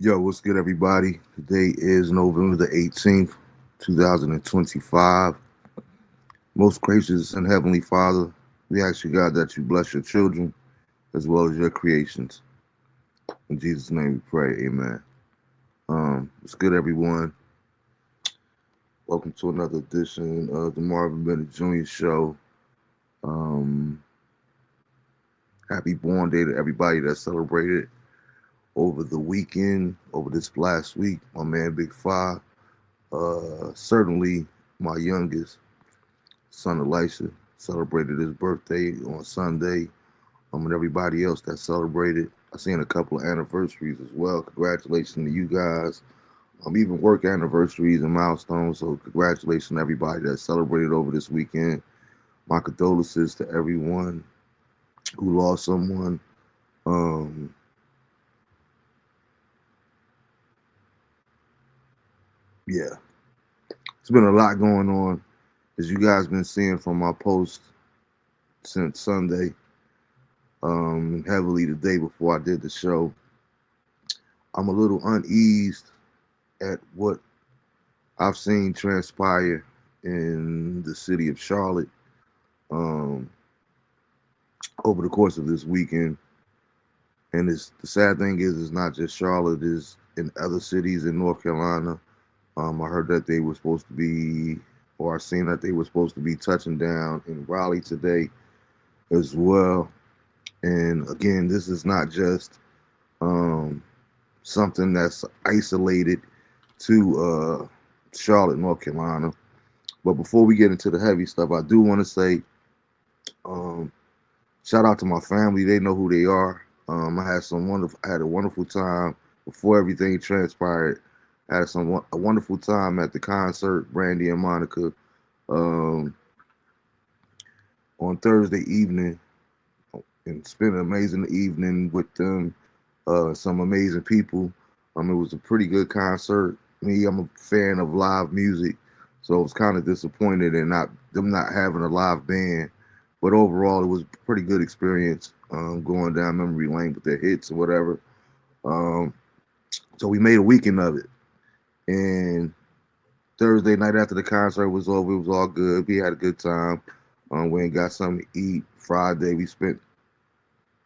Yo, what's good, everybody? Today is November the 18th, 2025. Most gracious and heavenly Father, we ask you, God, that you bless your children as well as your creations. In Jesus' name we pray, amen. What's good, everyone? Welcome to another edition of the Marvin Bennett Jr. Show. Um, Happy Born Day to everybody that celebrated over the weekend, over this last week. My man, Big Five. Certainly my youngest son Elisha celebrated his birthday on Sunday. And everybody else that celebrated. I seen a couple of anniversaries as well. Congratulations to you guys. Even work anniversaries and milestones. So congratulations to everybody that celebrated over this weekend. My condolences to everyone who lost someone. Um, yeah, it's been a lot going on, as you guys been seeing from my post since Sunday. And heavily the day before I did the show. I'm a little uneased at what I've seen transpire in the city of Charlotte um, over the course of this weekend. And the sad thing is, it's not just Charlotte; it's in other cities in North Carolina. I heard that they were supposed to be, or I seen that they were supposed to be touching down in Raleigh today as well. And again, this is not just um, something that's isolated to Charlotte, North Carolina. But before we get into the heavy stuff, I do want to say um, shout out to my family. They know who they are. I had a wonderful time before everything transpired. I had a wonderful time at the concert, Brandy and Monica, um, on Thursday evening, and spent an amazing evening with them. Some amazing people. It was a pretty good concert. Me, I'm a fan of live music, so I was kind of disappointed in not having a live band. But overall, it was a pretty good experience. Going down memory lane with their hits or whatever. Um, so we made a weekend of it. And Thursday night after the concert was over, it was all good. We had a good time. We ain't got something to eat. Friday, we spent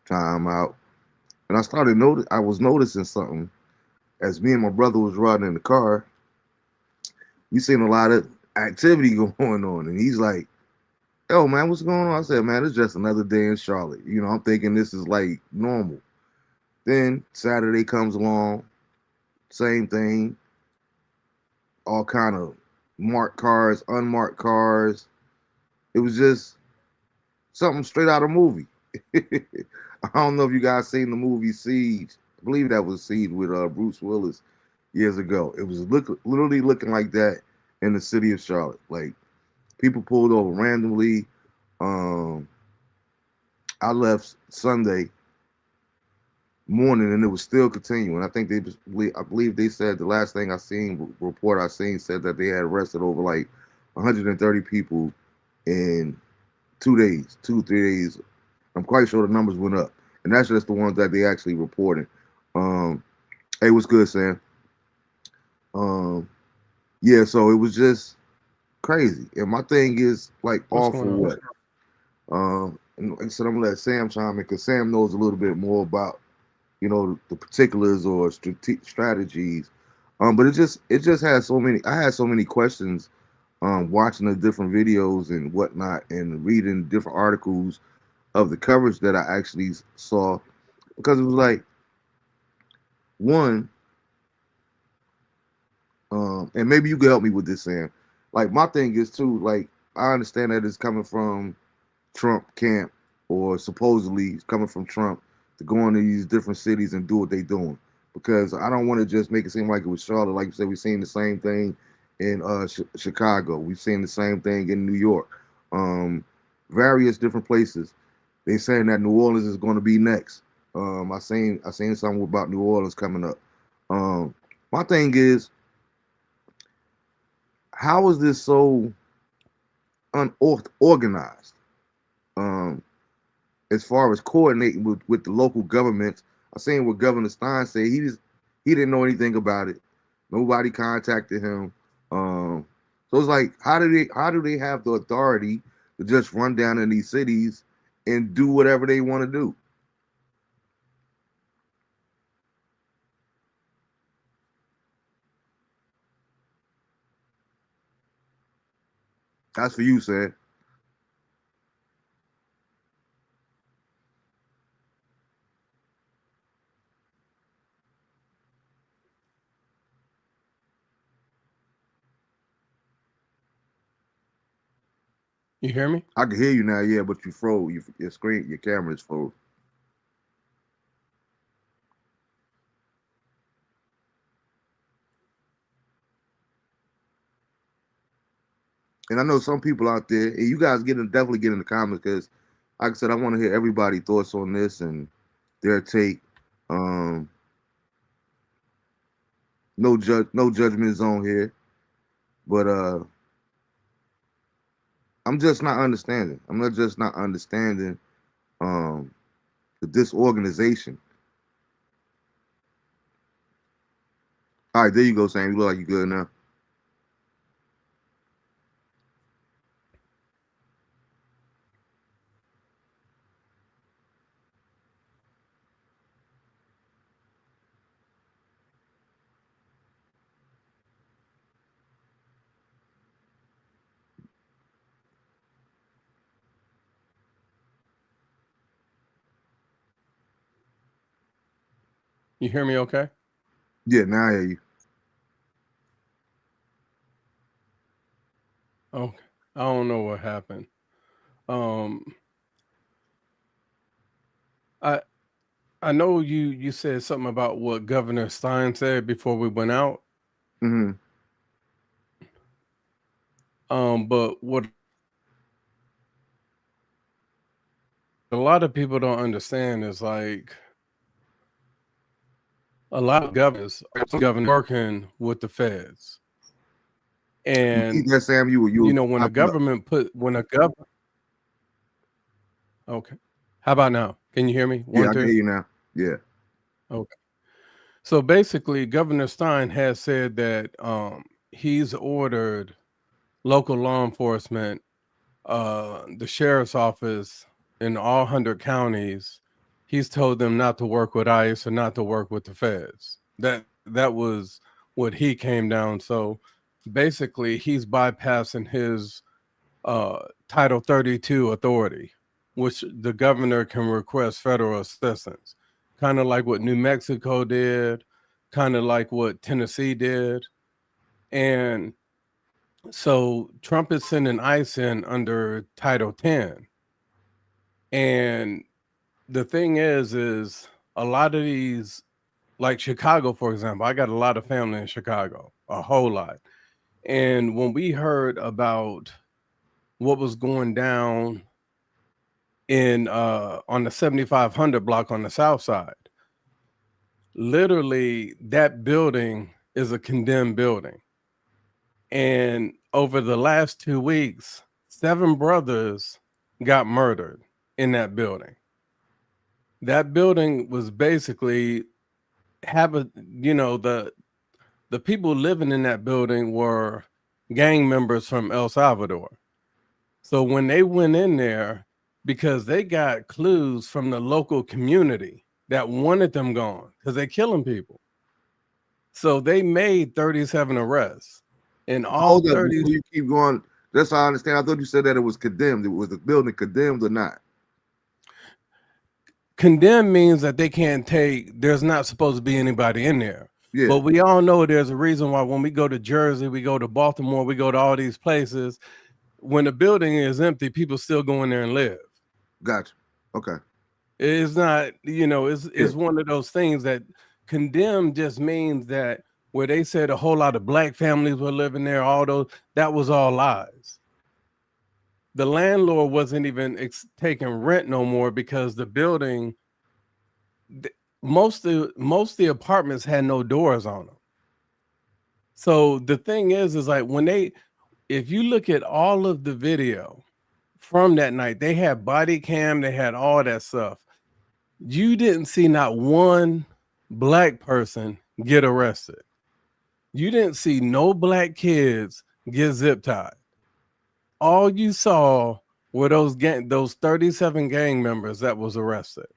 time out, and I was noticing something as me and my brother was riding in the car. We seen a lot of activity going on, and he's like, "Yo, man, what's going on?" I said, "Man, it's just another day in Charlotte." I'm thinking this is like normal. Then Saturday comes along, same thing. All kind of marked cars, unmarked cars. It was just something straight out of a movie. I don't know if you guys seen the movie Siege. I believe that was Siege with Bruce Willis years ago. It was literally looking like that in the city of Charlotte. Like people pulled over randomly. Um, I left Sunday morning and it was still continuing. I believe they said the last thing I seen report I seen said that they had arrested over like 130 people in 2 days, 2 3 days. I'm quite sure the numbers went up, and that's just the ones that they actually reported. Um, hey, what's good, Sam? Um, yeah, so it was just crazy, and my thing is like, What's all going for on? what? And like I said, I'm gonna let Sam chime in because Sam knows a little bit more about the particulars or strategies. But it just had so many. I had so many questions. Watching the different videos and whatnot, and reading different articles of the coverage that I actually saw, because it was like one, and maybe you can help me with this, Sam. Like my thing is too, like I understand that it's coming from Trump camp, or supposedly it's coming from Trump to go into these different cities and do what they doing. Because I don't want to just make it seem like it was Charlotte. Like you said, we've seen the same thing in Chicago. We've seen the same thing in New York. Um, Various different places. They saying that New Orleans is going to be next. I seen something about New Orleans coming up. Um, my thing is, how is this so unorganized? Um, as far as coordinating with the local governments, I seen what Governor Stein said. He didn't know anything about it. Nobody contacted him. Um, so it's like, how do they have the authority to just run down in these cities and do whatever they want to do? That's for you, said. You hear me? I can hear you now, yeah, but you froze. Your screen, your camera is froze. And I know some people out there, and you guys definitely get in the comments because, like I said, I want to hear everybody's thoughts on this and their take. Um, no judgment zone here, but I'm just not understanding. I'm not just not understanding um, the disorganization. All right, there you go, Sam. You look like you good now. You hear me okay? Yeah, now I hear you. Okay. I don't know what happened. Um, I I know you said something about what Governor Stein said before we went out. Hmm. But what a lot of people don't understand is like a lot of governors working with the feds. Repeat And that, Sam. You when a chopping up. government put when a government okay. How about now? Can you hear me? Yeah, One, I can hear two. you now. Yeah. Okay. So basically, Governor Stein has said that he's ordered local law enforcement, the sheriff's office in all 100 counties. He's told them not to work with ICE or not to work with the feds. That was what he came down. So basically, he's bypassing his Title 32 authority, which the governor can request federal assistance, kind of like what New Mexico did, kind of like what Tennessee did. And so Trump is sending ICE in under Title 10. And the thing is a lot of these, like Chicago, for example, I got a lot of family in Chicago, a whole lot. And when we heard about what was going down in on the 7500 block on the south side, literally that building is a condemned building. And over the last 2 weeks, 7 brothers got murdered in that building. That building was basically the people living in that building were gang members from El Salvador. So when they went in there, because they got clues from the local community that wanted them gone because they're killing people. So they made 37 arrests. And all Hold up 30 before you keep going. That's how I understand. I thought you said that it was condemned. It was the building condemned or not? condemned means that they can't take, there's not supposed to be anybody in there. Yeah, But we all know there's a reason why when we go to Jersey, we go to Baltimore, we go to all these places, when the building is empty, people still go in there and live. gotcha. Okay. It's not, Yeah, it's one of those things that condemned just means that where they said a whole lot of black families were living there, all those, that was all lies. The landlord wasn't even taking rent no more because the building, most of the apartments had no doors on them. So the thing is like when if you look at all of the video from that night, they had body cam, they had all that stuff. You didn't see not one black person get arrested. You didn't see no black kids get zip tied. All you saw were those 37 gang members that was arrested.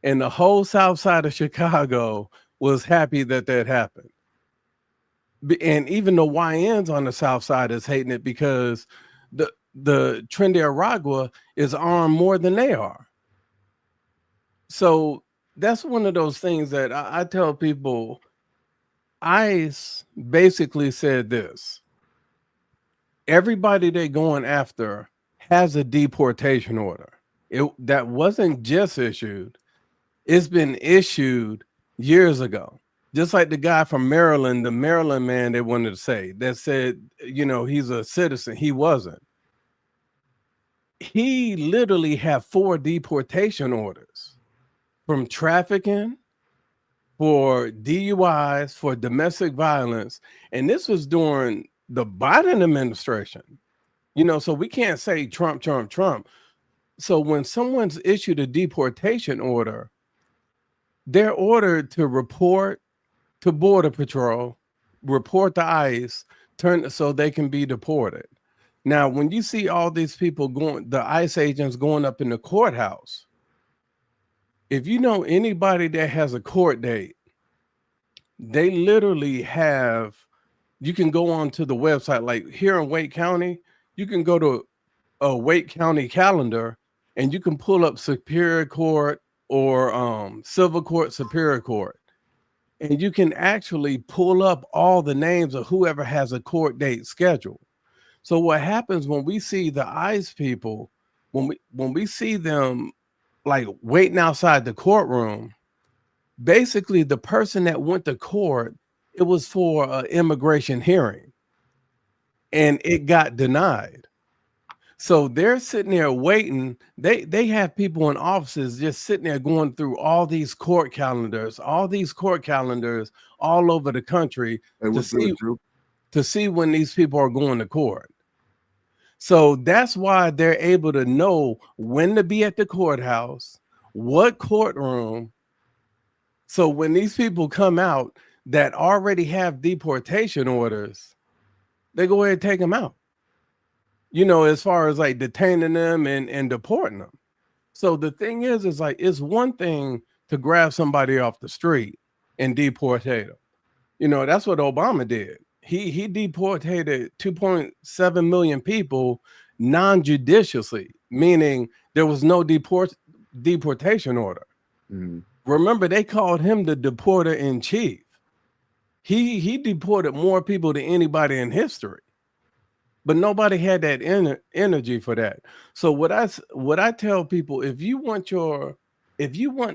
And the whole south side of Chicago was happy that that happened. And even the YNs on the south side is hating it because the Trinidad Aragua is armed more than they are. So that's one of those things that I tell people. ICE basically said this: everybody they're going after has a deportation order. That wasn't just issued; it's been issued years ago. Just like the guy from Maryland, the Maryland man they wanted to say that said, he's a citizen. He wasn't. He literally had 4 deportation orders from trafficking, for DUIs, for domestic violence. And this was during the Biden administration. So we can't say Trump, Trump, Trump. So when someone's issued a deportation order, they're ordered to report to Border Patrol, report to ICE, so they can be deported. Now, when you see all these people the ICE agents going up in the courthouse, if you know anybody that has a court date, they literally have, you can go on to the website, like here in Wake County, you can go to a Wake County calendar and you can pull up Superior Court or Civil Court, Superior Court. And you can actually pull up all the names of whoever has a court date scheduled. So what happens when we see the ICE people, when we see them like waiting outside the courtroom, basically the person that went to court, it was for an immigration hearing and it got denied. So they're sitting there waiting. They have people in offices just sitting there going through all these court calendars all over the country to see when these people are going to court. So that's why they're able to know when to be at the courthouse, what courtroom. So when these people come out that already have deportation orders, they go ahead and take them out, as far as like detaining them and deporting them. So the thing is like, it's one thing to grab somebody off the street and deportate them. That's what Obama did. He deportated 2.7 million people non-judiciously, meaning there was no deportation order. Mm-hmm. Remember, they called him the deporter in chief. He deported more people than anybody in history, but nobody had that energy for that. So what I tell people, if you want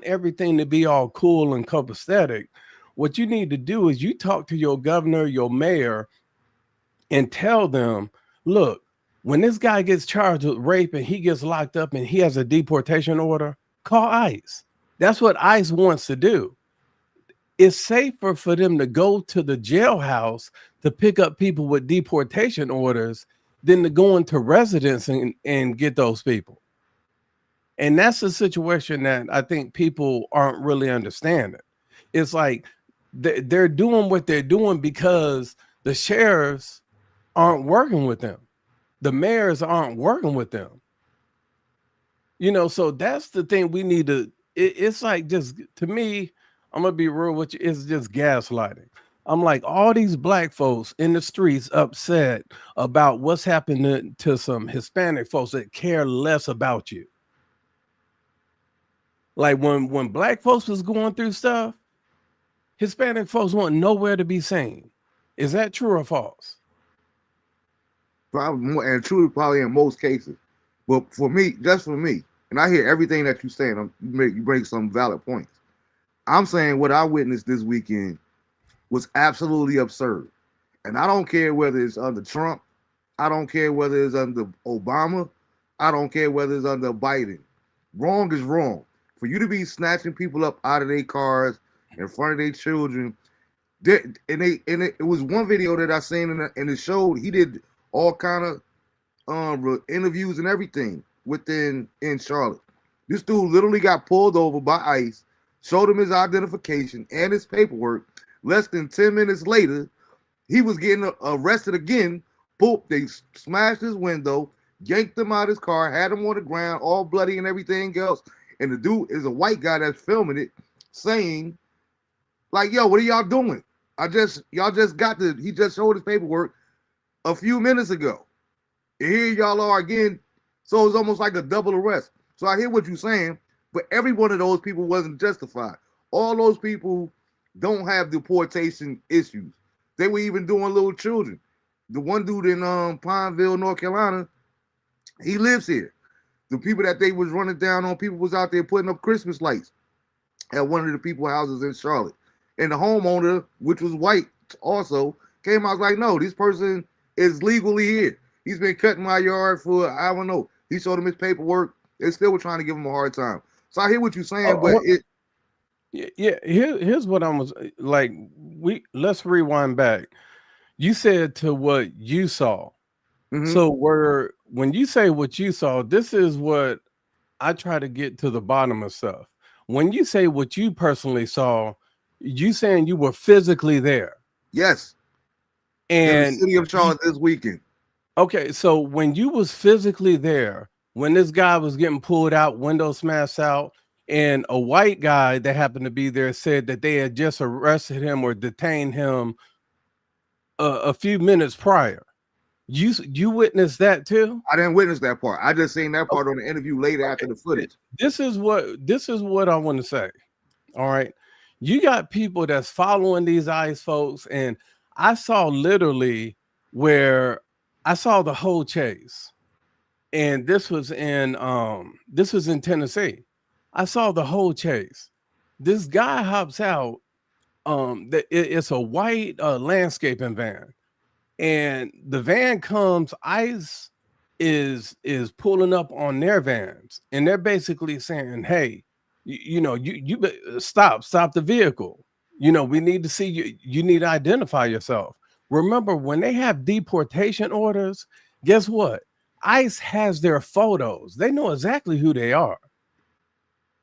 everything to be all cool and copacetic, what you need to do is you talk to your governor, your mayor, and tell them, look, when this guy gets charged with rape and he gets locked up and he has a deportation order, call ICE. That's what ICE wants to do. It's safer for them to go to the jailhouse to pick up people with deportation orders than to go into residence and get those people. And that's the situation that I think people aren't really understanding. It's like they're doing what they're doing because the sheriffs aren't working with them. The mayors aren't working with them. So that's the thing we need to, it's like, just to me, I'm going to be real with you, it's just gaslighting. I'm like, all these black folks in the streets upset about what's happening to some Hispanic folks that care less about you. Like when black folks was going through stuff, Hispanic folks want nowhere to be seen. Is that true or false? Probably more, and true, probably in most cases. But for me, just for me, and I hear everything that you're saying, you bring some valid points. I'm saying what I witnessed this weekend was absolutely absurd. And I don't care whether it's under Trump. I don't care whether it's under Obama. I don't care whether it's under Biden. Wrong is wrong. For you to be snatching people up out of their cars in front of their children. It was one video that I seen and it showed he did all kind of interviews and everything in Charlotte. This dude literally got pulled over by ICE, showed him his identification and his paperwork, Less than 10 minutes later, he was getting arrested again. Boop, they smashed his window, yanked him out of his car, had him on the ground, all bloody and everything else. And the dude is a white guy that's filming it, saying, like, yo, what are y'all doing? Y'all just got he just showed his paperwork a few minutes ago. And here y'all are again. So it's almost like a double arrest. So I hear what you're saying, but every one of those people wasn't justified. All those people don't have deportation issues. They were even doing little children. The one dude in Pineville, North Carolina, he lives here. The people that they was running down on, people was out there putting up Christmas lights at one of the people's houses in Charlotte. And the homeowner, which was white also, came out like, no, this person is legally here. He's been cutting my yard for, I don't know. He showed him his paperwork. They still were trying to give him a hard time. So I hear what you're saying, but here's what I was like. Let's rewind back. You said to what you saw. Mm-hmm. So when you say what you saw, this is what I try to get to the bottom of stuff. When you say what you personally saw, you saying you were physically there. Yes. And in the city of Charlotte this weekend. Okay, so when you was physically there, when this guy was getting pulled out, window smashed out, and a white guy that happened to be there said that they had just arrested him or detained him a few minutes prior. You witnessed that too? I didn't witness that part. I just seen that part on the interview later after the footage. This is what I want to say. All right. You got people that's following these ICE folks, and I saw literally where I saw the whole chase. And this was in Tennessee. I saw the whole chase. This guy hops out. It's a white landscaping van, and the van comes. ICE is pulling up on their vans, and they're basically saying, "Hey, you stop the vehicle. We need to see you. You need to identify yourself." Remember, when they have deportation orders, guess what? ICE has their photos. They know exactly who they are.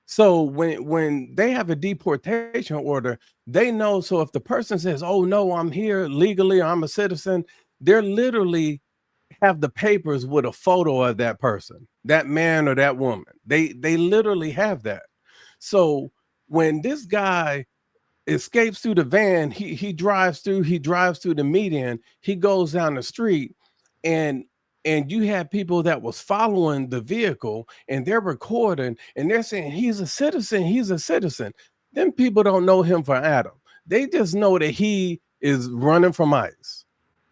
So when they have a deportation order, they know. So if the person says, "Oh no, I'm here legally, I'm a citizen," they're literally have the papers with a photo of that person, that man or that woman. They literally have that. So when this guy escapes through the van, he drives through the median, he goes down the street, and you have people that was following the vehicle, and they're recording, and they're saying he's a citizen. Them people don't know him for Adam. They just know that he is running from ICE.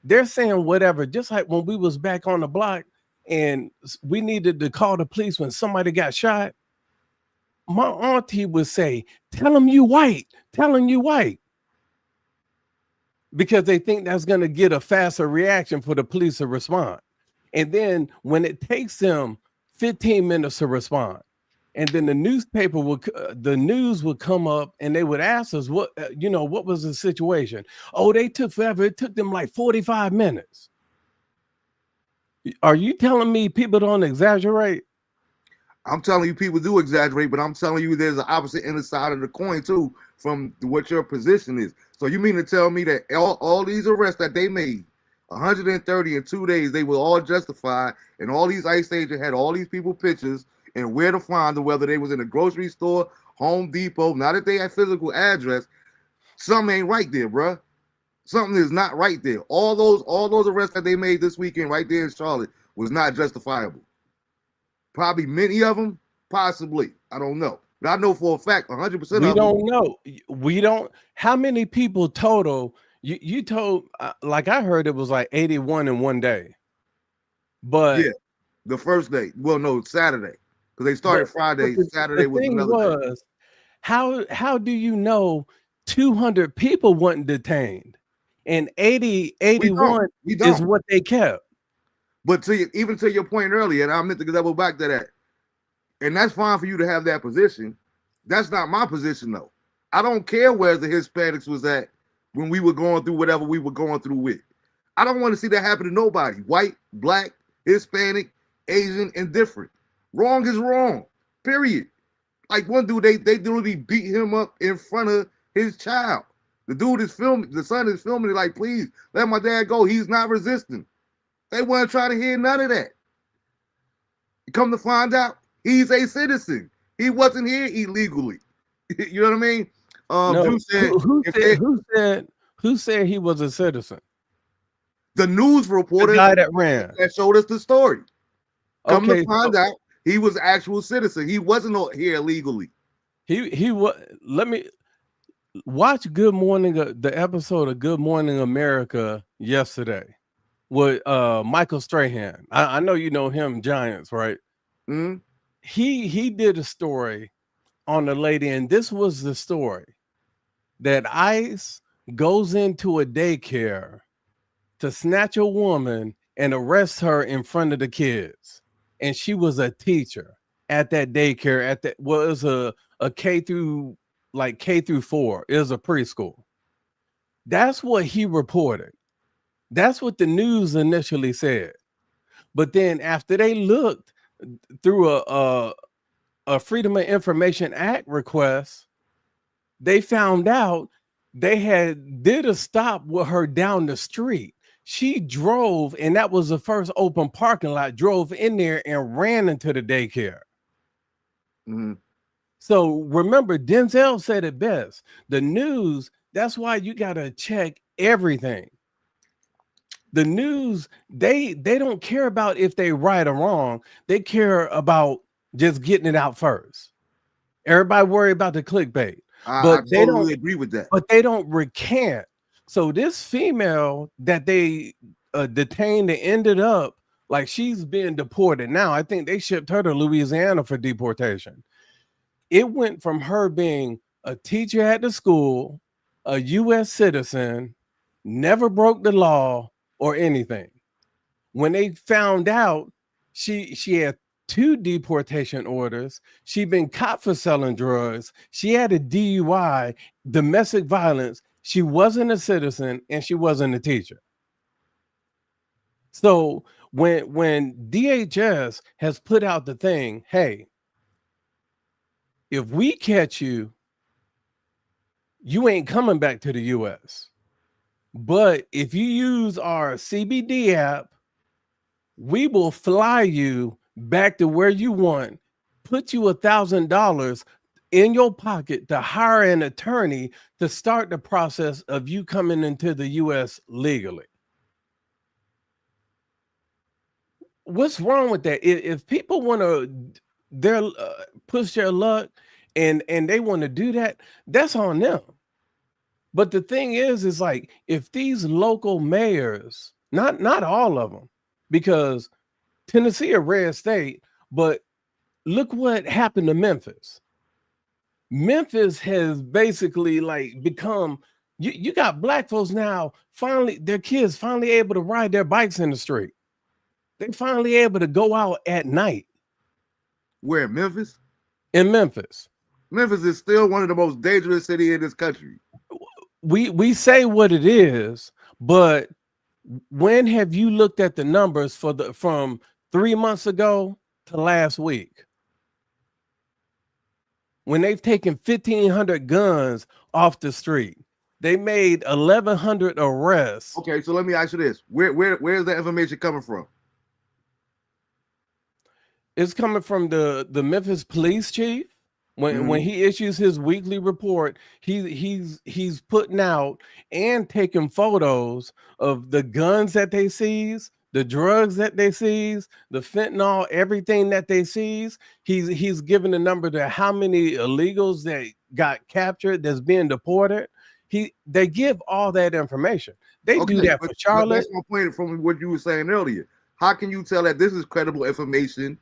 They're saying whatever, just like when we was back on the block and we needed to call the police when somebody got shot. My auntie would say, tell them you white, because they think that's going to get a faster reaction for the police to respond. And then when it takes them 15 minutes to respond, and then the news would come up and they would ask us, what was the situation? Oh, they took forever. It took them like 45 minutes. Are you telling me people don't exaggerate? I'm telling you, people do exaggerate, but I'm telling you there's an opposite end side of the coin too from what your position is. So you mean to tell me that all these arrests that they made, 130 in 2 days, they were all justified, and all these ICE agents had all these people pictures and where to find them, whether they was in a grocery store, Home Depot, now that they had physical address, something ain't right there, bruh. Something is not right there. All those arrests that they made this weekend right there in Charlotte was not justifiable. Probably many of them, possibly. I don't know. But I know for a fact 100% of them. We don't know. We don't. How many people total? You told, like I heard it was like 81 in one day. But yeah, the first day. Well, no, Saturday. Because they started Friday. Saturday was another day. How do you know 200 people weren't detained and 81 is what they kept? But even to your point earlier, and I meant to double back to that, and that's fine for you to have that position. That's not my position, though. I don't care where the Hispanics was at when we were going through whatever we were going through with. I don't want to see that happen to nobody. White, black, Hispanic, Asian, indifferent. Wrong is wrong, period. Like one dude, they literally beat him up in front of his child. The dude is filming. The son is filming it like, please let my dad go. He's not resisting. They weren't trying to hear none of that. Come to find out, he's a citizen. He wasn't here illegally. You know what I mean? No, Said, who said he was a citizen? The news reporter, the guy that ran, that showed us the story. Come okay, to find out, he was an actual citizen. He wasn't here illegally. He was. Let me watch Good Morning, the episode of Good Morning America yesterday with Michael Strahan. I know you know him, Giants, right? Mm-hmm. He did a story on the lady, and this was the story that ICE goes into a daycare to snatch a woman and arrest her in front of the kids. And she was a teacher at that daycare it was a K through 4. It was a preschool. That's what he reported. That's what the news initially said. But then after they looked through a Freedom of Information Act request, they found out they did a stop with her down the street. She drove, and that was the first open parking lot, drove in there and ran into the daycare. Mm-hmm. So remember, Denzel said it best. The news, that's why you got to check everything. The news, they don't care about if they right or wrong. They care about just getting it out first. Everybody worry about the clickbait. I totally agree with that. But they don't recant. So this female that they detained and ended up like she's being deported now. I think they shipped her to Louisiana for deportation. It went from her being a teacher at the school, a U.S. citizen, never broke the law or anything. When they found out she had 2 deportation orders, she'd been caught for selling drugs, she had a DUI, domestic violence, she wasn't a citizen, and she wasn't a teacher. So when DHS has put out the thing, hey, if we catch you, you ain't coming back to the US. But if you use our CBD app, we will fly you back to where you want, put you $1,000 in your pocket to hire an attorney to start the process of you coming into the US legally. What's wrong with that? If people want to push their luck and they want to do that, that's on them. But the thing is like if these local mayors, not all of them, because Tennessee a red state, but look what happened to Memphis. Memphis has basically like become, you got black folks now, finally, their kids finally able to ride their bikes in the street. They finally able to go out at night. Where, Memphis? In Memphis. Memphis is still one of the most dangerous cities in this country. We say what it is, but when have you looked at the numbers from 3 months ago to last week? When they've taken 1,500 guns off the street, they made 1,100 arrests. Okay, so let me ask you this: where's that information coming from? It's coming from the Memphis police chief. When he issues his weekly report, he's putting out and taking photos of the guns that they seize, the drugs that they seize, the fentanyl, everything that they seize. He's giving a number to how many illegals that got captured that's being deported. They give all that information. They do that for Charlotte. That's my point from what you were saying earlier. How can you tell that this is credible information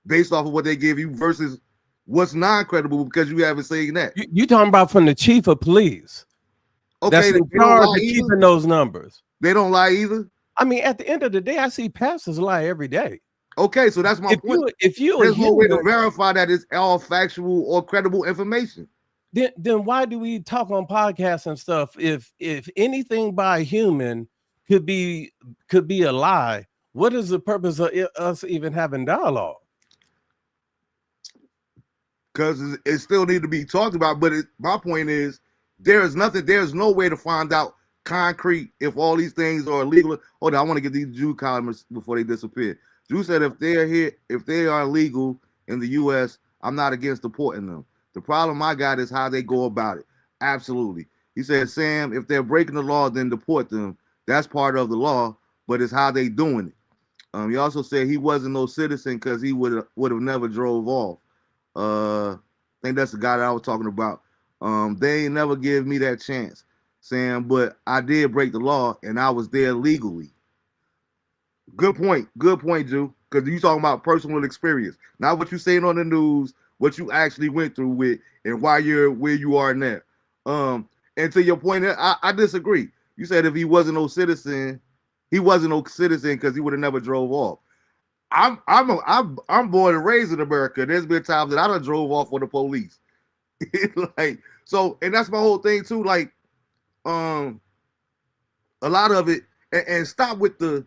based off of what they give you versus what's non-credible because you haven't seen that? You talking about from the chief of police? Okay, that's in charge of keeping those numbers. They don't lie either. I mean, at the end of the day, I see pastors lie every day. Okay, so that's my point. If you there's no way to verify that it's all factual or credible information. Then why do we talk on podcasts and stuff? If anything by a human could be a lie, what is the purpose of us even having dialogue? Because it still need to be talked about. But my point is, There's no way to find out concrete if all these things are illegal. Hold on, I want to get these Jew comments before they disappear. Drew said if they're here, if they are legal in the U.S., I'm not against deporting them. The problem I got is how they go about it. Absolutely. He said, Sam, if they're breaking the law, then deport them. That's part of the law, but it's how they doing it. He also said he wasn't no citizen because he would have never drove off. I think that's the guy that I was talking about. They ain't never give me that chance, Sam, but I did break the law and I was there legally. Good point, Drew. Because you talking about personal experience, not what you saying on the news, what you actually went through with, and why you're where you are now. And to your point, I disagree. You said if he wasn't no citizen because he would have never drove off. I'm born and raised in America. There's been times that I done drove off for the police. Like so, and that's my whole thing too. Like, a lot of it, and stop with the.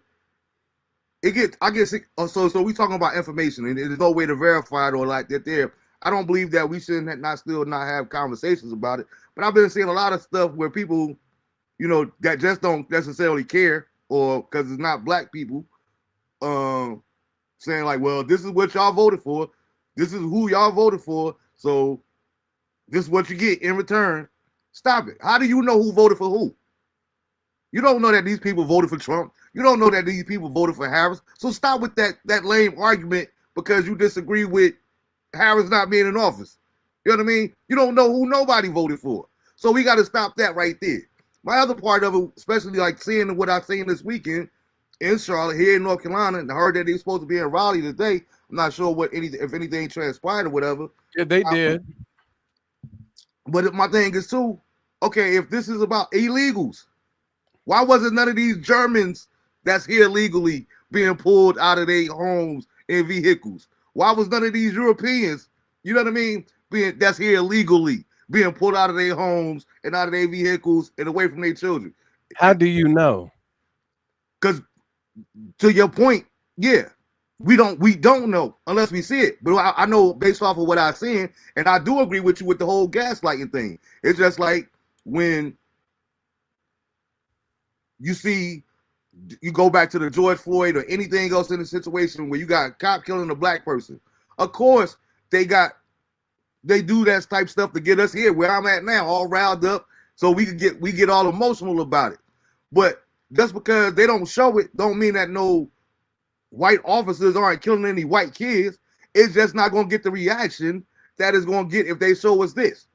It gets, I guess. So we talking about information, and there's no way to verify it or like that. There, I don't believe that we shouldn't not have conversations about it. But I've been seeing a lot of stuff where people, that just don't necessarily care, or because it's not black people, saying like, well, this is what y'all voted for, this is who y'all voted for, so this is what you get in return. Stop it. How do you know who voted for who? You don't know that these people voted for Trump. You don't know that these people voted for Harris. So stop with that lame argument because you disagree with Harris not being in office. You know what I mean? You don't know who nobody voted for. So we got to stop that right there. My other part of it, especially like seeing what I've seen this weekend in Charlotte, here in North Carolina, and I heard that they're supposed to be in Raleigh today. I'm not sure if anything transpired or whatever. Yeah, they did. But my thing is too, okay, if this is about illegals, why wasn't none of these Germans that's here legally being pulled out of their homes in vehicles? Why was none of these Europeans, you know what I mean, that's here illegally being pulled out of their homes and out of their vehicles and away from their children? How do you know? Because to your point, yeah, we don't know unless we see it. But I know based off of what I've seen, and I do agree with you with the whole gaslighting thing. It's just like when you go back to the George Floyd or anything else in a situation where you got a cop killing a black person. Of course, they do that type stuff to get us here where I'm at now, all riled up, so we get all emotional about it. But just because they don't show it, don't mean that no white officers aren't killing any white kids. It's just not gonna get the reaction that it's gonna get if they show us this.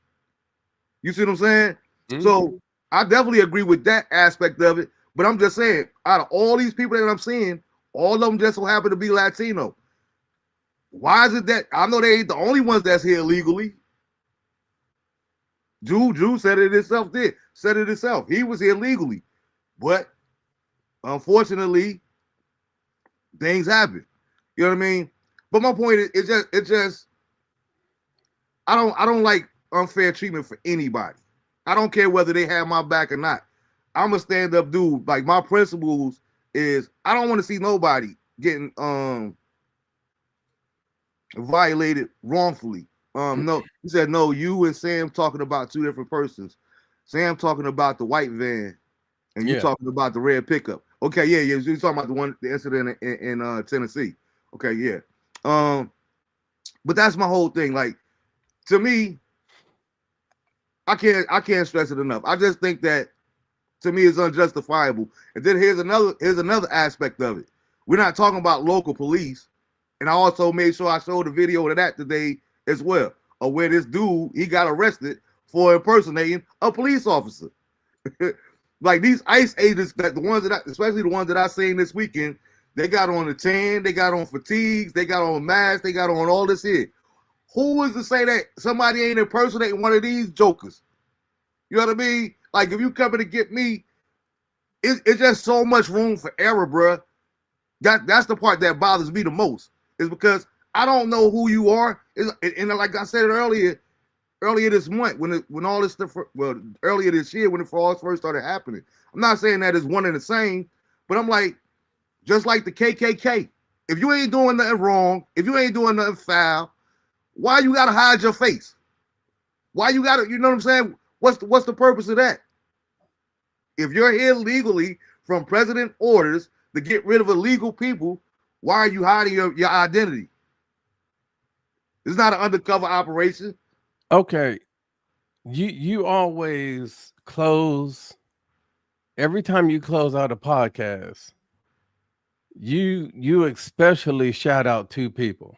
You see what I'm saying? Mm-hmm. So I definitely agree with that aspect of it. But I'm just saying, out of all these people that I'm seeing, all of them just so happen to be Latino. Why is it that I know they ain't the only ones that's here illegally? Drew said it himself. He was here legally. But unfortunately, things happen. You know what I mean? But my point is it just I don't like unfair treatment for anybody. I don't care whether they have my back or not. I'm a stand-up dude. Like, my principles is I don't want to see nobody getting violated wrongfully. No, he said no. You and Sam talking about two different persons. Sam talking about the white van, and you talking about the red pickup. Okay, yeah. You're talking about the incident in Tennessee. Okay, yeah. But that's my whole thing. Like, to me, I can't stress it enough. I just think that, to me, it's unjustifiable. And then here's another aspect of it. We're not talking about local police. And I also made sure I showed the video of that today as well, of where this dude, he got arrested for impersonating a police officer. Like, these ICE agents, especially the ones that I seen this weekend, they got on the tan, they got on fatigues, they got on masks, they got on all this here. Who is to say that somebody ain't impersonating one of these jokers? You know what I mean? Like, if you coming to get me, it's just so much room for error, bruh. That's the part that bothers me the most, is because I don't know who you are. And like I said earlier this month, when all this stuff, well, earlier this year when it first started happening. I'm not saying that it's one and the same, but I'm like, just like the KKK, if you ain't doing nothing wrong, if you ain't doing nothing foul, why you gotta hide your face? Why you gotta, you know what I'm saying? What's the purpose of that? If you're here legally from president orders to get rid of illegal people, why are you hiding your identity? It's not an undercover operation. Okay, you always close every time you close out a podcast. You especially shout out two people.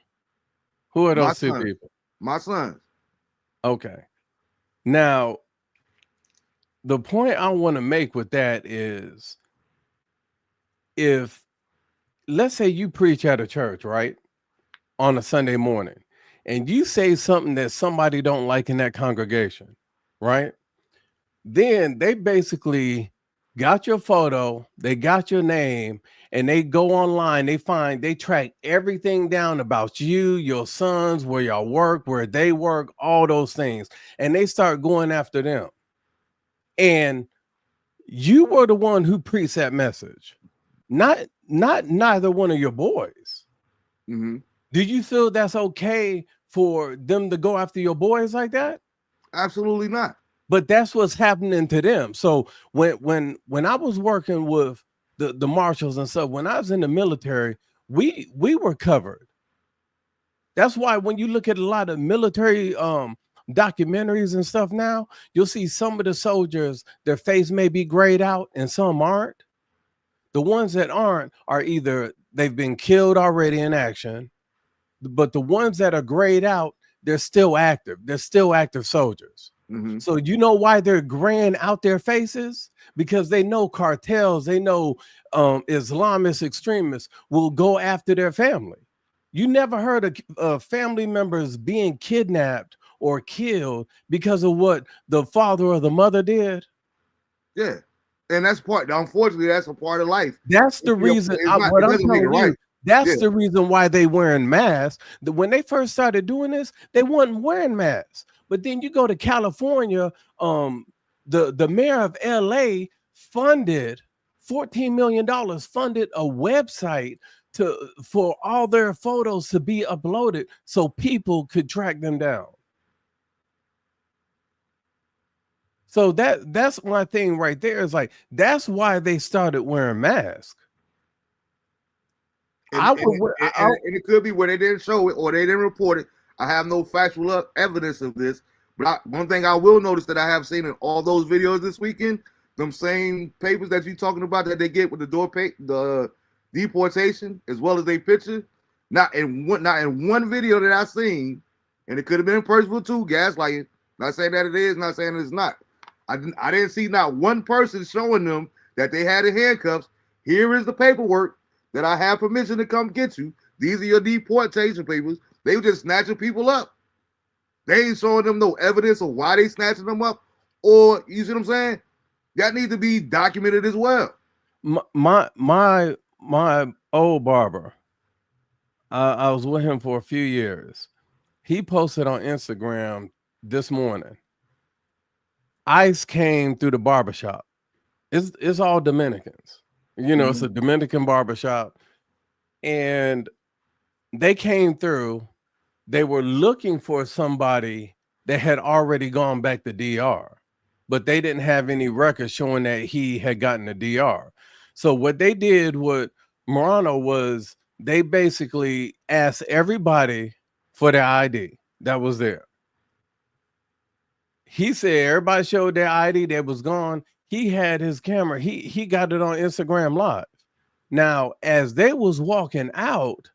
Who are My those two son, people? my sons. Okay. Now, the point I want to make with that is if let's say you preach at a church, right? On a Sunday morning, and you say something that somebody don't like in that congregation, right? Then they basically got your photo, they got your name, and they go online, they track everything down about you, your sons, where y'all work, where they work, all those things, and they start going after them. And you were the one who preached that message, not neither one of your boys. Mm-hmm. Do you feel that's okay for them to go after your boys like that? Absolutely not. But that's what's happening to them. So when I was working with the marshals and stuff, when I was in the military, we were covered. That's why when you look at a lot of military documentaries and stuff now, you'll see some of the soldiers, their face may be grayed out and some aren't. The ones that aren't are either they've been killed already in action, but the ones that are grayed out, they're still active. They're still active soldiers. Mm-hmm. So you know why they're graying out their faces? Because they know cartels, they know Islamist extremists will go after their family. You never heard of family members being kidnapped or killed because of what the father or the mother did? Yeah. And that's part, unfortunately, that's a part of life. That's the reason. It What I'm doesn't make it telling you, right. that's Yeah. the reason why they wearing masks. When they first started doing this, they weren't wearing masks. But then you go to California, the mayor of LA funded $14 million, funded a website for all their photos to be uploaded so people could track them down. So that's my thing right there. Is like that's why they started wearing masks. And it could be where they didn't show it or they didn't report it. I have no factual evidence of this. But one thing I will notice that I have seen in all those videos this weekend, them same papers that you're talking about that they get with the deportation, as well as they picture, not in one video that I've seen, and it could have been purposeful too, gaslighting. Not saying that it is, not saying it's not. I didn't see not one person showing them that they had in handcuffs. Here is the paperwork that I have permission to come get you. These are your deportation papers. They were just snatching people up. They ain't showing them no evidence of why they snatching them up. Or, you see what I'm saying? That needs to be documented as well. My old barber, I was with him for a few years. He posted on Instagram this morning. ICE came through the barbershop. It's all Dominicans. You know, it's a Dominican barbershop. And they came through. They were looking for somebody that had already gone back to DR, but they didn't have any records showing that he had gotten the DR. So what they did with Morano was they basically asked everybody for their ID that was there. He said everybody showed their ID that was gone. He had his camera. He got it on Instagram Live. Now, as they was walking out,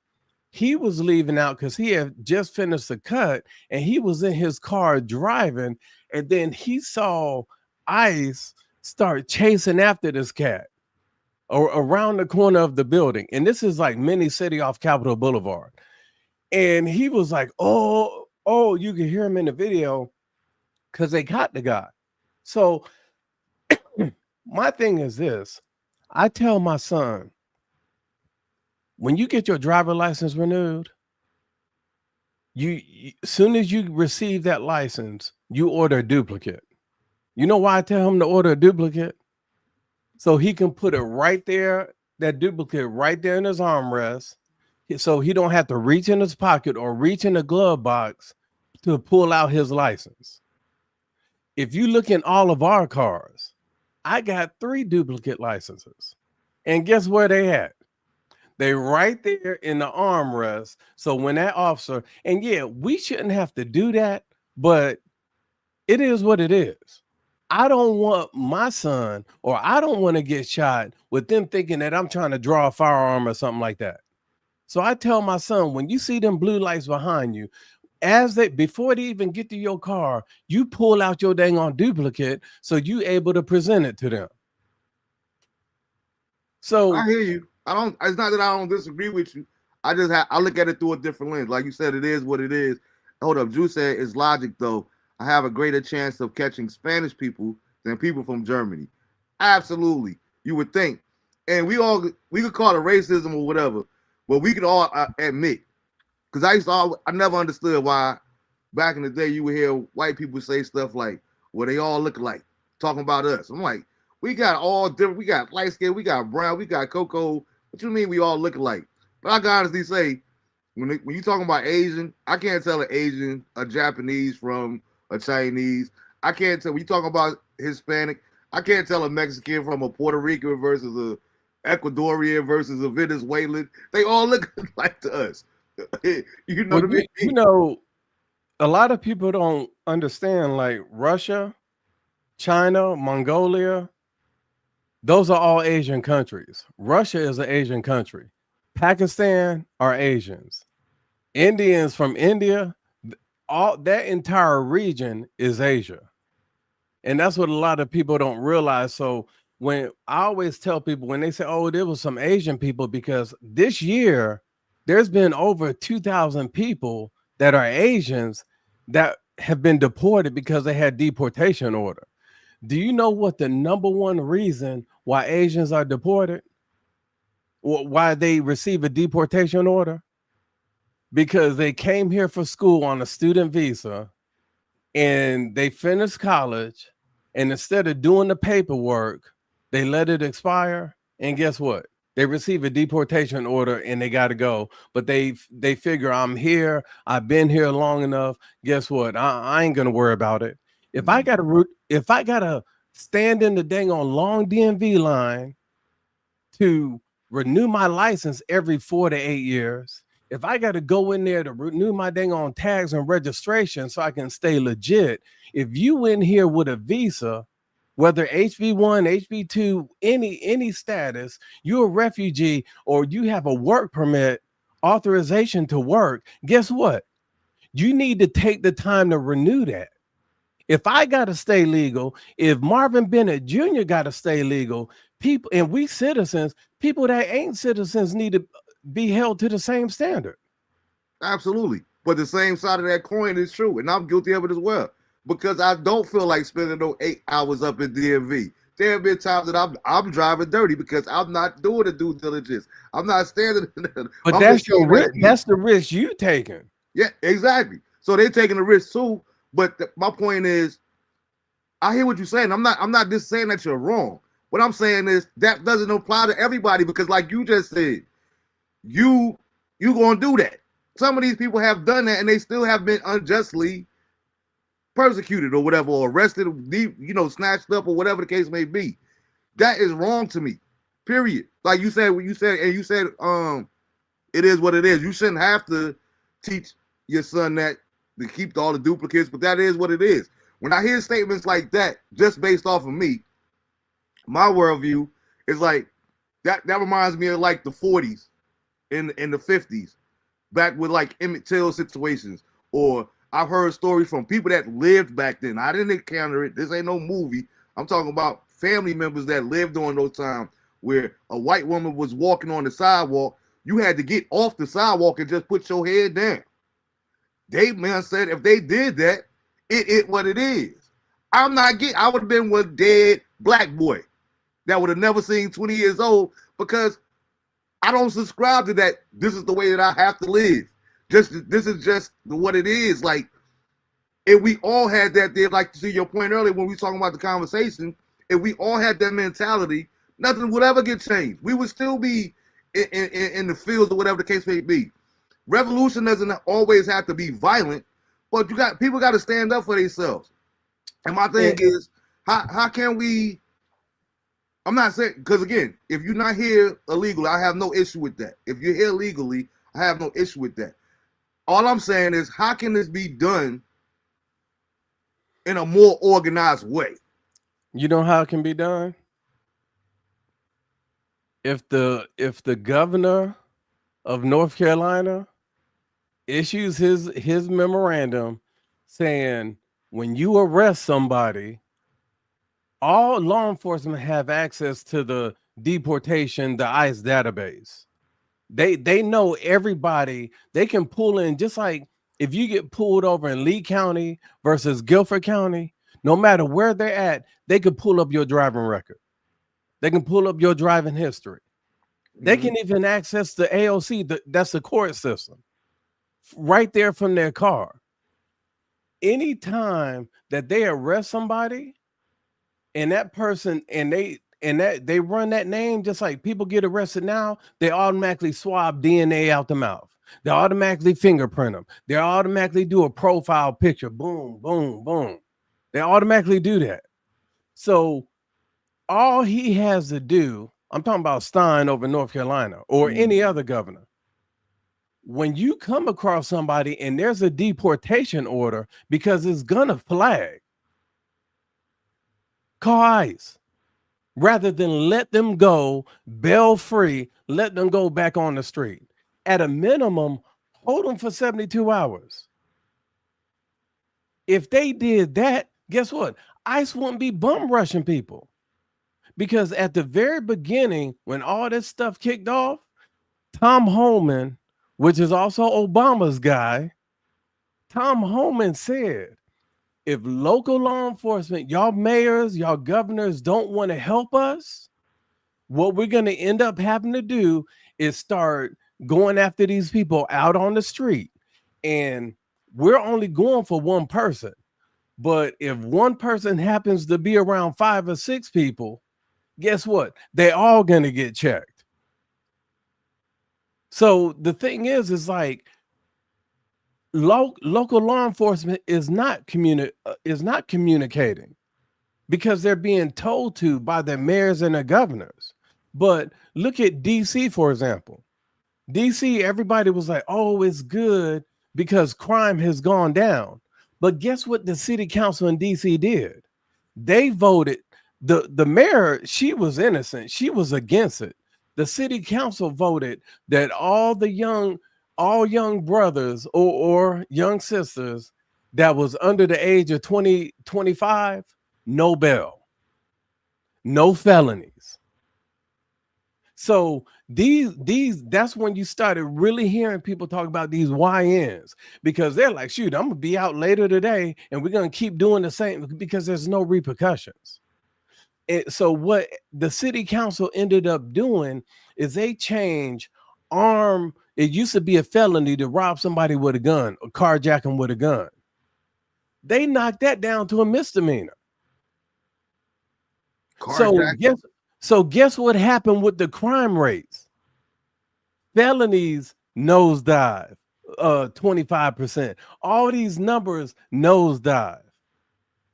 he was leaving out because he had just finished the cut and he was in his car driving. And then he saw ICE start chasing after this cat or around the corner of the building. And this is like Mini City off Capitol Boulevard. And he was like, oh, you can hear him in the video because they got the guy. So my thing is this. I tell my son, when you get your driver license renewed, you as soon as you receive that license, you order a duplicate. You know why I tell him to order a duplicate? So he can put it right there, that duplicate right there in his armrest, so he don't have to reach in his pocket or reach in the glove box to pull out his license. If you look in all of our cars, I got 3 duplicate licenses. And guess where they at? They right there in the armrest. So when that officer, and yeah, we shouldn't have to do that, but it is what it is. I don't want my son, or I don't want to get shot with them thinking that I'm trying to draw a firearm or something like that. So I tell my son, when you see them blue lights behind you, before they even get to your car, you pull out your dang on duplicate so you able to present it to them. So I hear you. It's not that I don't disagree with you. I look at it through a different lens. Like you said, it is what it is. Hold up, Drew said it's logic though. I have a greater chance of catching Spanish people than people from Germany. Absolutely, you would think. And we could call it racism or whatever, but we could all admit, because I never understood why back in the day you would hear white people say stuff like, "Well, they all look alike," talking about us. I'm like, we got all different. We got light skin, we got brown, we got cocoa. What you mean we all look alike? But I can honestly say, when you talking about Asian, I can't tell an Asian, a Japanese from a Chinese. I can't tell. When you talking about Hispanic, I can't tell a Mexican from a Puerto Rican versus a Ecuadorian versus a Venezuelan. They all look like to us. You know what I mean? you know, a lot of people don't understand, like Russia, China, Mongolia, those are all Asian countries. Russia is an Asian country. Pakistan are Asians. Indians from India, all that entire region is Asia. And that's what a lot of people don't realize. So when I always tell people, when they say, oh, there was some Asian people, because this year there's been over 2,000 people that are Asians that have been deported because they had deportation order. Do you know what the number one reason why Asians are deported? Or why they receive a deportation order? Because they came here for school on a student visa and they finished college, and instead of doing the paperwork, they let it expire. And guess what? They receive a deportation order and they got to go. But they figure, I'm here. I've been here long enough. Guess what? I ain't gonna worry about it. If I gotta stand in the dang on long DMV line to renew my license every 4 to 8 years, if I got to go in there to renew my dang on tags and registration so I can stay legit, if you in here with a visa, whether HB1, HB2, any status, you're a refugee or you have a work permit, authorization to work, guess what? You need to take the time to renew that. If I got to stay legal, if Marvin Bennett Jr. got to stay legal, people, and we citizens, people that ain't citizens need to be held to the same standard. Absolutely. But the same side of that coin is true, and I'm guilty of it as well. Because I don't feel like spending those 8 hours up in DMV. There have been times that I'm driving dirty because I'm not doing the due diligence. I'm not standing. But that's your risk. That's the risk you taking. Yeah, exactly. So they're taking the risk too. But my point is, I hear what you're saying. I'm not just saying that you're wrong. What I'm saying is that doesn't apply to everybody, because like you just said, you gonna do that. Some of these people have done that and they still have been unjustly persecuted or whatever, or arrested, snatched up, or whatever the case may be. That is wrong to me. Period. Like you said, it is what it is. You shouldn't have to teach your son that to keep all the duplicates, but that is what it is. When I hear statements like that, just based off of me, my worldview is like that reminds me of like the 40s in the 50s, back with like Emmett Till situations, or I've heard stories from people that lived back then. I didn't encounter it. This ain't no movie. I'm talking about family members that lived during those times where a white woman was walking on the sidewalk. You had to get off the sidewalk and just put your head down. They said if they did that, it what it is. I would have been one dead black boy that would have never seen 20 years old, because I don't subscribe to that. This is the way that I have to live. This is just what it is. Like, if we all had that there, like to see your point earlier when we were talking about the conversation, if we all had that mentality, nothing would ever get changed. We would still be in the fields or whatever the case may be. Revolution doesn't always have to be violent, but people got to stand up for themselves. And my thing is, how can we? I'm not saying, because again, if you're not here illegally, I have no issue with that. If you're here legally, I have no issue with that. All I'm saying is, how can this be done in a more organized way? You know how it can be done? If the governor of North Carolina issues his memorandum saying when you arrest somebody, all law enforcement have access to the deportation, the ICE database. They know everybody. They can pull in, just like if you get pulled over in Lee County versus Guilford County, no matter where they're at, they can pull up your driving record. They can pull up your driving history. They can even access the AOC, that's the court system, right there from their car. Anytime that they arrest somebody and that person they run that name, just like people get arrested now, they automatically swab DNA out the mouth. They automatically fingerprint them. They automatically do a profile picture. Boom, boom, boom. They automatically do that. So all he has to do, I'm talking about Stein over North Carolina or any other governor. When you come across somebody and there's a deportation order, because it's gonna flag, call ICE. Rather than let them go bail free, let them go back on the street. At a minimum, hold them for 72 hours. If they did that, guess what? ICE wouldn't be bum rushing people. Because at the very beginning, when all this stuff kicked off, Tom Homan, which is also Obama's guy, Tom Homan said, if local law enforcement, y'all mayors, y'all governors don't want to help us, what we're going to end up having to do is start going after these people out on the street. And we're only going for one person. But if one person happens to be around 5 or 6 people, guess what? They're all going to get checked. So the thing is like, local law enforcement is not communicating because they're being told to by their mayors and their governors. But look at DC, for example. DC, everybody was like, oh, it's good because crime has gone down. But guess what the city council in DC did? They voted, the mayor, she was innocent. She was against it. The city council voted that all young brothers or young sisters that was under the age of 25, no bail, no felonies. So these that's when you started really hearing people talk about these YNs, because they're like, shoot, I'm gonna be out later today and we're gonna keep doing the same because there's no repercussions. And so what the city council ended up doing is they changed arm. It used to be a felony to rob somebody with a gun or carjack them with a gun. They knocked that down to a misdemeanor. So guess what happened with the crime rates? Felonies nosedive, 25%. All these numbers nosedive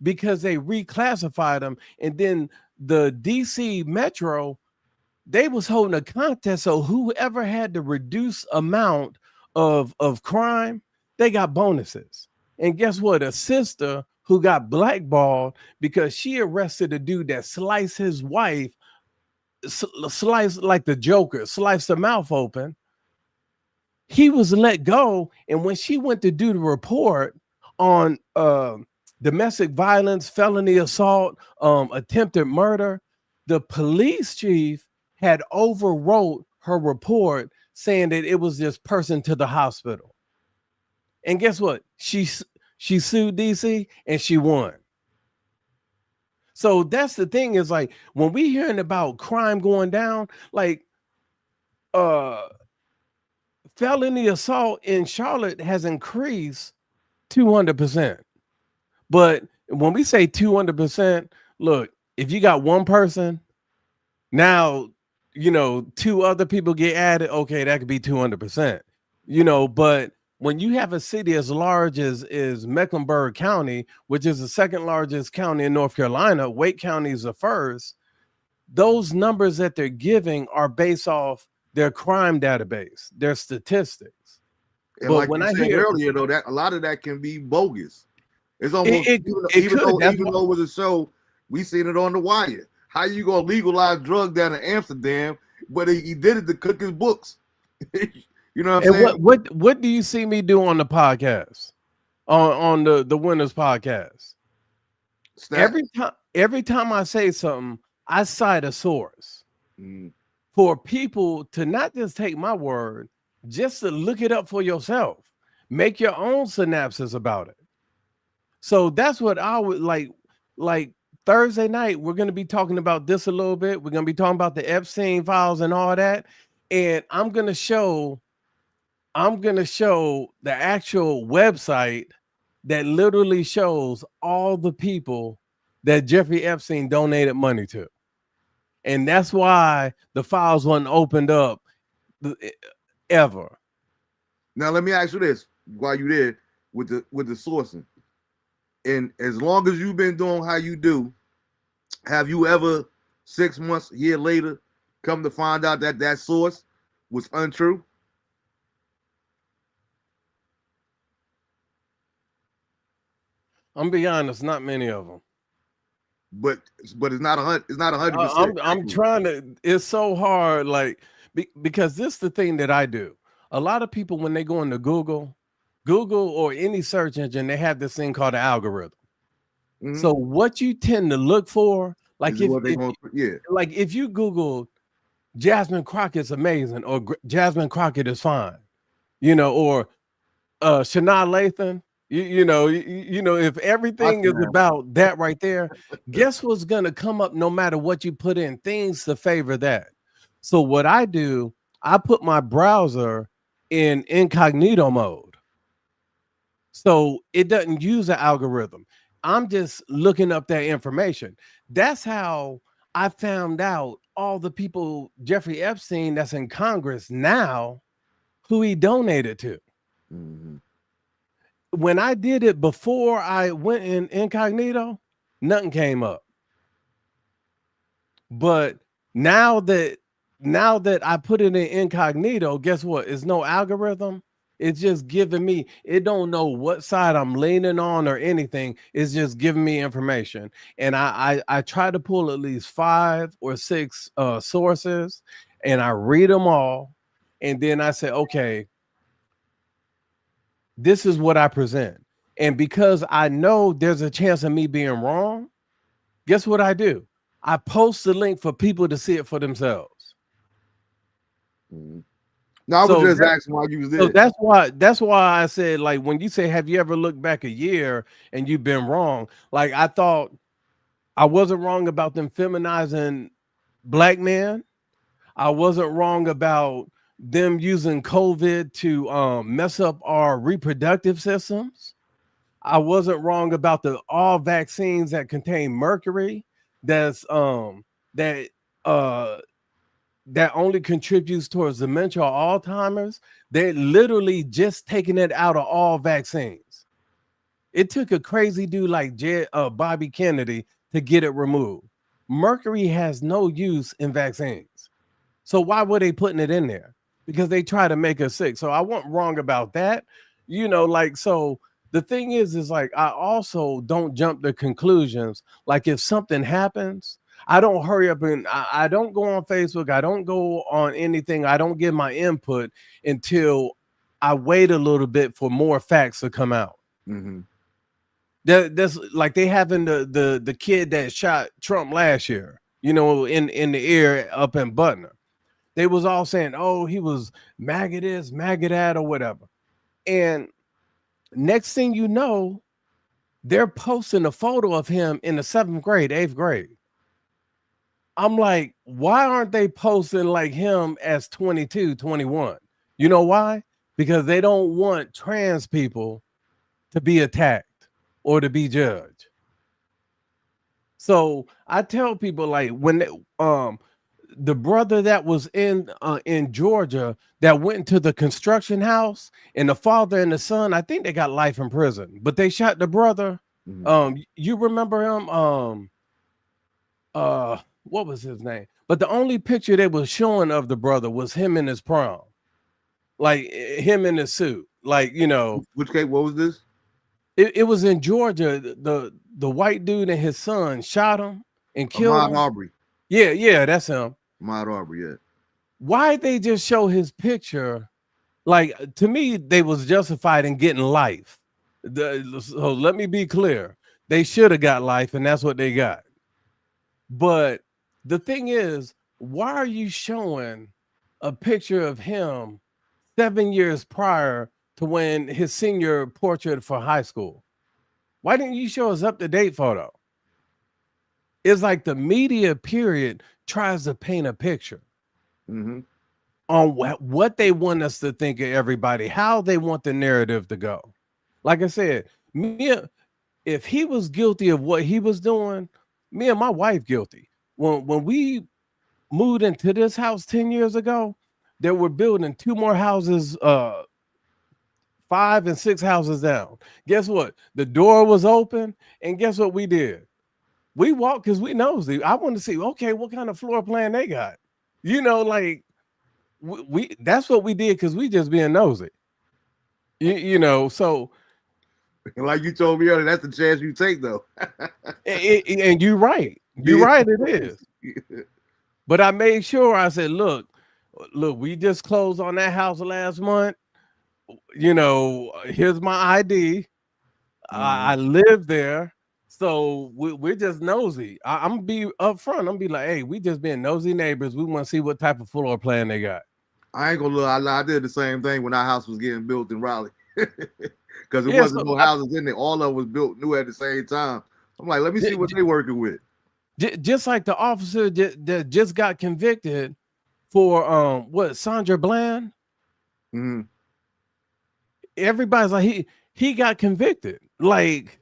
because they reclassified them. And then the DC Metro, they was holding a contest. So whoever had the reduced amount of crime, they got bonuses. And guess what? A sister who got blackballed because she arrested a dude that sliced his wife, sliced like the Joker, sliced her mouth open. He was let go. And when she went to do the report on domestic violence, felony assault, attempted murder, the police chief had overwrote her report saying that it was this person to the hospital. And guess what? She sued DC and she won. So that's the thing, is like, when we hearing about crime going down, like felony assault in Charlotte has increased 200%. But when we say 200%, look, if you got one person, now, 2 other people get added, okay, that could be 200%, but when you have a city as large as is Mecklenburg County, which is the second largest county in North Carolina, Wake County is the first. Those numbers that they're giving are based off their crime database, their statistics. And But like when you I said hear earlier, though, that a lot of that can be bogus. It's it, almost it, even it even could. though That's even though it was a show, we seen it on The Wire. How you gonna legalize drugs down in Amsterdam? But he did it to cook his books. You know what I'm and saying? what do you see me do on the podcast, on the Winners podcast? Stats. Every time I say something, I cite a source Mm. for people to not just take my word, just to look it up for yourself. Make your own synapses about it. So that's what I would like. Like Thursday night, we're going to be talking about this a little bit. We're going to be talking about the Epstein files and all that. And I'm going to show the actual website that literally shows all the people that Jeffrey Epstein donated money to. And that's why the files wasn't opened up ever. Now let me ask you this: while you there with the sourcing, and as long as you've been doing how you do, have you ever 6 months, a year later, come to find out that that source was untrue? I'm gonna be honest, not many of them. But it's not 100. It's not 100% I'm accurate. trying to. It's so hard, like because this is the thing that I do. A lot of people when they go into Google or any search engine, they have this thing called an algorithm. Mm-hmm. So what you tend to look for, like Is what they gonna, yeah. like if you Google Jasmine Crockett's amazing or Jasmine Crockett is fine, or Shania Lathan, if everything is about that right there, guess what's gonna come up no matter what you put in, things to favor that. So what I do, I put my browser in incognito mode. So it doesn't use an algorithm. I'm just looking up that information. That's how I found out all the people, Jeffrey Epstein, that's in Congress now, who he donated to. Mm-hmm. When I did it before I went in incognito, nothing came up. But now that I put it in incognito, guess what? It's no algorithm. It's just giving me, it don't know what side I'm leaning on or anything. It's just giving me information. And I try to pull at least 5 or 6 sources and I read them all. And then I say, okay, this is what I present. And because I know there's a chance of me being wrong, guess what I do? I post the link for people to see it for themselves. Mm-hmm. No, I was just asking why you was there. So that's why I said, like, when you say, have you ever looked back a year and you've been wrong? Like, I thought I wasn't wrong about them feminizing black men. I wasn't wrong about them using COVID to mess up our reproductive systems. I wasn't wrong about all vaccines that contain mercury. That uh that only contributes towards dementia or Alzheimer's. They're literally just taking it out of all vaccines. It took a crazy dude like Bobby Kennedy to get it removed. Mercury has no use in vaccines. So why were they putting it in there? Because they try to make us sick. So I wasn't wrong about that. So the thing is like, I also don't jump to conclusions. Like if something happens, I don't hurry up and I don't go on Facebook. I don't go on anything. I don't give my input until I wait a little bit for more facts to come out. Mm-hmm. That's like they having the kid that shot Trump last year, in the air up in Butner. They was all saying, oh, he was MAGA this, MAGA that, or whatever. And next thing you know, they're posting a photo of him in the 7th grade, 8th grade. I'm like, why aren't they posting like him as 22, 21? You know why? Because they don't want trans people to be attacked or to be judged. So I tell people, like, when the brother that was in Georgia that went to the construction house, and the father and the son, I think they got life in prison, but they shot the brother. Mhm. You remember him? What was his name? But the only picture they was showing of the brother was him in his prom, like him in his suit, like Which case? What was this? it was in Georgia. The white dude and his son shot him and killed Ahmaud him. Arbery. Yeah, that's him. Ahmaud Arbery. Yeah. Why they just show his picture? Like, to me, they was justified in getting life. So let me be clear. They should have got life, and that's what they got. But the thing is, why are you showing a picture of him 7 years prior to when his senior portrait for high school? Why didn't you show us up-to-date photo? It's like the media period tries to paint a picture Mm-hmm. on what they want us to think of everybody, how they want the narrative to go. Like I said, if he was guilty of what he was doing, me and my wife guilty. When we moved into this house 10 years ago, they were building two more houses, 5 and 6 houses down. Guess what? The door was open, and guess what we did? We walked because we nosy. I want to see, okay, what kind of floor plan they got. Like we that's what we did because we just being nosy. So And like you told me earlier, that's the chance you take, though. and you're right. You're Being right, it is. But I made sure I said, look, we just closed on that house last month. Here's my ID. I live there. So we're just nosy. I'm gonna be upfront. I'm gonna be like, hey, we just being nosy neighbors. We want to see what type of floor plan they got. I ain't gonna lie, I did the same thing when our house was getting built in Raleigh. Because there Yeah, wasn't no houses in there. All of them was built new at the same time. I'm like, let me see what they working with. Just like the officer that just got convicted for Sandra Bland. Mm-hmm. Everybody's like he got convicted. Like,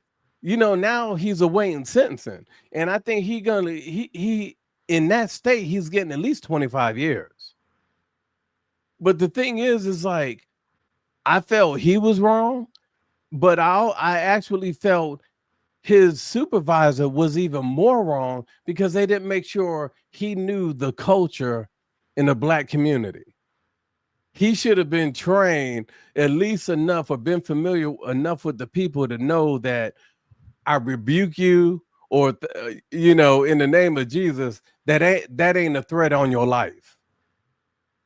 now he's awaiting sentencing. And I think he in that state, he's getting at least 25 years. But the thing is like, I felt he was wrong, but I actually felt his supervisor was even more wrong because they didn't make sure he knew the culture in the Black community. He should have been trained at least enough or been familiar enough with the people to know that I rebuke you, or in the name of Jesus, that ain't a threat on your life.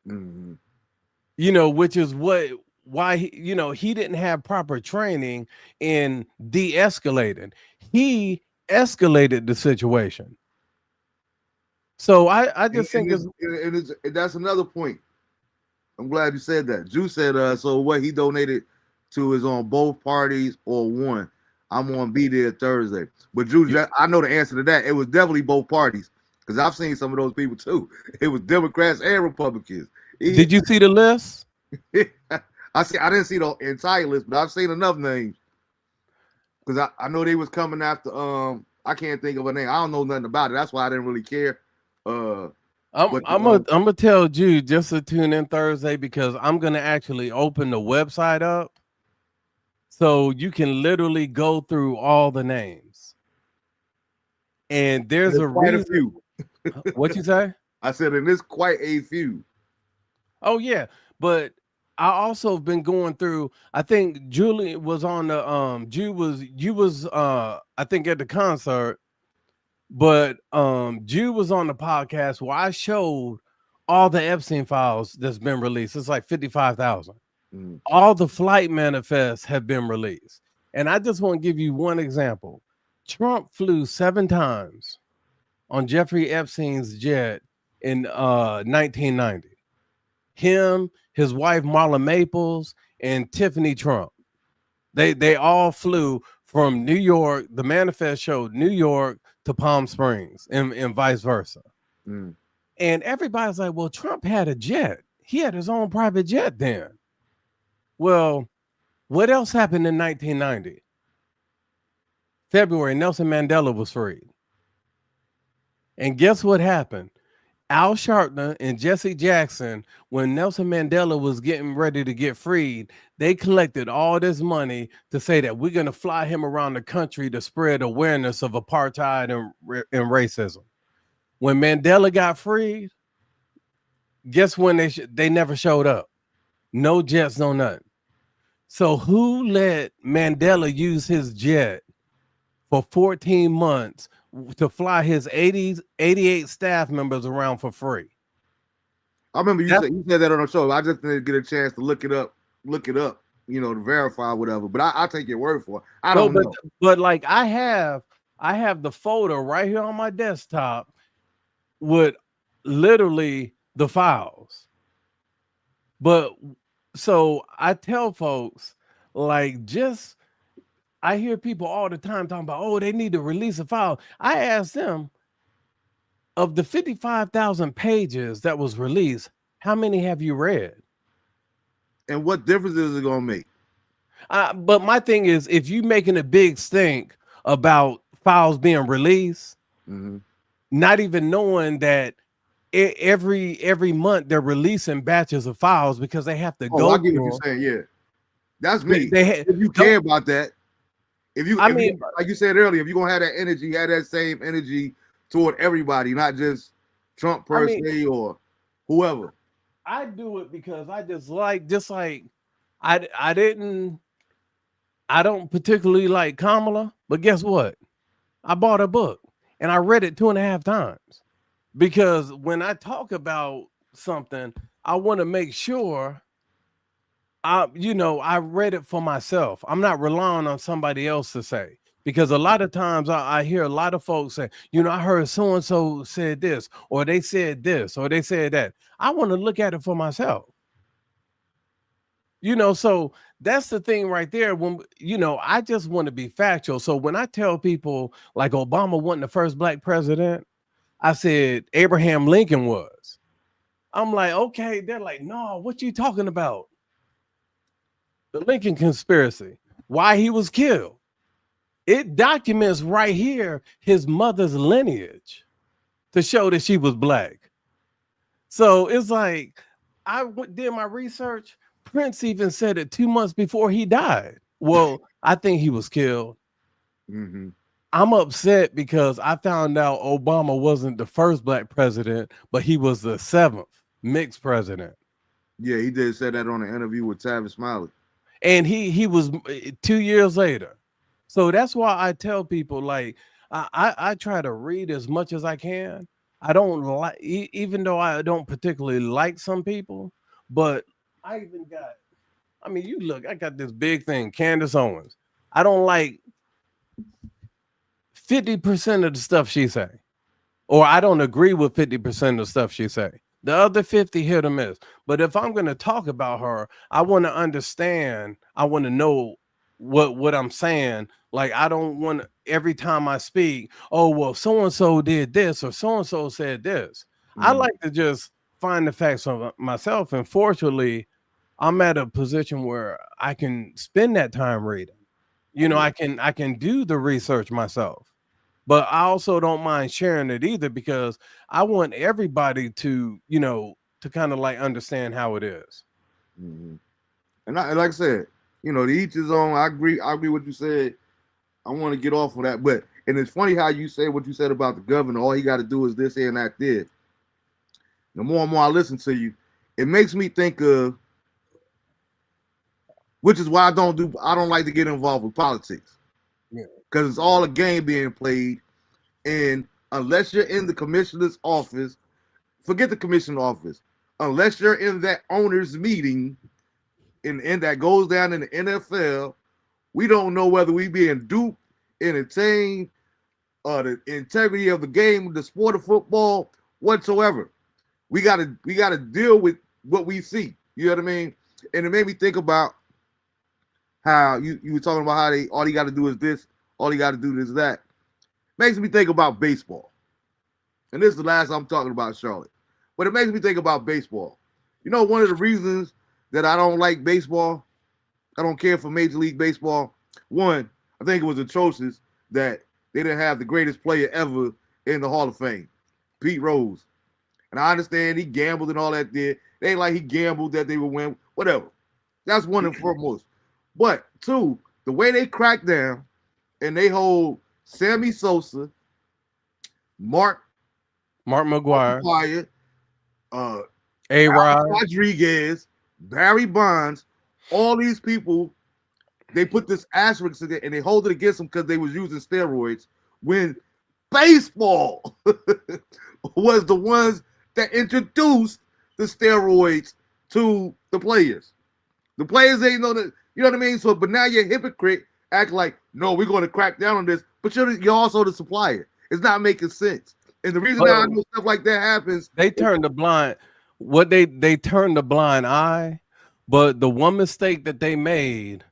Mm-hmm. Which is why he didn't have proper training in de-escalating. He escalated the situation. So I just think that's another point. I'm glad you said that. Drew said, so what he donated to is on both parties or one. I'm gonna be there Thursday. But Drew, I know the answer to that. It was definitely both parties because I've seen some of those people too. It was Democrats and Republicans. Did you see the list? I didn't see the entire list, but I've seen enough names because I know they was coming after. I can't think of a name. I don't know nothing about it. That's why I didn't really care. I'm gonna tell you just to tune in Thursday because I'm gonna actually open the website up so you can literally go through all the names. And there's quite reason. a few. What you say? I said, and there's quite a few. Oh yeah, but I also been going through. I think Julie was on the you was I think at the concert. But Jude was on the podcast where I showed all the Epstein files that's been released. It's like 55,000. All the flight manifests have been released. And I just want to give you one example. Trump flew 7 times on Jeffrey Epstein's jet in 1990. Him, his wife Marla Maples, and Tiffany Trump. They all flew from New York. The manifest showed New York to Palm Springs and vice versa. And everybody's like, well, Trump had a jet. He had his own private jet then. Well, what else happened in 1990? February, Nelson Mandela was freed. And guess what happened? Al Sharpton and Jesse Jackson, when Nelson Mandela was getting ready to get freed, they collected all this money to say that we're going to fly him around the country to spread awareness of apartheid and racism. When Mandela got freed, guess when they never showed up? No jets, no nothing. So who let Mandela use his jet for 14 months to fly his 88 staff members around for free? I remember you said that on the show. I just didn't get a chance to look it up, to verify whatever. But I'll take your word for it. I don't know. But like I have the photo right here on my desktop with literally the files. But so I tell folks, like, I hear people all the time talking about, oh, they need to release a file. I asked them, of the 55,000 pages that was released, how many have you read? And what difference is it going to make? But my thing is, if you making a big stink about files being released, not even knowing that every month they're releasing batches of files because they have to go. I get what you're saying. Yeah, that's me. If you care about that, like you said earlier, if you're gonna have that energy, have that same energy toward everybody, not just Trump per se or whoever. I do it because I I don't particularly like Kamala, but guess what? I bought a book and I read it 2.5 times because when I talk about something, I want to make sure I read it for myself. I'm not relying on somebody else to say, because a lot of times I hear a lot of folks say, I heard so-and-so said this, or they said this, or they said that. I want to look at it for myself. So that's the thing right there. When, I just want to be factual. So when I tell people like Obama wasn't the first black president, I said Abraham Lincoln was. I'm like, okay. They're like, no, what you talking about? The Lincoln conspiracy, why he was killed. It documents right here his mother's lineage to show that she was black. So it's like, I did my research. Prince even said it 2 months before he died. Well, I think he was killed. I'm upset because I found out Obama wasn't the first black president, but he was the 7th mixed president. Yeah, he did say that on an interview with Tavis Smiley. And he was 2 years later. So that's why I tell people, like, I try to read as much as I can. I don't like, even though I don't particularly like some people, but I even got, you look, I got this big thing, Candace Owens. I don't like 50% of the stuff she say, or I don't agree with 50% of the stuff she say. The other 50 hit or miss. But if I'm going to talk about her, I want to understand. I want to know what I'm saying. Like, I don't want every time I speak, oh, well, so-and-so did this or so-and-so said this. I like to just find the facts of myself. And fortunately, I'm at a position where I can spend that time reading. I can do the research myself. But I also don't mind sharing it either, because I want everybody to, to kind of like understand how it is. And like I said, to each his own. I agree with what you said. I want to get off of that. And it's funny how you say what you said about the governor. All he got to do is this here and that there. The more and more I listen to you, it makes me think of, which is why I don't like to get involved with politics. Because it's all a game being played, and unless you're in the commissioner's office, forget the commissioner's office. Unless you're in that owner's meeting, and that goes down in the NFL, we don't know whether we being duped, entertained, the integrity of the game, the sport of football, whatsoever. We gotta deal with what we see. You know what I mean? And it made me think about how you were talking about how all you got to do is this. All you got to do is that. Makes me think about baseball. And this is the last I'm talking about Charlotte. But it makes me think about baseball. One of the reasons that I don't like baseball, I don't care for Major League Baseball. One, I think it was atrocious that they didn't have the greatest player ever in the Hall of Fame, Pete Rose. And I understand he gambled and all that there. They ain't like he gambled that they would win. Whatever. That's one and foremost. But two, the way they crack down and they hold Sammy Sosa, Mark McGwire, McGwire, uh, A-Rod. Rodriguez, Barry Bonds, all these people, they put this asterisk in it and they hold it against them because they was using steroids when baseball was the ones that introduced the steroids to the players. The players ain't know that, you know what I mean? So, but now you're a hypocrite, act like, no, we're going to crack down on this, but you're also the supplier. It's not making sense. And the reason I know stuff like that happens, they turned the blind. They turned the blind eye, but the one mistake that they made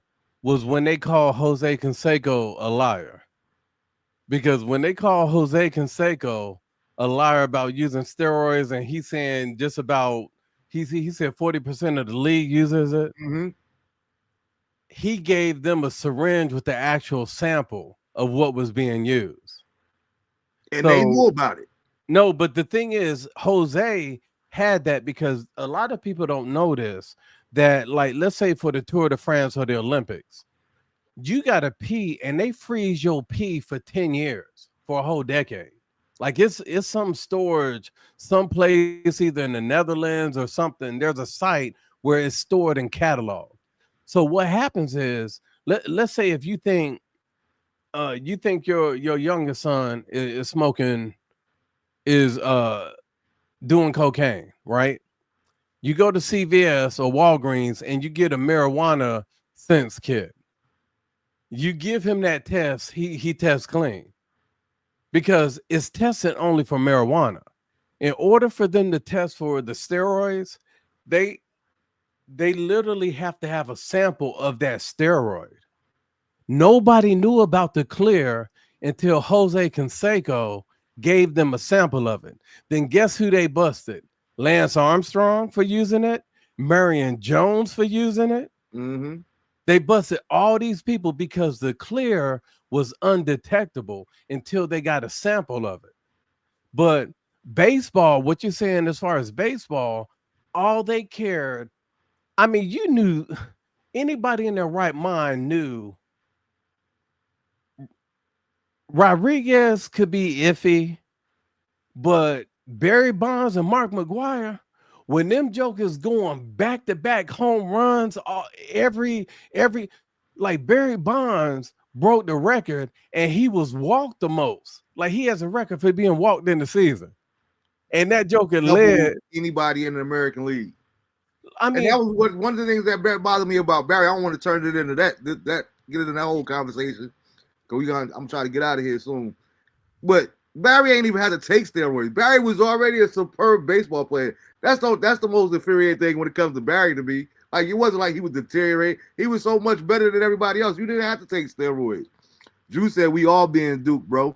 was when they called Jose Canseco a liar. Because when they call Jose Canseco a liar about using steroids, and he's saying just about he said 40% of the league uses it. mm-hmm. He gave them a syringe with the actual sample of what was being used. And they knew about it. No, but the thing is, Jose had that because a lot of people don't know this, that like, let's say for the Tour de France or the Olympics, you got to pee and they freeze your pee for 10 years, for a whole decade. Like it's some storage, someplace either in the Netherlands or something. There's a site where it's stored and cataloged. So what happens is, let's say if you think your youngest son is smoking, is doing cocaine, right? You go to CVS or Walgreens and you get a marijuana sense kit. You give him that test, he tests clean because it's tested only for marijuana. In order for them to test for the steroids, they literally have to have a sample of that steroid. Nobody knew about the clear until Jose Canseco gave them a sample of it. Then guess who they busted? Lance Armstrong for using it, Marion Jones for using it. Mm-hmm. They busted all these people because the clear was undetectable until they got a sample of it. But baseball, what you're saying as far as baseball, all they cared, I mean, you knew, anybody in their right mind knew Rodriguez could be iffy, but Barry Bonds and Mark McGwire, when them jokers going back-to-back home runs, every like Barry Bonds broke the record and he was walked the most. Like he has a record for being walked in the season. And that joker led anybody in the American League. I mean, and that was one of the things that bothered me about Barry. I don't want to turn it into that get into that whole conversation. I'm trying to get out of here soon. But Barry ain't even had to take steroids. Barry was already a superb baseball player. That's the most infuriating thing when it comes to Barry to me. Like, it wasn't like he was deteriorating. He was so much better than everybody else. You didn't have to take steroids. Drew said we all being duped, bro.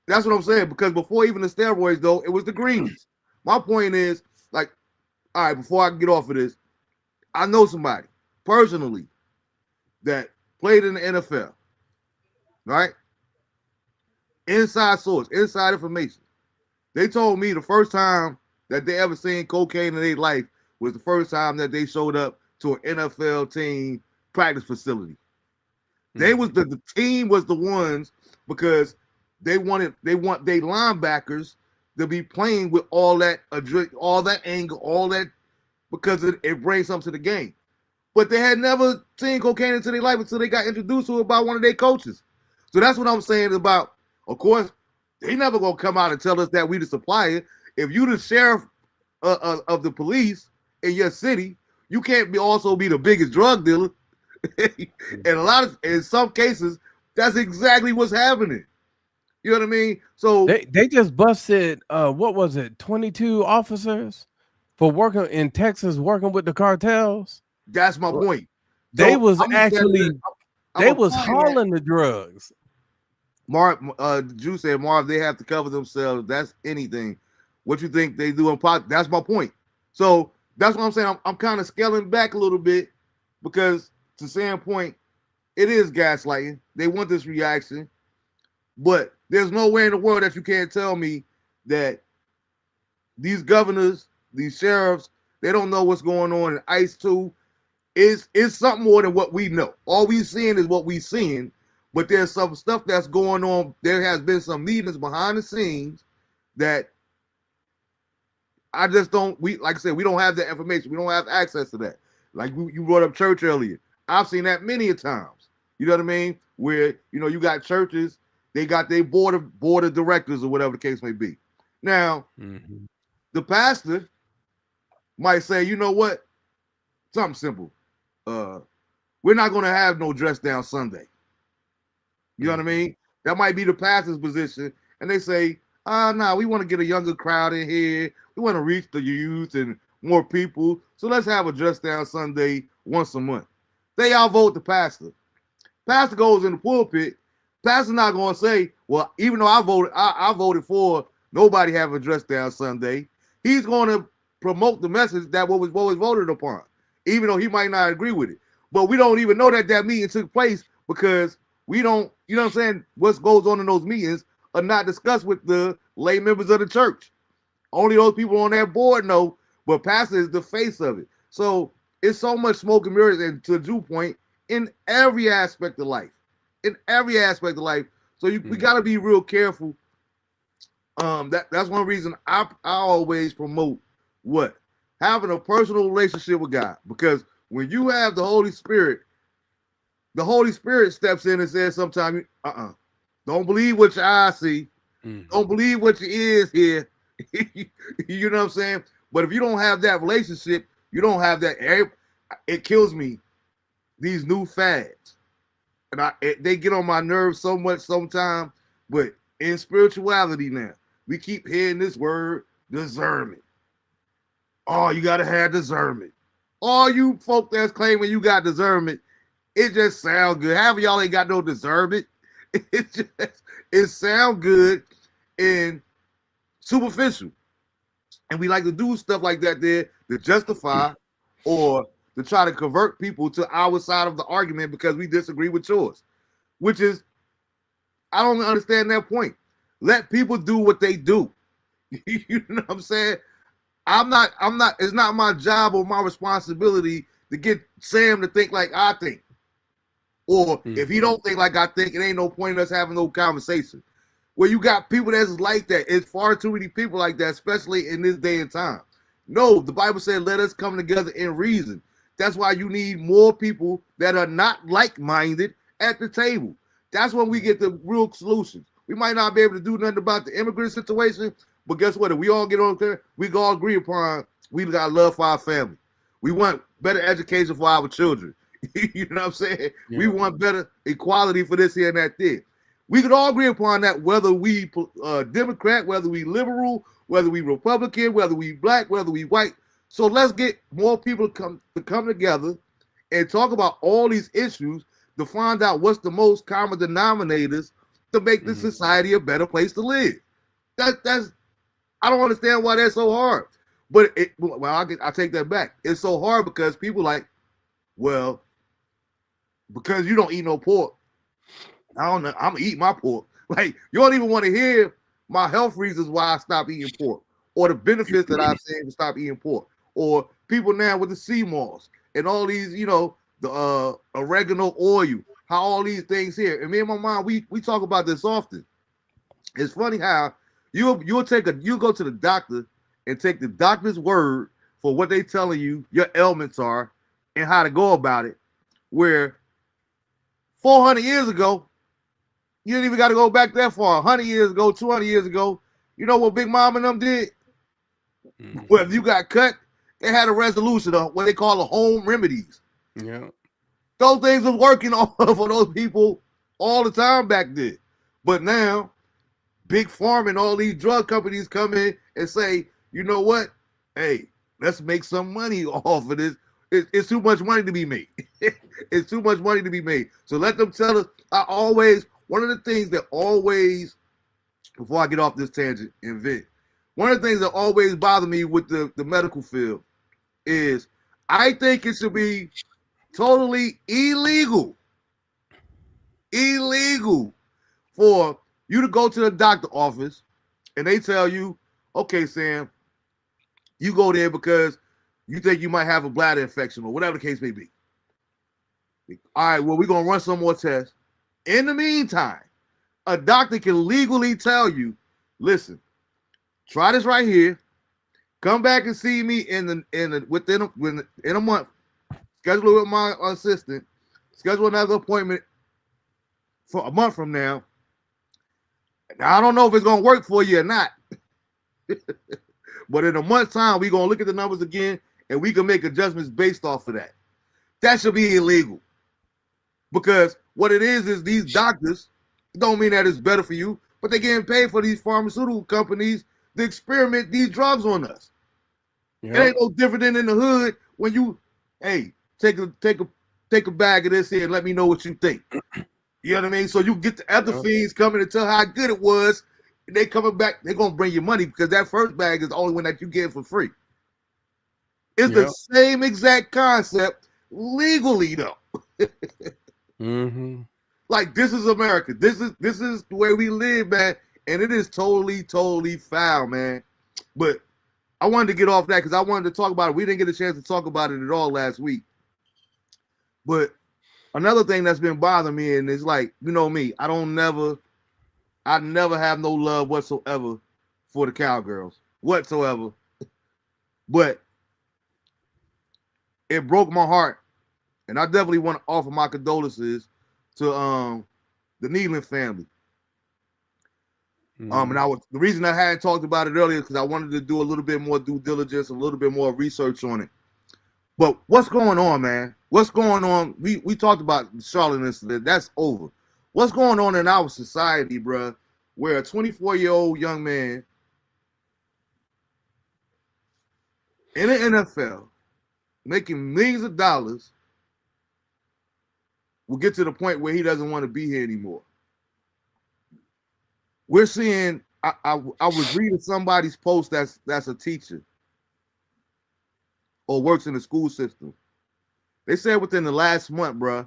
That's what I'm saying. Because before even the steroids, though, it was the greens. My point is, like, all right, before I get off of this, I know somebody personally that played in the NFL, right? Inside source, inside information. They told me the first time that they ever seen cocaine in their life was the first time that they showed up to an NFL team practice facility. They was the team was the ones because they want their linebackers to be playing with all that anger, all that, because it brings something to the game. But they had never seen cocaine into their life until they got introduced to it by one of their coaches. So that's what I'm saying about, of course, they never gonna come out and tell us that we the supplier. If you the sheriff of the police in your city, you can't also be the biggest drug dealer. And in some cases, that's exactly what's happening. You know what I mean? So they just busted what was it, 22 officers for working in Texas, working with the cartels. That's my point. They so was actually they was hauling the drugs. Drew said, Marv, they have to cover themselves. That's anything. What you think they do in pot? That's my point. So that's what I'm saying. I'm kind of scaling back a little bit because, to Sam's point, it is gaslighting. They want this reaction, but there's no way in the world that you can't tell me that these governors, these sheriffs, they don't know what's going on in ICE too. It's something more than what we know. All we seeing is what we seeing, but there's some stuff that's going on. There has been some meetings behind the scenes that I just don't. We like I said, we don't have that information. We don't have access to that. Like you brought up church earlier. I've seen that many a times. You know what I mean? Where you got churches, they got their board of directors or whatever the case may be. Now, the pastor might say, you know what? Something simple. We're not going to have no dress down Sunday. You know what I mean? That might be the pastor's position. And they say, no, we want to get a younger crowd in here. We want to reach the youth and more people. So let's have a dress down Sunday once a month. They outvote the pastor. Pastor goes in the pulpit. Pastor's not going to say, well, even though I voted for nobody having a dress down Sunday. He's going to promote the message that what was voted upon, even though he might not agree with it. But we don't even know that meeting took place because we don't, you know what I'm saying, what goes on in those meetings are not discussed with the lay members of the church. Only those people on that board know, but pastor is the face of it. So it's so much smoke and mirrors, and to Drew's point, in every aspect of life. In every aspect of life. So we got to be real careful. That's one reason I always promote what? Having a personal relationship with God. Because when you have the Holy Spirit steps in and says sometimes, don't believe what your eyes see. Don't believe what your ears hear. You know what I'm saying? But if you don't have that relationship, you don't have that. It kills me, these new fads. And they get on my nerves so much sometimes. But in spirituality now, we keep hearing this word, discernment. Oh, you got to have discernment. All you folk that's claiming you got discernment, it just sounds good. Half of y'all ain't got no discernment. It sounds good and superficial. And we like to do stuff like that there to justify or to try to convert people to our side of the argument because we disagree with yours. Which is, I don't understand that point. Let people do what they do. You know what I'm saying? It's not my job or my responsibility to get Sam to think like I think. Or if he don't think like I think, it ain't no point in us having no conversation. Where you got people that's like that. It's far too many people like that, especially in this day and time. No, the Bible said, let us come together in reason. That's why you need more people that are not like-minded at the table. That's when we get the real solutions. We might not be able to do nothing about the immigrant situation, but guess what? If we all get on there, we can all agree upon we got love for our family. We want better education for our children. You know what I'm saying? Yeah. We want better equality for this here and that there. We could all agree upon that, whether we Democrat, whether we liberal, whether we Republican, whether we black, whether we white. So let's get more people to come together and talk about all these issues to find out what's the most common denominators to make this society a better place to live. That's I don't understand why that's so hard. But I take that back. It's so hard because people like, well, because you don't eat no pork, I don't know, I'm gonna eat my pork. Like, you don't even want to hear my health reasons why I stopped eating pork, or the benefits that I've seen to stop eating pork, or people now with the sea moss and all these, the oregano oil, how all these things here. And me and my mom, we talk about this often. It's funny how you'll go to the doctor and take the doctor's word for what they telling you your ailments are and how to go about it. Where 400 years ago, you didn't even got to go back that far. 100 years ago, 200 years ago, you know what Big Mom and them did? Well, if you got cut, they had a resolution of what they call the home remedies. Yeah. Those things was working for those people all the time back then. But now, Big Pharma and all these drug companies come in and say, you know what? Hey, let's make some money off of this. It's too much money to be made. It's too much money to be made. So let them tell us. One of the things that always, before I get off this tangent and vent, one of the things that always bother me with the medical field is I think it should be totally illegal for you to go to the doctor office and they tell you, okay, Sam, You go there because you think you might have a bladder infection or whatever the case may be. All right, well, we're going to run some more tests. In the meantime, a doctor can legally tell you, listen, try this right here. Come back and see me within a month. Schedule it with my assistant. Schedule another appointment for a month from now. Now, I don't know if it's going to work for you or not. But in a month's time, we're going to look at the numbers again, and we can make adjustments based off of that. That should be illegal. Because what it is these doctors, don't mean that it's better for you, but they're getting paid for these pharmaceutical companies to experiment these drugs on us. Yep. It ain't no different than in the hood when you, hey, take a bag of this here and let me know what you think. You know what I mean? So you get the other fiends coming and tell how good it was. And they coming back, they're going to bring you money because that first bag is the only one that you get for free. It's the same exact concept legally, though. Mm-hmm. Like, this is America. This is the way we live, man. And it is totally, totally foul, man. But I wanted to get off that because I wanted to talk about it. We didn't get a chance to talk about it at all last week. But another thing that's been bothering me, and it's like, you know me, I never have no love whatsoever for the cowgirls. Whatsoever. But it broke my heart. And I definitely want to offer my condolences to the Needland family. And the reason I hadn't talked about it earlier is because I wanted to do a little bit more due diligence, a little bit more research on it. But what's going on, man? What's going on? We talked about the Charlotte incident. That's over. What's going on in our society, bro, where a 24-year-old young man in the NFL making millions of dollars will get to the point where he doesn't want to be here anymore. We're seeing, I was reading somebody's post that's a teacher or works in the school system. They said within the last month, bro,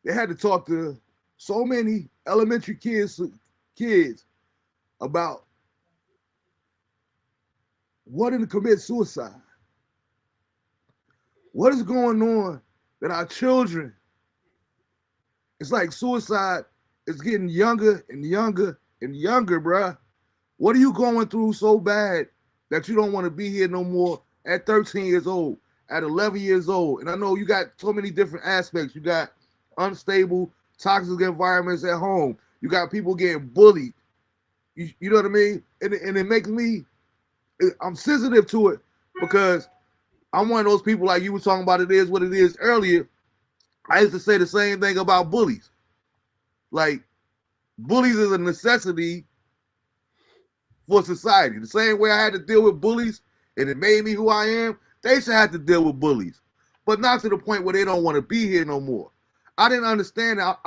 they had to talk to so many elementary kids about wanting to commit suicide. What is going on that our children, it's like suicide is getting younger and younger and younger, bruh. What are you going through so bad that you don't want to be here no more at 13 years old, at 11 years old? And I know you got so many different aspects. You got unstable, toxic environments at home. You got people getting bullied. You know what I mean? And it makes me, I'm sensitive to it because I'm one of those people like you were talking about it is what it is earlier. I used to say the same thing about bullies. Like, bullies is a necessity for society. The same way I had to deal with bullies and it made me who I am, they should have to deal with bullies. But not to the point where they don't want to be here no more. I didn't understand that.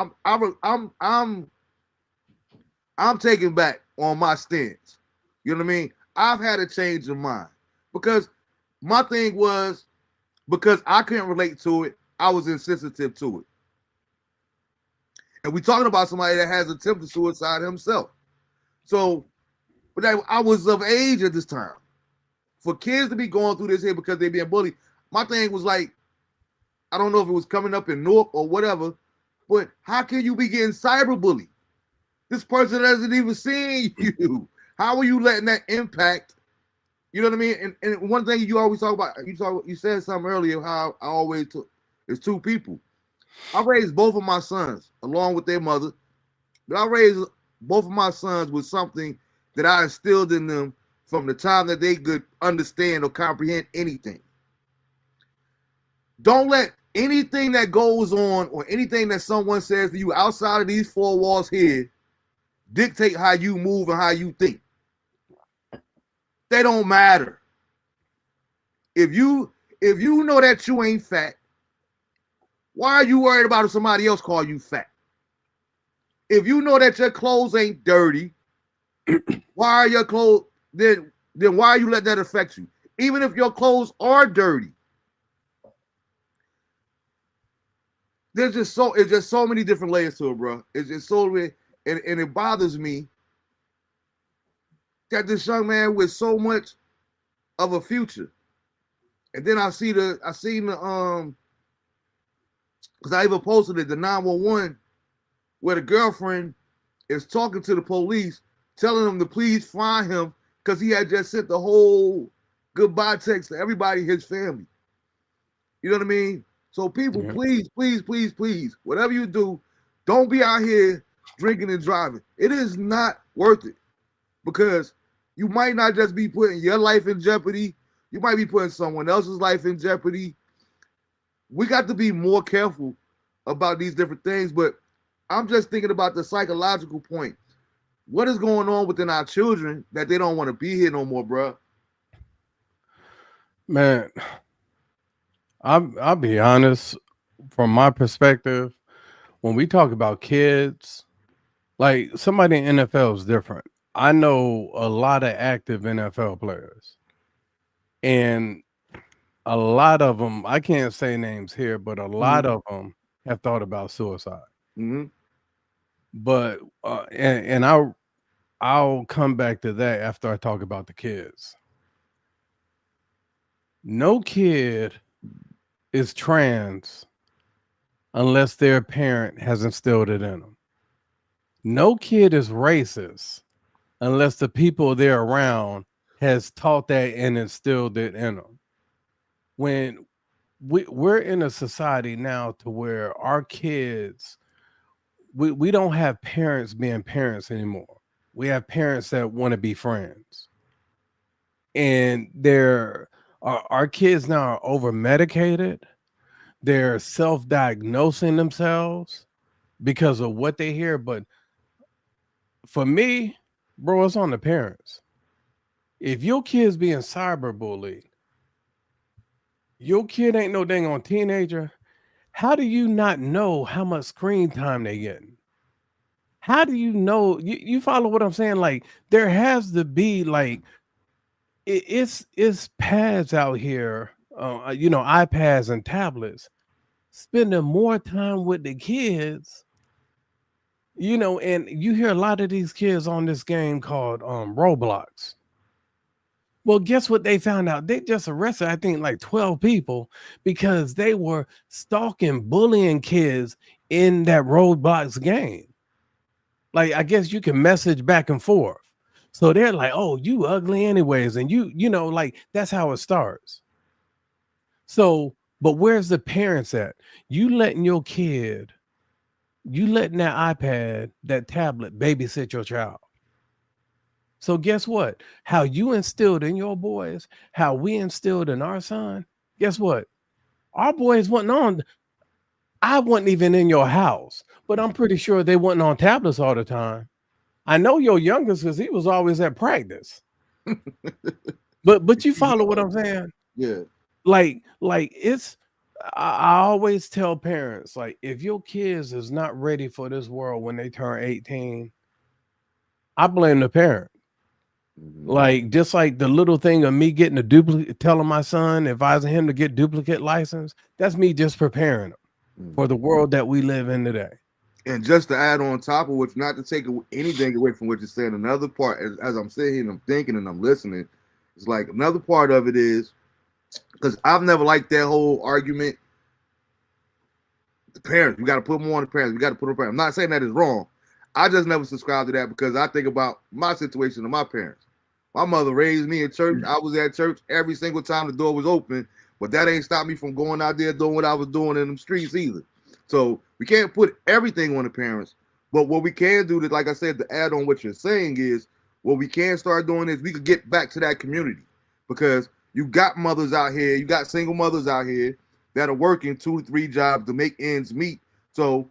I'm taking back on my stance. You know what I mean? I've had a change of mind because my thing was because I couldn't relate to it, I was insensitive to it. And we're talking about somebody that has attempted suicide himself. So, but I was of age at this time. For kids to be going through this here because they're being bullied, my thing was like, I don't know if it was coming up in Newark or whatever, but how can you be getting cyberbullied? This person hasn't even seen you. How are you letting that impact? You know what I mean? And one thing you always talk about, you said something earlier, how I always took, it's two people. I raised both of my sons along with their mother, but I raised both of my sons with something that I instilled in them from the time that they could understand or comprehend anything. Don't let anything that goes on or anything that someone says to you outside of these four walls here dictate how you move and how you think. They don't matter. If you know that you ain't fat, why are you worried about if somebody else call you fat? If you know that your clothes ain't dirty, why are your clothes then why you let that affect you? Even if your clothes are dirty. It's just so many different layers to it, bro. It's just so many, and it bothers me got this young man with so much of a future. And then I seen the because I even posted it, the 911, where the girlfriend is talking to the police, telling them to please find him because he had just sent the whole goodbye text to everybody, his family. You know what I mean? So people, Yeah. please, please, please, please, whatever you do, don't be out here drinking and driving. It is not worth it because you might not just be putting your life in jeopardy. You might be putting someone else's life in jeopardy. We got to be more careful about these different things, but I'm just thinking about the psychological point. What is going on within our children that they don't want to be here no more, bro? Man, I'll be honest. From my perspective, when we talk about kids, like somebody in NFL is different. I know a lot of active NFL players, and a lot of them, I can't say names here, but a lot of them have thought about suicide. Mm-hmm. But and I'll come back to that after I talk about the kids. No kid is trans unless their parent has instilled it in them. No kid is racist unless the people they're around has taught that and instilled it in them. When we're in a society now to where our kids, we don't have parents being parents anymore. We have parents that want to be friends. And our kids now are over medicated. They're self-diagnosing themselves because of what they hear. But for me, bro, it's on the parents. If your kid's being cyberbullied, your kid ain't no dang on teenager. How do you not know how much screen time they getting? How do you know? You follow what I'm saying? Like there has to be like it's pads out here, iPads and tablets, spending more time with the kids. And you hear a lot of these kids on this game called Roblox. Well, guess what they found out? They just arrested, I think, like 12 people because they were stalking, bullying kids in that Roblox game. Like, I guess you can message back and forth. So they're like, oh, you ugly anyways. And like that's how it starts. So, but where's the parents at? You letting that iPad, that tablet babysit your child. So guess what? How you instilled in your boys, how we instilled in our son, guess what? Our boys wasn't on. I wasn't even in your house, but I'm pretty sure they wasn't on tablets all the time. I know your youngest because he was always at practice. But you follow what I'm saying? Yeah. Like it's I always tell parents, like, if your kids is not ready for this world when they turn 18, I blame the parent. Like, just like the little thing of me getting a duplicate, telling my son, advising him to get duplicate license, that's me just preparing him for the world that we live in today. And just to add on top of which, not to take anything away from what you're saying, another part, as I'm sitting here and I'm thinking and I'm listening, it's like another part of it is, because I've never liked that whole argument. The parents, we got to put more on the parents. We got to put on the parents. I'm not saying that is wrong. I just never subscribe to that because I think about my situation and my parents. My mother raised me in church. I was at church every single time the door was open, but that ain't stopped me from going out there doing what I was doing in them streets either. So we can't put everything on the parents, but what we can do, that, like I said, to add on what you're saying is, what we can start doing is we could get back to that community, because you got mothers out here, you got single mothers out here that are working 2 to 3 jobs to make ends meet. So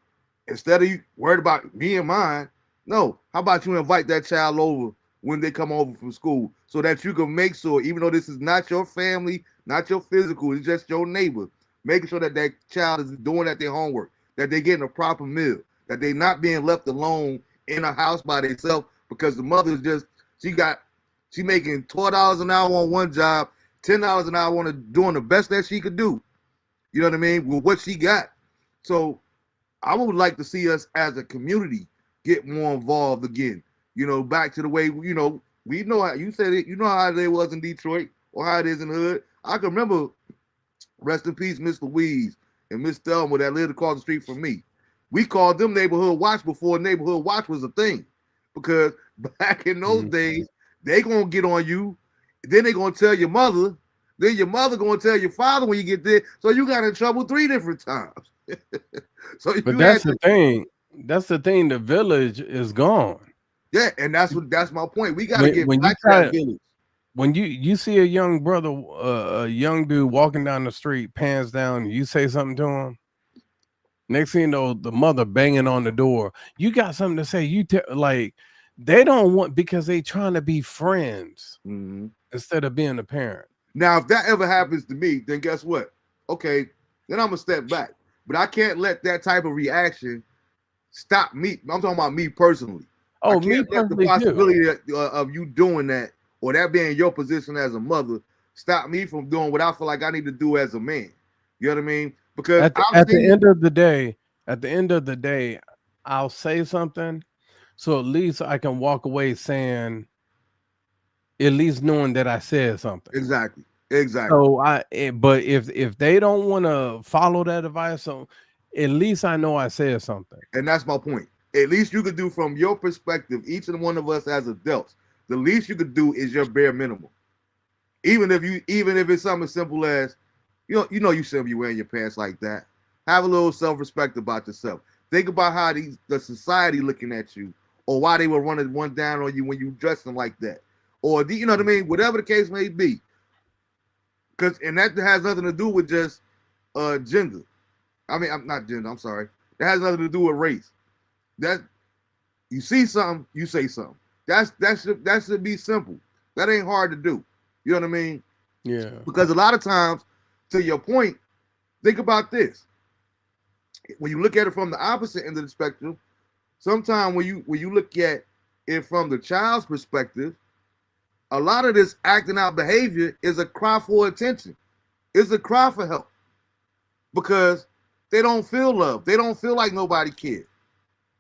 instead of you worried about me and mine, no, how about you invite that child over when they come over from school, so that you can make sure, even though this is not your family, not your physical, it's just your neighbor, making sure that that child is doing at their homework, that they're getting a proper meal, that they're not being left alone in a house by themselves because the mother's just, she making $12 an hour on one job, $10 an hour on doing the best that she could do. You know what I mean? With what she got. So I would like to see us as a community get more involved again. Back to the way, We know how you said it. You know how it was in Detroit or how it is in the hood. I can remember, rest in peace, Miss Louise and Miss Thelma that lived across the street from me. We called them neighborhood watch before neighborhood watch was a thing, because back in those days they gonna get on you, then they gonna tell your mother, then your mother gonna tell your father when you get there. So you got in trouble 3 different times. So But you that's had the to, thing. That's the thing. The village is gone. yeah, and that's my point. We got to get When you back to try that to village. when you see a young brother, a young dude walking down the street, pants down, and you say something to him. Next thing you know, the mother banging on the door. You got something to say? Like they don't want, because they trying to be friends instead of being a parent. Now, if that ever happens to me, then guess what? Okay, then I'm gonna step back. But I can't let that type of reaction stop me. I'm talking about me personally. I Oh, me can't let the personally too. possibility of you doing that or that being your position as a mother stop me from doing what I feel like I need to do as a man. You know what I mean? Because I've At the seen. end of the day, I'll say something, so at least I can walk away saying, at least knowing that I said something. Exactly. So but if they don't want to follow that advice, so at least I know I said something. And that's my point. At least you could do from your perspective, each and one of us as adults, the least you could do is your bare minimum. Even if it's something as simple as, you shouldn't be wearing your pants like that. Have a little self-respect about yourself. Think about how the society looking at you, or why they were running one down on you when you dressed them like that, or you know what I mean. Whatever the case may be, and that has nothing to do with just gender. I mean, I'm not gender. I'm sorry. That has nothing to do with race. That you see something, you say something. That should be simple. That ain't hard to do. You know what I mean? Yeah. Because a lot of times, to your point, think about this. When you look at it from the opposite end of the spectrum, sometimes when you look at it from the child's perspective, a lot of this acting out behavior is a cry for attention. It's a cry for help. Because they don't feel love. They don't feel like nobody cares.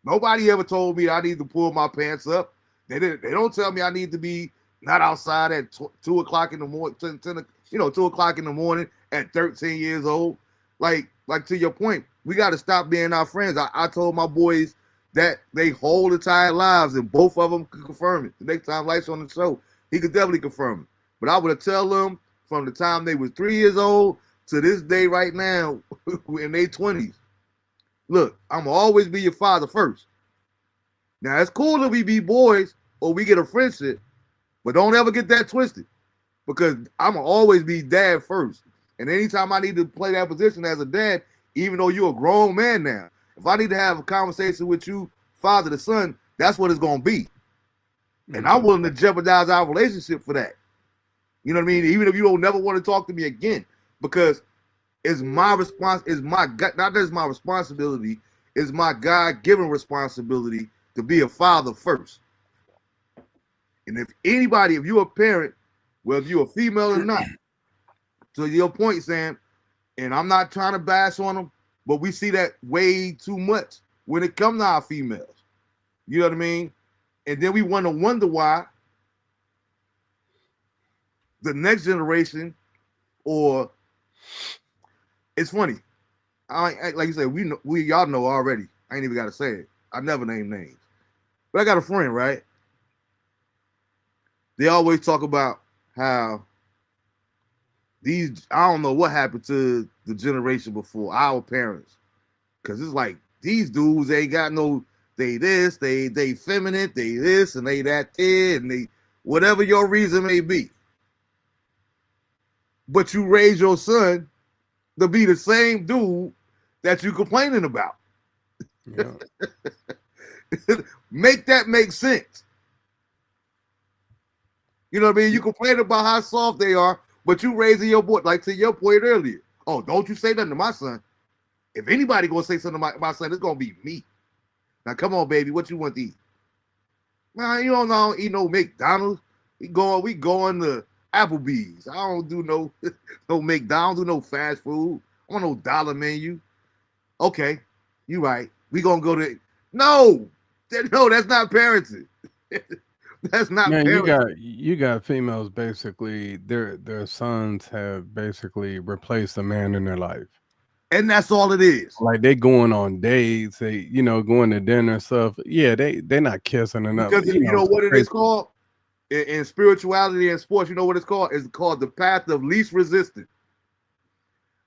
Nobody ever told me I need to pull my pants up. They don't tell me I need to be not outside at 2 o'clock in the morning, 2 o'clock in the morning at 13 years old. Like to your point, we got to stop being our friends. I told my boys that they whole entire lives, and both of them could confirm it. The next time Light's on the show, he could definitely confirm it. But I would tell them from the time they was 3 years old to this day right now in their 20s, look, I'm going to always be your father first. Now, it's cool if we be boys or we get a friendship, but don't ever get that twisted, because I'm going to always be dad first. And anytime I need to play that position as a dad, even though you're a grown man now, if I need to have a conversation with you, father to son, that's what it's going to be. And I'm willing to jeopardize our relationship for that. You know what I mean? Even if you don't never want to talk to me again, because it's my response, is my not just my responsibility, it's my God-given responsibility to be a father first. And if you're a parent, whether you're a female or not, to your point, Sam, and I'm not trying to bash on them, but we see that way too much when it comes to our females. You know what I mean? And then we want to wonder why the next generation, or it's funny. Like you said, we y'all know already. I ain't even got to say it. I never name names. But I got a friend, right? They always talk about how I don't know what happened to the generation before, our parents. Because it's like, these dudes, they got no, they this, they feminine, they this, and they that, and they, whatever your reason may be. But you raise your son to be the same dude that you complaining about. Yeah. Make that make sense. You know what I mean? You complain about how soft they are, but you raising your boy, like to your point earlier. Oh, don't you say nothing to my son. If anybody gonna say something to my son, it's gonna be me. Now come on, baby, what you want to eat? Man, you don't know, eat no McDonald's. We going to Applebee's. I don't do no McDonald's, do no fast food. I want no dollar menu. Okay, you right. We gonna go to no, that's not parenting. That's not Man, parenting. you got females basically their sons have basically replaced the man in their life. And that's all it is. Like they going on dates, they going to dinner and stuff. Yeah, they not kissing or nothing. Because you know Some what it is crazy. called? In spirituality and sports, you know what it's called? It's called the path of least resistance.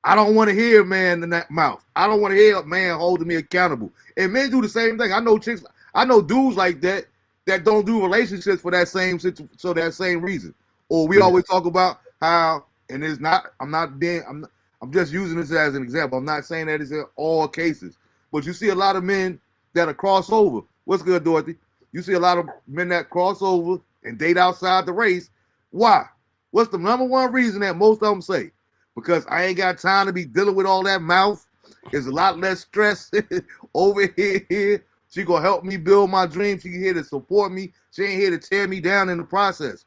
I don't want to hear man in that mouth. I don't want to hear a man holding me accountable. And men do the same thing. I know chicks, I know dudes like that that don't do relationships for that same so that same reason. Or we Yeah. always talk about how, and it's not. I'm just using this as an example. I'm not saying that it's in all cases, but you see a lot of men that are crossover. What's good, Dorothy? You see a lot of men that cross over and date outside the race. Why? What's the number one reason that most of them say? Because I ain't got time to be dealing with all that mouth. There's a lot less stress over here. She gonna help me build my dreams. She here to support me. She ain't here to tear me down in the process.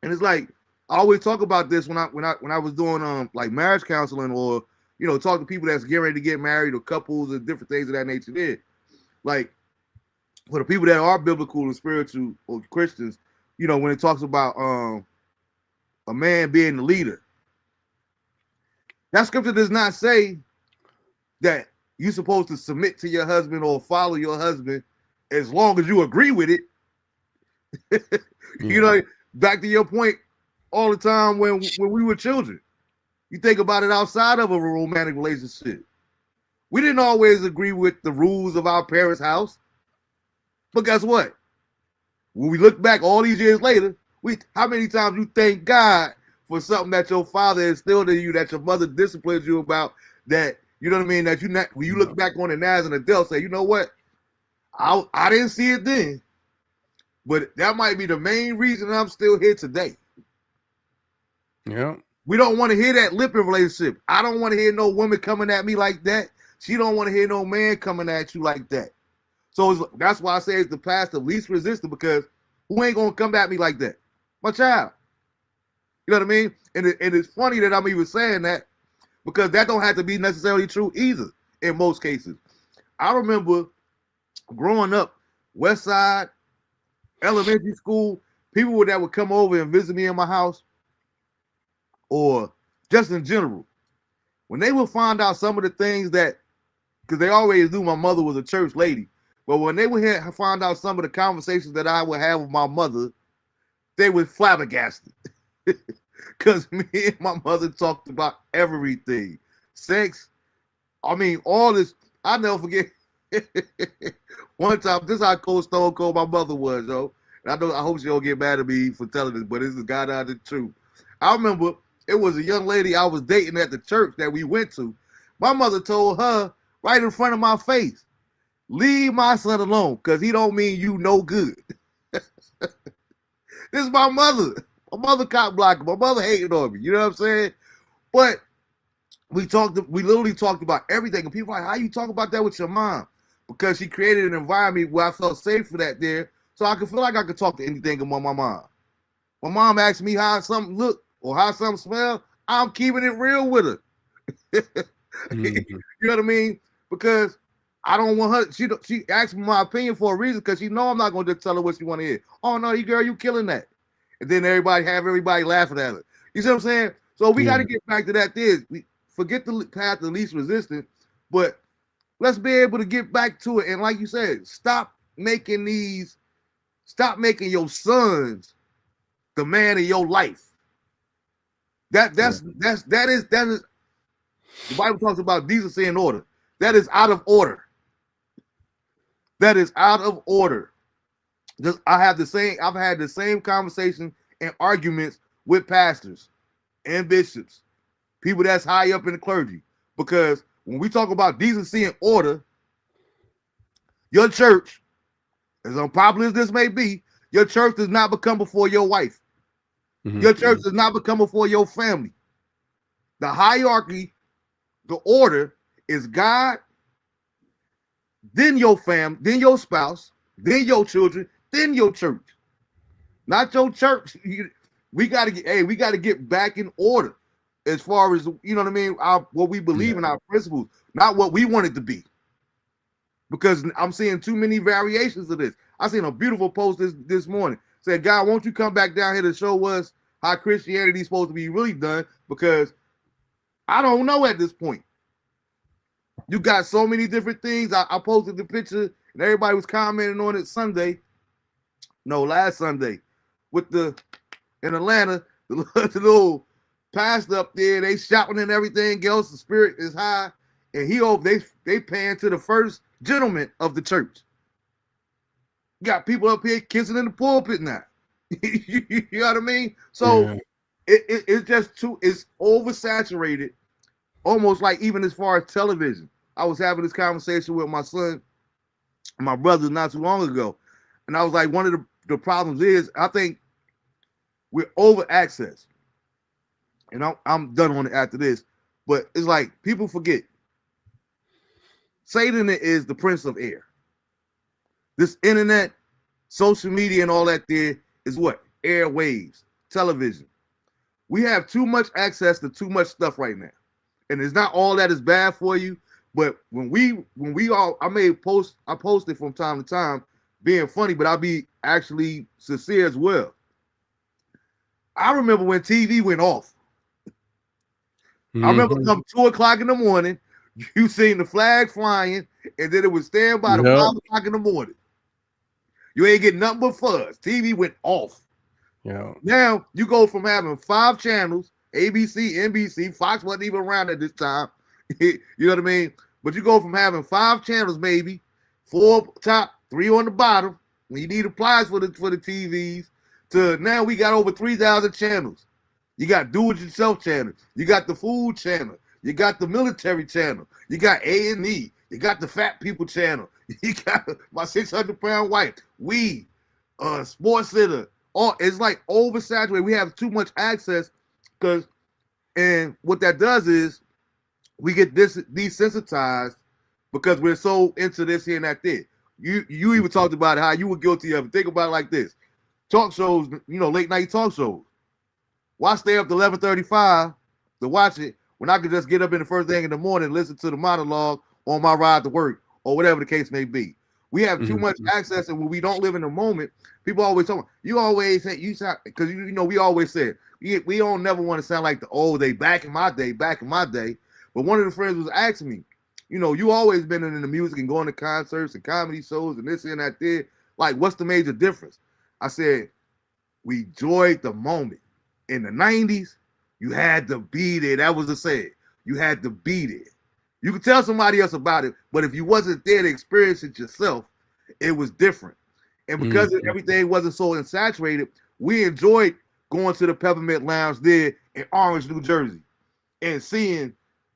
And it's like I always talk about this when I was doing like marriage counseling or talk to people that's getting ready to get married or couples and different things of that nature. There, like for the people that are biblical and spiritual or Christians, when it talks about a man being the leader. That scripture does not say that you're supposed to submit to your husband or follow your husband as long as you agree with it. Back to your point all the time when we were children. You think about it outside of a romantic relationship. We didn't always agree with the rules of our parents' house. But guess what? When we look back all these years later, how many times you thank God for something that your father instilled in you, that your mother disciplines you about, that you know what I mean, that when you look back on it now as an adult, say, you know what? I didn't see it then, but that might be the main reason I'm still here today. Yeah. We don't want to hear that lipping relationship. I don't want to hear no woman coming at me like that. She don't want to hear no man coming at you like that. So that's why I say it's the path of least resistance, because who ain't gonna come at me like that? My child. You know what I mean? And it's funny that I'm even saying that, because that don't have to be necessarily true either in most cases. I remember growing up, West Side, elementary school, people that would come over and visit me in my house, or just in general, when they would find out some of the things that, because they always knew my mother was a church lady, but when they would find out some of the conversations that I would have with my mother, they were flabbergasted. Because me and my mother talked about everything. Sex, I mean, all this. I'll never forget. One time, this is how stone cold my mother was, yo. And I hope she don't get mad at me for telling this, but this is God out the truth. I remember it was a young lady I was dating at the church that we went to. My mother told her right in front of my face, leave my son alone, because he don't mean you no good. This is my mother. My mother cock blocking. My mother hating on me. You know what I'm saying? But we literally talked about everything. And people are like, how you talk about that with your mom? Because she created an environment where I felt safe for that there. So I could feel like I could talk to anything about my mom. My mom asked me how something looked or how something smelled. I'm keeping it real with her. You know what I mean? Because I don't want her. She asked me my opinion for a reason, because she know I'm not going to just tell her what she want to hear. Oh no, you girl, you killing that. And then everybody laughing at her. You see what I'm saying? So we got to get back to that. We forget the path of least resistance, but let's be able to get back to it. And like you said, stop making your sons the man in your life. That is the Bible talks about decency and order. That is out of order. That is out of order. I've had the same conversation and arguments with pastors and bishops, people that's high up in the clergy. Because when we talk about decency and order, your church, as unpopular as this may be, your church does not become before your wife. Your church does not become before your family. The hierarchy, the order is God, then your family, then your spouse, then your children, then your church. Not your church. We got to get back in order as far as, you know what I mean, what we believe in, our principles, not what we want it to be. Because I'm seeing too many variations of this. I seen a beautiful post this morning. Said, God, won't you come back down here to show us how Christianity is supposed to be really done? Because I don't know at this point. You got so many different things. I posted the picture and everybody was commenting on it last Sunday, with in Atlanta, the little pastor up there, they shouting and everything else. The spirit is high, and they paying to the first gentleman of the church. Got people up here kissing in the pulpit now. You know what I mean? So it's just it's oversaturated, almost like even as far as television. I was having this conversation with my son, my brother, not too long ago, and I was like, one of the problems is I think we're over access, and I'm done on it after this. But it's like people forget Satan is the prince of air. This internet, social media, and all that there is what? Airwaves, television. We have too much access to too much stuff right now. And it's not all that is bad for you. But I posted from time to time being funny, but I'll be actually sincere as well. I remember when TV went off. I remember come 2 o'clock in the morning, you seen the flag flying, and then it would stand by to 5 o'clock in the morning. You ain't getting nothing but fuzz. TV went off. Yeah. Now you go from having 5 channels, ABC, NBC, Fox wasn't even around at this time. You know what I mean? But you go from having 5 channels, maybe 4 top, 3 on the bottom, when you need appliance for the TVs, to now we got over 3,000 channels. You got do-it-yourself channel. You got the food channel. You got the military channel. You got A&E. You got the fat people channel. You got my 600-pound wife. We, Sports Center. It's like oversaturated. We have too much access and what that does is we get desensitized because we're so into this here and that there. You even talked about how you were guilty of it. Think about it like this. Talk shows, late night talk shows. Why stay up to 11:35 to watch it when I could just get up in the first thing in the morning and listen to the monologue on my ride to work or whatever the case may be? We have too much access, and when we don't live in the moment, people always talk. You always say because we always said we don't never want to sound like the old day, back in my day. But one of the friends was asking me, you always been in the music and going to concerts and comedy shows and this and that there. Like, what's the major difference? I said, we enjoyed the moment. In the 90s, you had to be there. That was the saying. You had to be there. You could tell somebody else about it, but if you wasn't there to experience it yourself, it was different. And because everything wasn't so saturated, we enjoyed going to the Peppermint Lounge there in Orange, New Jersey, and seeing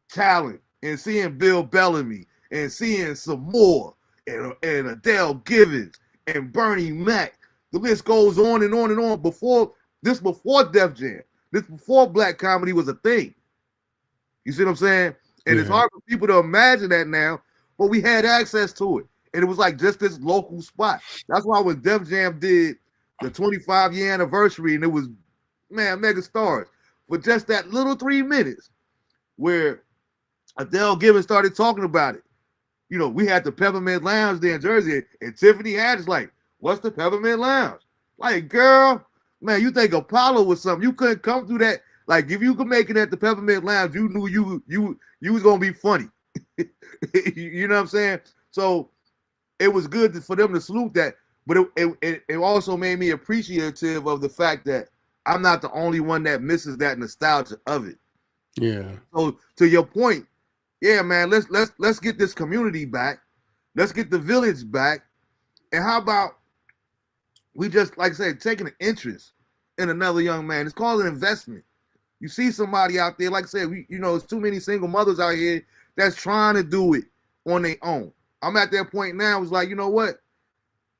talent, and seeing Bill Bellamy, and seeing some more, and Adele Givens, and Bernie Mac. The list goes on and on and on. Before Def Jam, this before black comedy was a thing. You see what I'm saying? And it's hard for people to imagine that now, but we had access to it. And it was like just this local spot. That's why when Def Jam did the 25-year anniversary, and it was, mega stars. But just that little 3 minutes where Adele Givens started talking about it. We had the Peppermint Lounge there in Jersey, and Tiffany Haddish like, what's the Peppermint Lounge? Like, girl, man, you think Apollo was something. You couldn't come through that. Like, if you could make it at the Peppermint Lounge, you knew you was gonna be funny. You know what I'm saying? So it was good for them to salute that, but it also made me appreciative of the fact that I'm not the only one that misses that nostalgia of it. Yeah. So to your point, yeah, man, let's get this community back. Let's get the village back. And how about we just, like I said, taking an interest in another young man? It's called an investment. You see somebody out there, like I said, it's too many single mothers out here that's trying to do it on their own. I'm at that point now. It's like, you know what?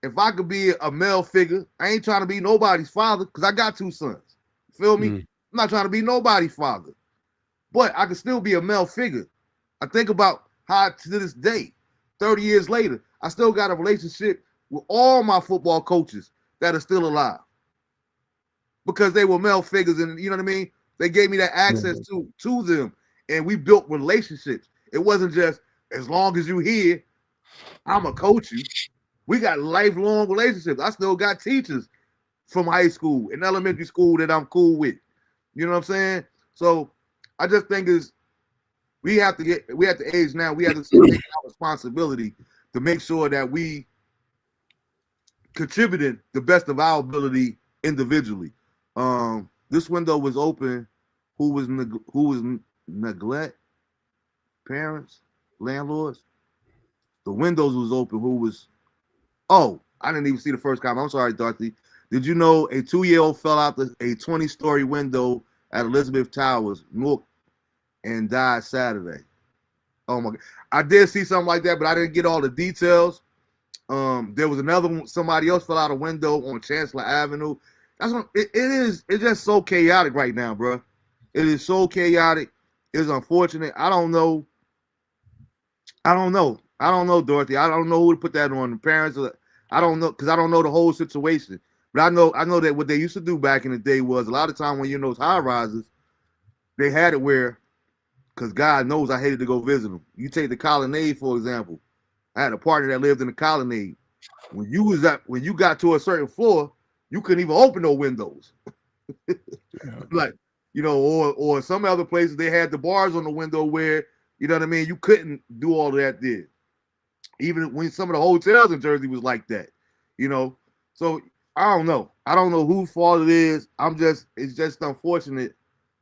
If I could be a male figure, I ain't trying to be nobody's father because I got 2 sons. Feel me? I'm not trying to be nobody's father, but I can still be a male figure. I think about how to this day, 30 years later, I still got a relationship with all my football coaches that are still alive because they were male figures, and you know what I mean? They gave me that access to them, and we built relationships. It wasn't just as long as you here, I'm a coach you. We got lifelong relationships. I still got teachers from high school and elementary school that I'm cool with. You know what I'm saying? So I just think is we have to age now. We have to start taking our responsibility to make sure that we contributed the best of our ability individually. This window was open. Who was neglect parents, landlords? The windows was open. Who was? Oh, I didn't even see the first comment. I'm sorry, Dorothy. Did you know a 2-year-old fell out a 20-story window at Elizabeth Towers, Newark, and died Saturday? Oh my God! I did see something like that, but I didn't get all the details. There was another one. Somebody else fell out a window on Chancellor Avenue. That's what it is. It's just so chaotic right now, bro. It is so chaotic. It's unfortunate. I don't know. I don't know. I don't know, Dorothy. I don't know who to put that on. The parents. I don't know because I don't know the whole situation. But I know that what they used to do back in the day was a lot of time when you're in those high rises, they had it where, because God knows I hated to go visit them. You take the Colonnade for example. I had a partner that lived in the Colonnade. When you got to a certain floor, you couldn't even open no windows. Yeah. Like, or some other places they had the bars on the window where, you know what I mean, you couldn't do all of that there. Even when some of the hotels in Jersey was like that, you know. So I don't know. I don't know whose fault it is. It's just unfortunate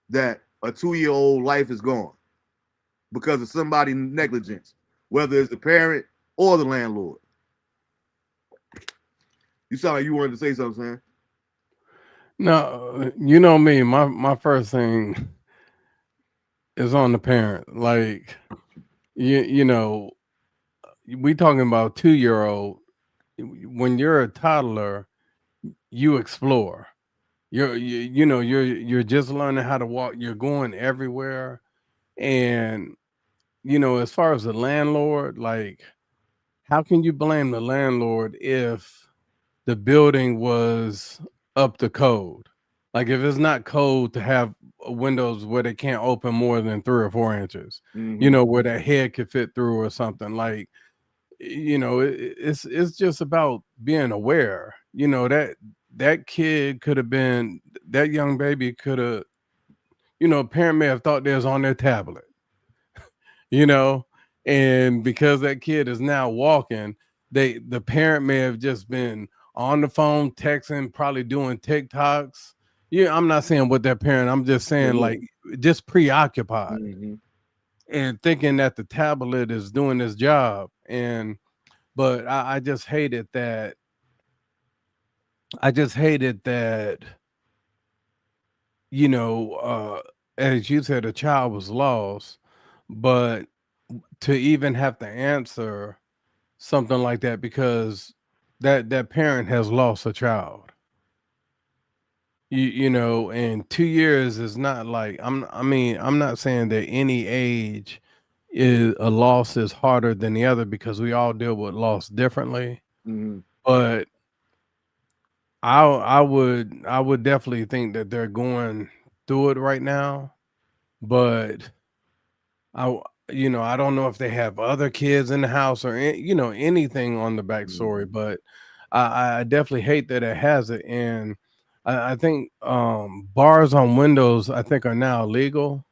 that a 2-year-old life is gone because of somebody negligence, whether it's the parent or the landlord. You sound like you wanted to say something, Sam. No, you know me. My first thing is on the parent. Like you know, we talking about 2-year-old. When you're a toddler, you explore. You're just learning how to walk. You're going everywhere, and as far as the landlord, like, how can you blame the landlord if the building was up to code? Like, if it's not code to have windows where they can't open more than 3 or 4 inches, Mm-hmm. where that head could fit through or something. Like, it's just about being aware. That kid could have been that young baby could have. A parent may have thought they was on their tablet, you know, and because that kid is now walking, the parent may have just been on the phone texting, probably doing TikToks. Yeah, I'm not saying what that parent. I'm just Yeah, saying, yeah. like, just preoccupied Mm-hmm. and thinking that the tablet is doing its job. But I just hated that. I just hated that. You know, uh, as you said, a child was lost, but to even have to answer something like that because that parent has lost a child. And 2 years is not like I'm not saying that any age is a loss is harder than the other because we all deal with loss differently. Mm-hmm. But I would definitely think that they're going through it right now. But I I don't know if they have other kids in the house or anything on the backstory, Mm-hmm. but I definitely hate that it has it, and I think bars on windows I think are now illegal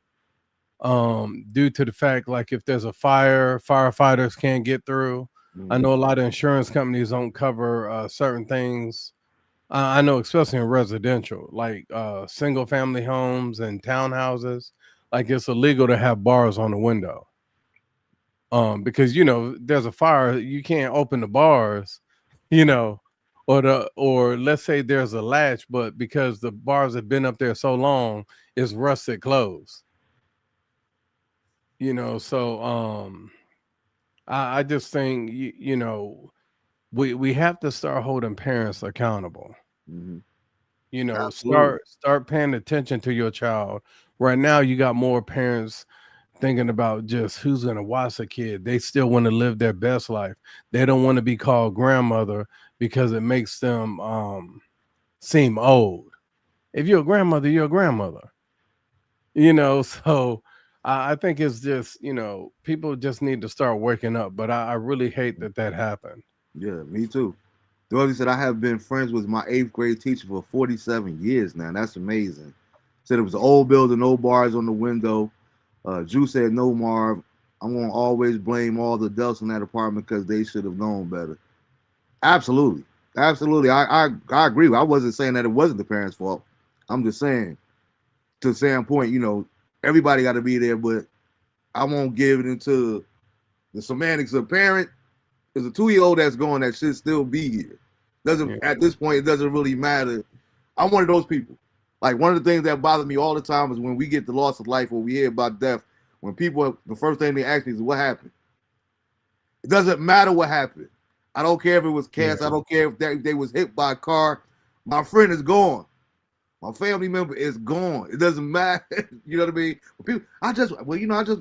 due to the fact like if there's a fire, firefighters can't get through. I Mm-hmm. know a lot of insurance companies don't cover certain things. I know, especially in residential, like single family homes and townhouses, like it's illegal to have bars on the window because there's a fire, you can't open the bars, you know, or let's say there's a latch, but because the bars have been up there so long, it's rusted closed. So I just think we have to start holding parents accountable. Mm-hmm. Absolutely. Start paying attention to your child. Right now, you got more parents thinking about just who's going to watch a kid. They still want to live their best life. They don't want to be called grandmother because it makes them seem old. If you're a grandmother, you're a grandmother. So I think it's just people just need to start waking up. But I really hate that happened. Yeah, me too. Dorothy said, I have been friends with my 8th grade teacher for 47 years now. That's amazing. Said it was an old building, no bars on the window. Drew said, no, Marv. I'm going to always blame all the adults in that apartment because they should have known better. Absolutely. Absolutely. I agree. I wasn't saying that it wasn't the parents' fault. I'm just saying, to Sam's point, everybody got to be there, but I won't give it into the semantics of parent. There's a 2-year-old that's going that should still be here. Doesn't At this point, it doesn't really matter. I'm one of those people. Like, one of the things that bothers me all the time is when we get the loss of life or we hear about death, when people, the first thing they ask me is, what happened? It doesn't matter what happened. I don't care if it was cancer. I don't care if they was hit by a car. My friend is gone. My family member is gone. It doesn't matter. You know what I mean?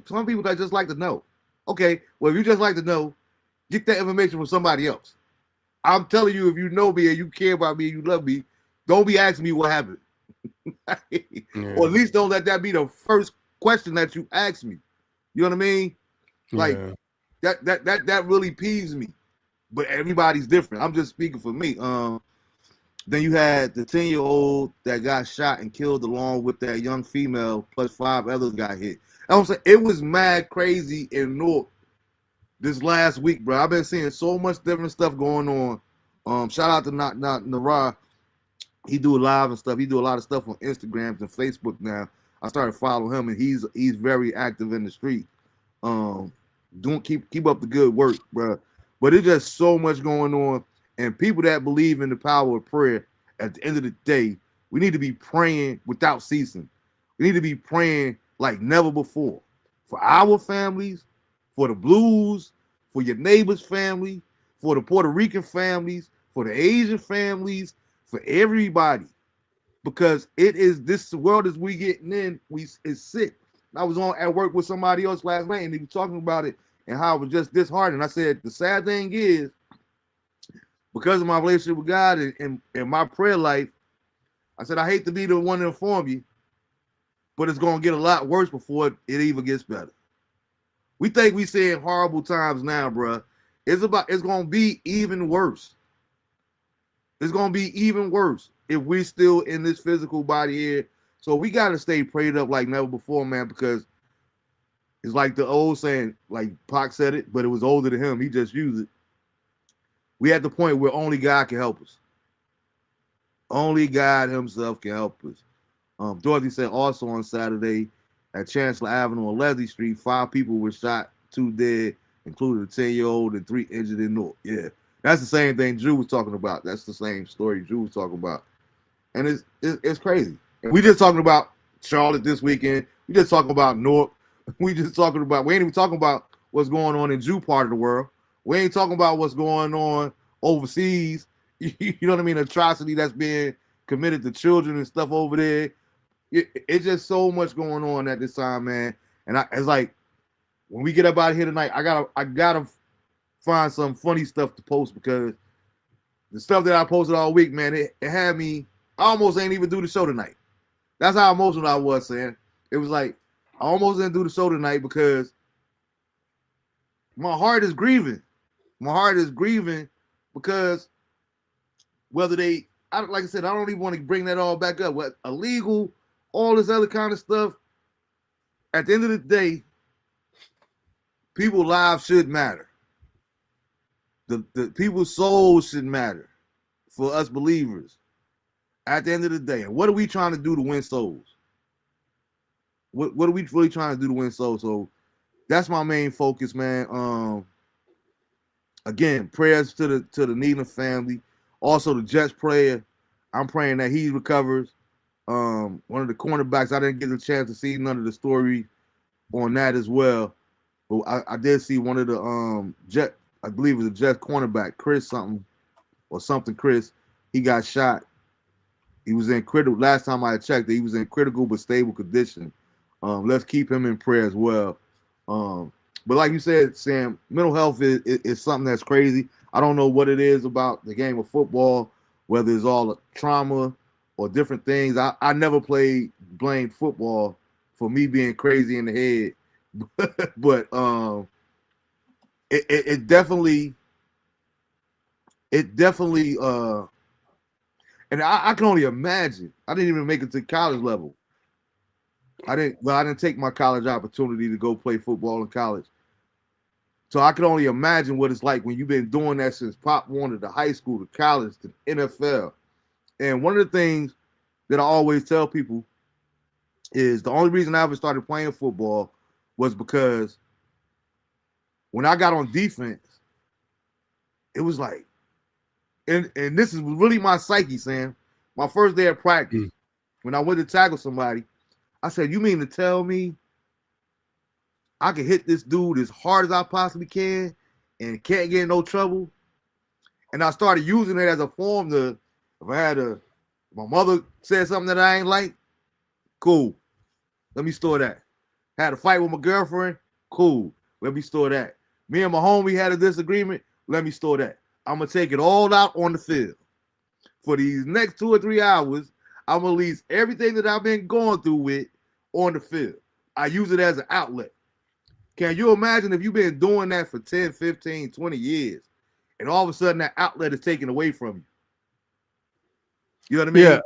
Some people that just like to know. Okay, well, if you just like to know, get that information from somebody else. I'm telling you, if you know me and you care about me and you love me, don't be asking me what happened. Or at least don't let that be the first question that you ask me. You know what I mean? Like that really peeves me. But everybody's different. I'm just speaking for me. Then you had the 10-year-old that got shot and killed along with that young female, plus 5 others got hit. I'm saying it was mad crazy in Newark this last week, bro. I've been seeing so much different stuff going on. Shout out to not Nara. He do live and stuff. He do a lot of stuff on Instagram and Facebook now. I started following him, and he's very active in the street. Keep up the good work, bro. But it's just so much going on, and people that believe in the power of prayer. At the end of the day, we need to be praying without ceasing. We need to be praying like never before for our families, for the Blues, for your neighbor's family, for the Puerto Rican families, for the Asian families, for everybody, because this world as we getting in, is sick. I was at work with somebody else last night, and they were talking about it and how it was just disheartening. I said, the sad thing is, because of my relationship with God and my prayer life, I said, I hate to be the one to inform you, but it's going to get a lot worse before it even gets better. We think we saying horrible times now, bro. It's going to be even worse. It's going to be even worse if we're still in this physical body here. So we got to stay prayed up like never before, man, because it's like the old saying, like Pac said it, but it was older than him. He just used it. We at the point where only God can help us. Only God himself can help us. Dorothy said also on Saturday at Chancellor Avenue on Leslie Street, 5 people were shot, 2 dead, including a 10-year-old and 3 injured in North. Yeah, that's the same thing Drew was talking about. That's the same story Drew was talking about. And it's crazy. And we just talking about Charlotte this weekend. We just talking about Newark. We ain't even talking about what's going on in Jew part of the world. We ain't talking about what's going on overseas. You know what I mean? Atrocity that's being committed to children and stuff over there. It's just so much going on at this time, man. And it's like, when we get up out of here tonight, I gotta find some funny stuff to post, because the stuff that I posted all week, man, it had me. I almost ain't even do the show tonight. That's how emotional I was, saying. It was like, I almost didn't do the show tonight because my heart is grieving. My heart is grieving because whether like I said, I don't even want to bring that all back up. What illegal, all this other kind of stuff. At the end of the day, people's lives should matter. The people's souls should matter for us believers. At the end of the day, and what are we trying to do to win souls? What are we really trying to do to win souls? So that's my main focus, man. Again, prayers to the Needham family. Also, the Jets player, I'm praying that he recovers. One of the cornerbacks, I didn't get a chance to see none of the story on that as well, but I did see one of the Jet, I believe it was a Jet cornerback, Chris something. Chris, he got shot. He was in critical. Last time I checked, he was in critical but stable condition. Let's keep him in prayer as well. But like you said, Sam, mental health is something that's crazy. I don't know what it is about the game of football, whether it's all trauma or different things. I never blamed football for me being crazy in the head, but it definitely it definitely and I can only imagine. I didn't even make it to college level. I didn't take my college opportunity to go play football in college. So I can only imagine what it's like when you've been doing that since Pop Warner to high school to college to NFL. And one of the things that I always tell people is the only reason I ever started playing football was because when I got on defense, it was like, and this is really my psyche, Sam. My first day of practice, Mm. when I went to tackle somebody, I said, "You mean to tell me I can hit this dude as hard as I possibly can and can't get in no trouble?" And I started using it as a form to, if I had a, my mother said something that I ain't like, cool, let me store that. Had a fight with my girlfriend, cool, let me store that. Me and my homie had a disagreement, let me store that. I'm gonna take it all out on the field. For these next 2 or 3 hours, I'm gonna release everything that I've been going through with on the field. I use it as an outlet. Can you imagine if you've been doing that for 10, 15, 20 years and all of a sudden that outlet is taken away from you? You know what I Yeah, mean?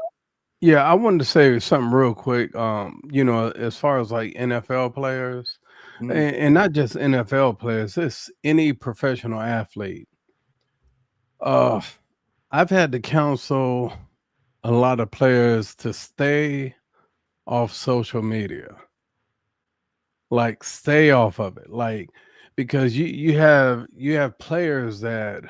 yeah. I wanted to say something real quick. As far as like NFL players, Mm, and not just NFL players, it's any professional athlete. Uh, I've had to counsel a lot of players to stay off social media, like stay off of it, like because you have players that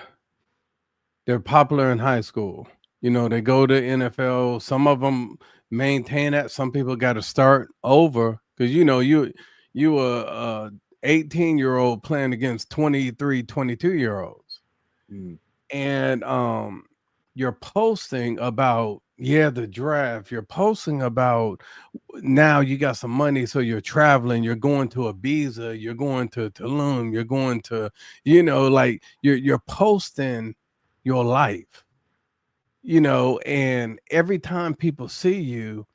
they're popular in high school. They go to NFL. Some of them maintain that. Some people got to start over because you a 18-year-old playing against 23, 22-year-olds, mm, and you're posting about the draft. You're posting about now you got some money, so you're traveling. You're going to Ibiza. You're going to Tulum. You're going to like you're posting your life, and every time people see you,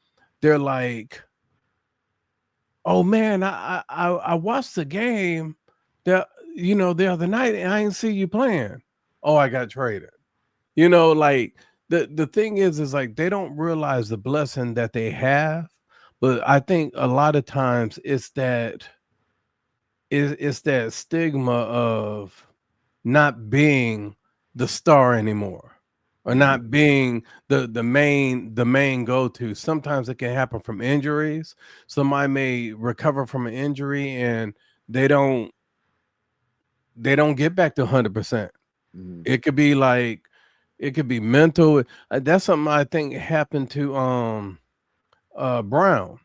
they're like, "Oh man, I watched the game the other night, and I didn't see you playing. Oh, I got traded." Like the thing is like they don't realize the blessing that they have, but I think a lot of times it's that stigma of not being the star anymore or mm, not being the main go-to. Sometimes it can happen from injuries. Somebody may recover from an injury and they don't they don't get back to 100%. mm, It could be like it could be mental. That's something I think happened to Brown.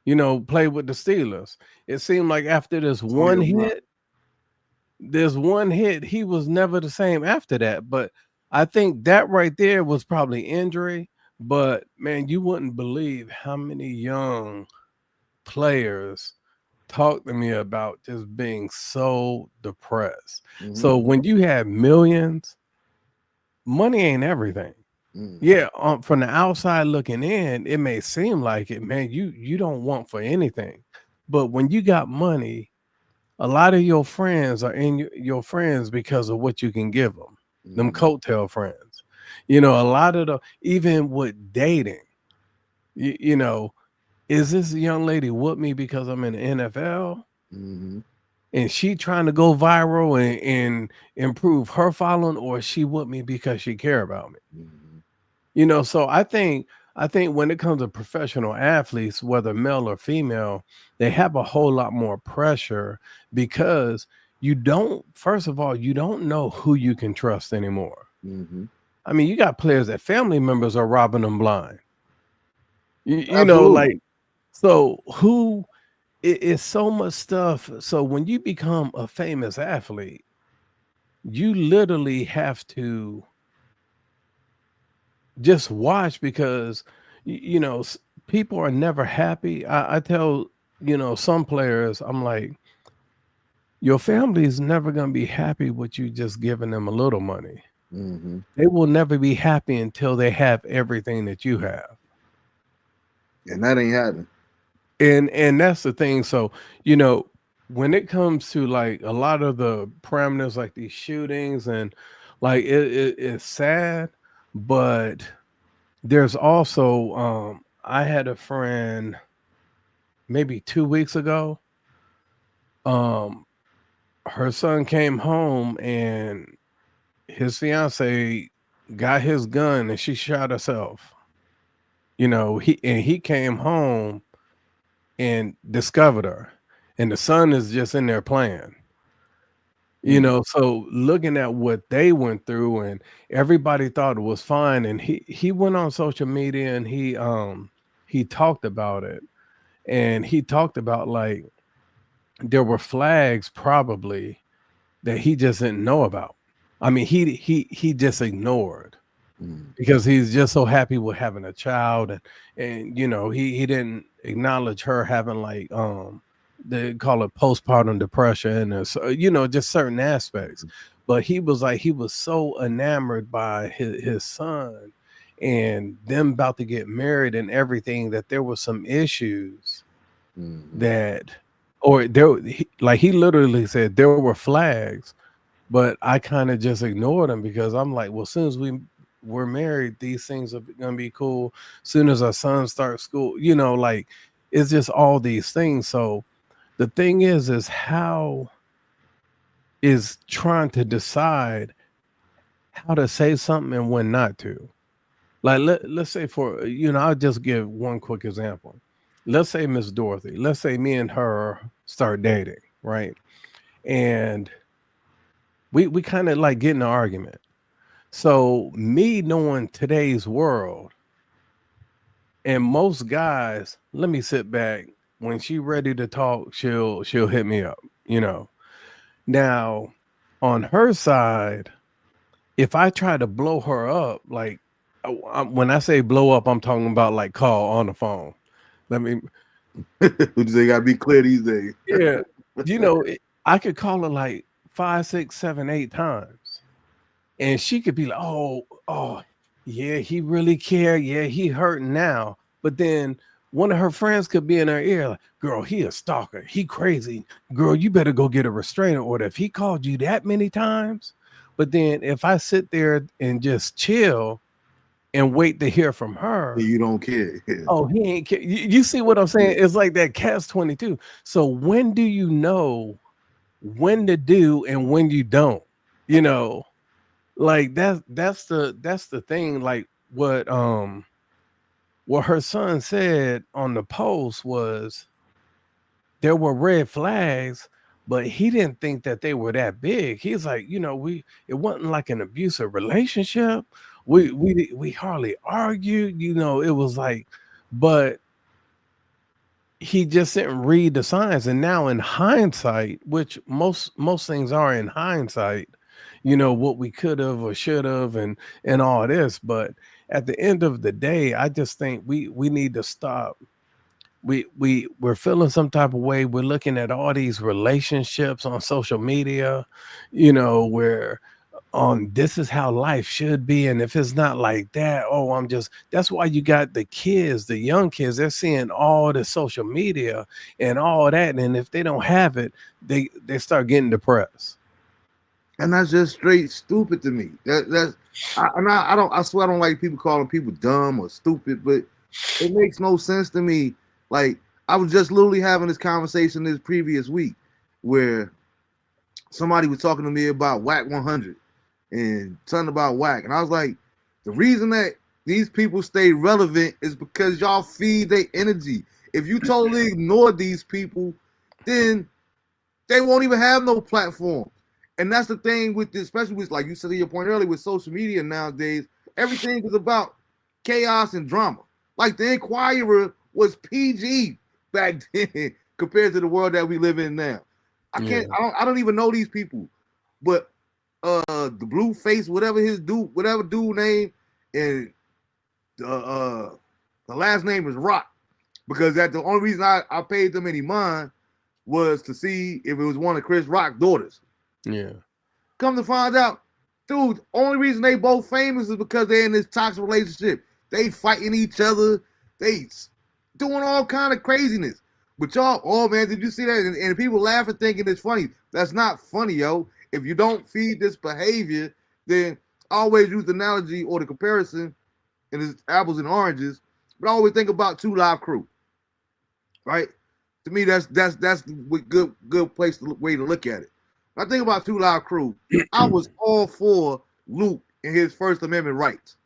Played with the Steelers. It seemed like after Antonio Brown. this one hit, he was never the same after that. But I think that right there was probably injury. But man, you wouldn't believe how many young players talk to me about just being so depressed. Mm-hmm, So when you have millions, money ain't everything. mm, Yeah, from the outside looking in, it may seem like it, man. You don't want for anything, but when you got money, a lot of your friends are in your friends because of what you can give them. Them mm, coattail friends. A lot of the even with dating, you, you know, is this young lady with me because I'm in the NFL? mm, And she trying to go viral and improve her following, or is she with me because she care about me? mm, So I think when it comes to professional athletes, whether male or female, they have a whole lot more pressure because you don't, first of all, you don't know who you can trust anymore. mm. I mean, you got players that family members are robbing them blind. Absolutely. Like, so who it is so much stuff. So when you become a famous athlete, you literally have to just watch because people are never happy. I tell some players, I'm like, your family is never going to be happy with you just giving them a little money. Mm-hmm. They will never be happy until they have everything that you have. And that ain't happening. And that's the thing. So you know when it comes to like a lot of the parameters like these shootings and Like it's sad, but there's also I had a friend maybe 2 weeks ago. Um, her son came home and his fiance got his gun and she shot herself. He came home and discovered her, and the son is just in there playing. Mm, So looking at what they went through, and everybody thought it was fine, and he went on social media and he talked about it, and he talked about like there were flags probably that he just didn't know about. I mean, he just ignored mm, because he's just so happy with having a child, and he didn't acknowledge her having like they call it postpartum depression, and so, just certain aspects. But he was like he was so enamored by his son and them about to get married and everything that there was some issues mm, that or there like he literally said there were flags, but I kind of just ignored them because I'm like, well, as soon as we're married, these things are gonna be cool. Soon as our son starts school, like it's just all these things. So the thing is how is trying to decide how to say something and when not to. Like let's say I'll just give one quick example. Let's say Miss Dorothy, let's say me and her start dating, right? And we kind of like get in an argument. So me knowing today's world and most guys, let me sit back. When she ready to talk, she'll hit me up, you know. Now, on her side, if I try to blow her up, like when I say blow up, I'm talking about like call on the phone. Let me, They gotta be clear these days. yeah, I could call her like 5, 6, 7, 8 times. And she could be like, oh, yeah, he really care. Yeah, he hurting now. But then one of her friends could be in her ear, like, girl, he a stalker. He crazy. Girl, you better go get a restraining order if he called you that many times. But then if I sit there and just chill and wait to hear from her, You don't care. Yeah. oh, he ain't care. You see what I'm saying? It's like that catch 22. So when do you know when to do and when you don't? You know, like that's the thing. Like what her son said on the post was there were red flags, but he didn't think that they were that big. He's like, it wasn't like an abusive relationship. We hardly argued, it was like, but he just didn't read the signs. And now in hindsight, which most things are in hindsight, what we could have or should have and all this. But at the end of the day, I just think we need to stop. We're feeling some type of way. We're looking at all these relationships on social media, where on this is how life should be, and if it's not like that, that's why you got the kids, the young kids, they're seeing all the social media and all that, and if they don't have it, they start getting depressed. And that's just straight stupid to me. I don't. I swear I don't like people calling people dumb or stupid, but it makes no sense to me. Like I was just literally having this conversation this previous week where somebody was talking to me about Whack 100 and something about Whack, and I was like, the reason that these people stay relevant is because y'all feed their energy. If you totally ignore these people, then they won't even have no platform. And that's the thing with this, especially with, like you said your point earlier, with social media nowadays, everything is about chaos and drama. Like the Inquirer was PG back then compared to the world that we live in now. Yeah, I don't even know these people. But the blue face, whatever dude name, and the last name is Rock. Because that's the only reason I paid them any mind was to see if it was one of Chris Rock's daughters. yeah, Come to find out, dude, only reason they both famous is because they're in this toxic relationship. They fighting each other. They doing all kind of craziness. But y'all, oh man, did you see that? And people laughing thinking it's funny. That's not funny, yo. If you don't feed this behavior, then I always use the analogy or the comparison, and it's apples and oranges. But I always think about 2 Live Crew, right? To me, that's good place way to look at it. When I think about 2 Live Crew, I was all for Luke and his First Amendment rights.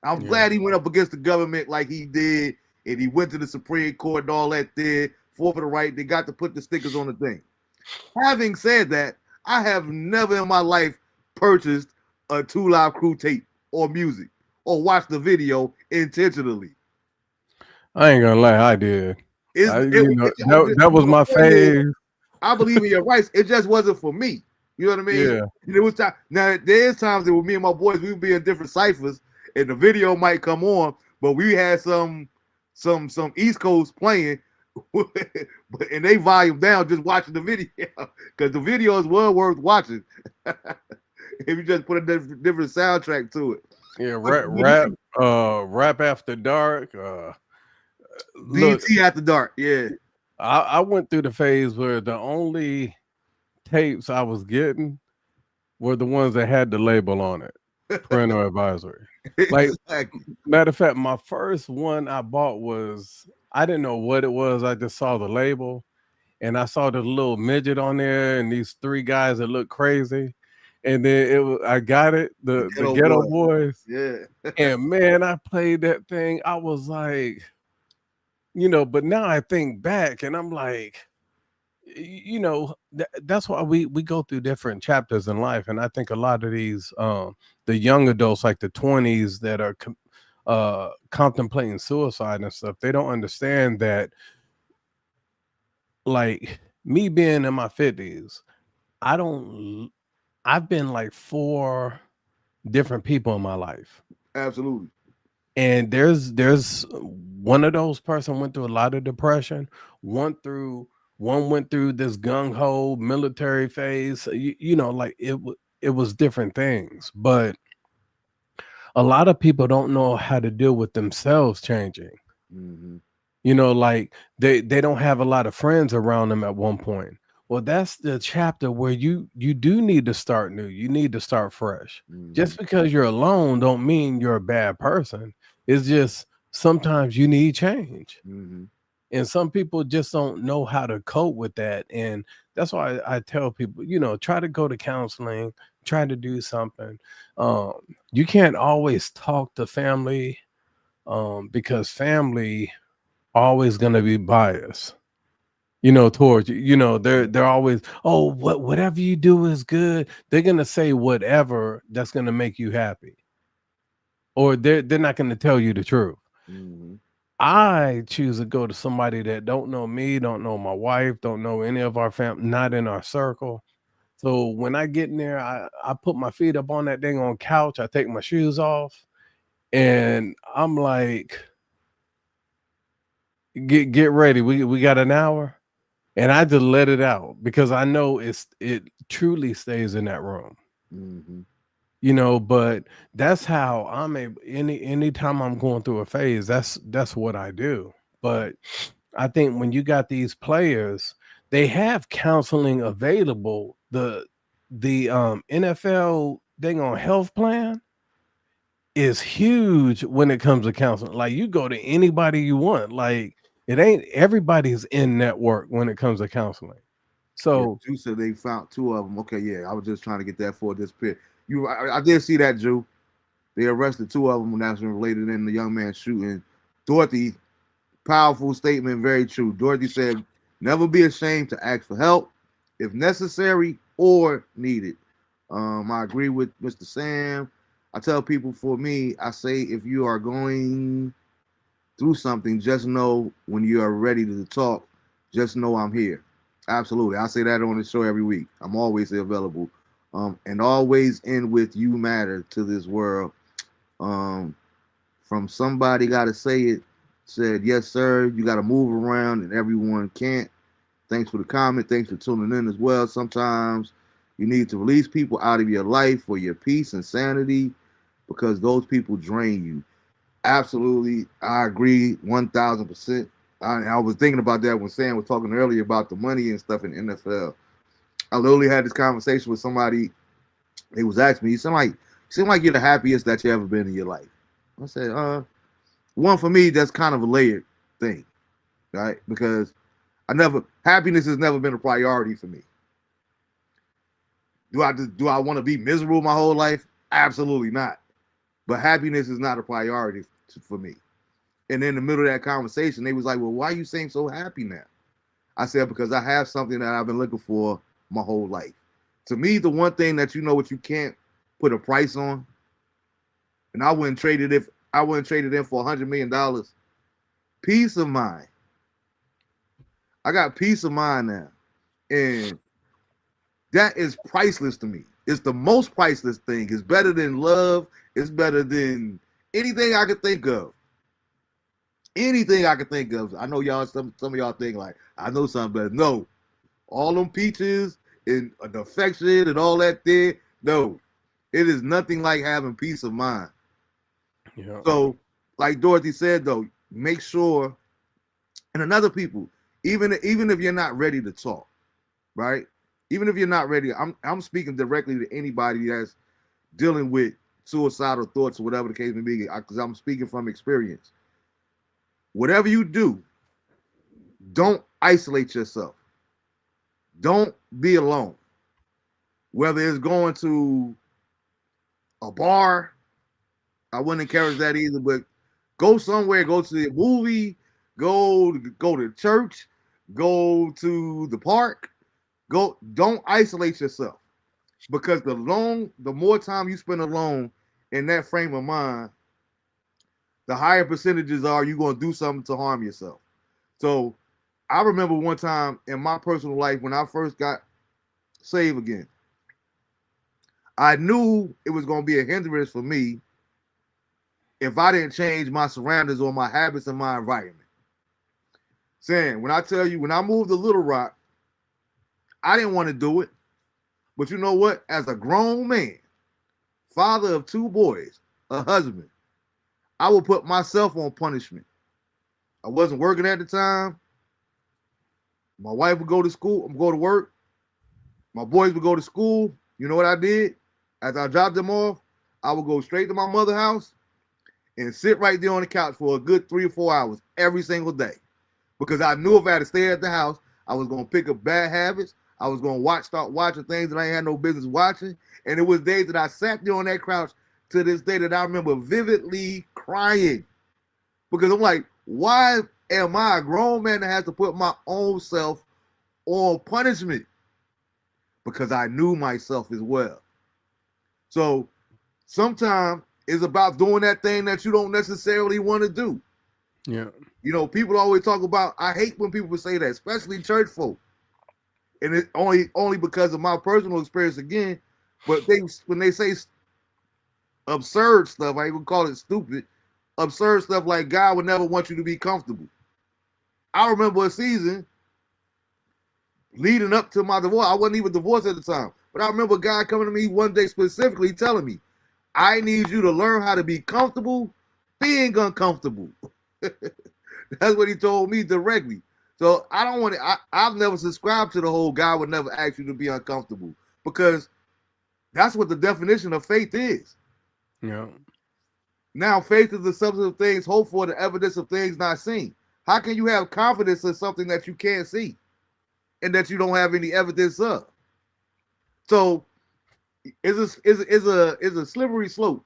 I'm Yeah. glad he went up against the government like he did, and he went to the Supreme Court and all that there, fought for the right. They got to put the stickers on the thing. Having said that, I have never in my life purchased a 2 Live Crew tape or music or watched the video intentionally. I ain't gonna lie, I did. It's, it, That was my phase. I believe in your rights. It just wasn't for me. You know what I mean? Yeah. It was time. Now there's times that with me and my boys, we would be in different ciphers, and the video might come on, but we had some East Coast playing, but and they volume down just watching the video because the video is well worth watching. If you just put a different soundtrack to it. Yeah, rap after dark. Look, DT After Dark, yeah. I went through the phase where the only tapes I was getting were the ones that had the label on it, parental advisory. Like, Exactly. matter of fact, my first one I bought was, I didn't know what it was. I just saw the label, and I saw the little midget on there and these 3 guys that look crazy. And then I got it, the Ghetto Boys. Yeah. And man, I played that thing. I was like, but now I think back and I'm like, that's why we go through different chapters in life. And I think a lot of these, the young adults, like the 20s that are contemplating suicide and stuff, they don't understand that, like me being in my 50s, I've been like 4 different people in my life. Absolutely. And there's one of those person went through a lot of depression. One went through this gung-ho military phase. Like it was different things. But a lot of people don't know how to deal with themselves changing. Mm-hmm. Like they don't have a lot of friends around them at one point. Well, that's the chapter where you do need to start new. You need to start fresh. Mm-hmm. Just because you're alone don't mean you're a bad person. It's just sometimes you need change. Mm-hmm. And some people just don't know how to cope with that. And that's why I tell people, try to go to counseling, try to do something. You can't always talk to family because family always going to be biased. Towards you. They're always, oh, whatever you do is good. They're gonna say whatever that's gonna make you happy, or they're not gonna tell you the truth. Mm-hmm. I choose to go to somebody that don't know me, don't know my wife, don't know any of our family, not in our circle. So when I get in there, I put my feet up on that dang on couch. I take my shoes off, and I'm like, get ready. We got an hour. And I just let it out because I know it truly stays in that room. Mm-hmm. But that's how I'm able, anytime I'm going through a phase, that's what I do. But I think when you got these players, they have counseling available. The NFL thing on health plan is huge when it comes to counseling. Like you go to anybody you want. Like it ain't everybody's in network when it comes to counseling. So you said they found 2 of them. Okay, yeah, I was just trying to get that for this pit. I did see that, Drew. They arrested 2 of them when that's related in the young man shooting. Dorothy, powerful statement, very true. Dorothy said, "Never be ashamed to ask for help if necessary or needed." I agree with Mr. Sam. I tell people, for me, I say if you are going through something, just know when you are ready to talk, just know I'm here. Absolutely. I say that on the show every week. I'm always available. And always end with "you matter to this world." From somebody got to say it, said, "Yes, sir, you got to move around and everyone can't." Thanks for the comment. Thanks for tuning in as well. Sometimes you need to release people out of your life for your peace and sanity because those people drain you. Absolutely. I agree 1,000%. I was thinking about that when Sam was talking earlier about the money and stuff in the NFL. I literally had this conversation with somebody He was asking me, you seem like you're the happiest that you ever been in your life. I said, one for me, that's kind of a layered thing, right? Because happiness has never been a priority for me. Do I want to be miserable my whole life? Absolutely not. But happiness is not a priority for me. And in the middle of that conversation, they was like, well, why you seem so happy now? I said, because I have something that I've been looking for my whole life. To me, the one thing that you know what you can't put a price on, and I wouldn't trade it in for $100 million. Peace of mind. I got peace of mind now. And that is priceless to me. It's the most priceless thing. It's better than love. It's better than anything I could think of. Anything I could think of. I know y'all, some of y'all think like, I know something better. No. All them peaches and the affection and all that thing. No. It is nothing like having peace of mind. Yeah. So, like Dorothy said, though, make sure, and another people, even if you're not ready to talk, right? Even if you're not ready, I'm speaking directly to anybody that's dealing with suicidal thoughts or whatever the case may be, because I'm speaking from experience. Whatever you do, don't isolate yourself. Don't be alone. Whether it's going to a bar, I wouldn't encourage that either, but go somewhere, go to the movie, go to church, go to the park. Don't isolate yourself. Because the more time you spend alone in that frame of mind, the higher percentages are you going to do something to harm yourself. So I remember one time in my personal life when I first got saved again, I knew it was going to be a hindrance for me if I didn't change my surroundings or my habits and my environment. Saying, when I tell you, when I moved to Little Rock, I didn't want to do it. But you know what? As a grown man, father of 2 boys, a husband, I would put myself on punishment. I wasn't working at the time. My wife would go to school, go to work. My boys would go to school. You know what I did? After I dropped them off, I would go straight to my mother's house and sit right there on the couch for a good 3 or 4 hours every single day. Because I knew if I had to stay at the house, I was going to pick up bad habits. I was going to start watching things that I ain't had no business watching. And it was days that I sat there on that couch to this day that I remember vividly crying. Because I'm like, why am I a grown man that has to put my own self on punishment? Because I knew myself as well. So sometimes it's about doing that thing that you don't necessarily want to do. Yeah. You know, people always talk about, I hate when people say that, especially church folk. And it's only because of my personal experience again, but when they say absurd stuff, I even call it stupid, absurd stuff like God would never want you to be comfortable. I remember a season leading up to my divorce. I wasn't even divorced at the time, but I remember God coming to me one day specifically telling me, I need you to learn how to be comfortable being uncomfortable. That's what he told me directly. So I don't want to, I've never subscribed to the whole God would never ask you to be uncomfortable, because that's what the definition of faith is. Yeah. Now, faith is the substance of things hoped for, the evidence of things not seen. How can you have confidence in something that you can't see and that you don't have any evidence of? So it's a slippery slope,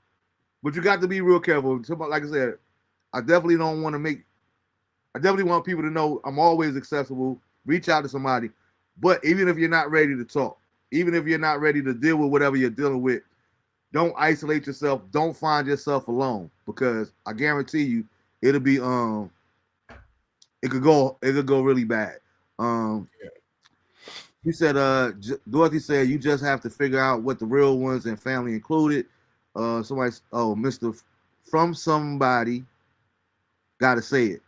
but you got to be real careful. Like I said, I definitely want people to know I'm always accessible. Reach out to somebody. But even if you're not ready to talk, even if you're not ready to deal with whatever you're dealing with, don't isolate yourself. Don't find yourself alone, because I guarantee you it'll be it could go really bad. You said Dorothy said you just have to figure out what the real ones and family included. Mr. From somebody gotta say it.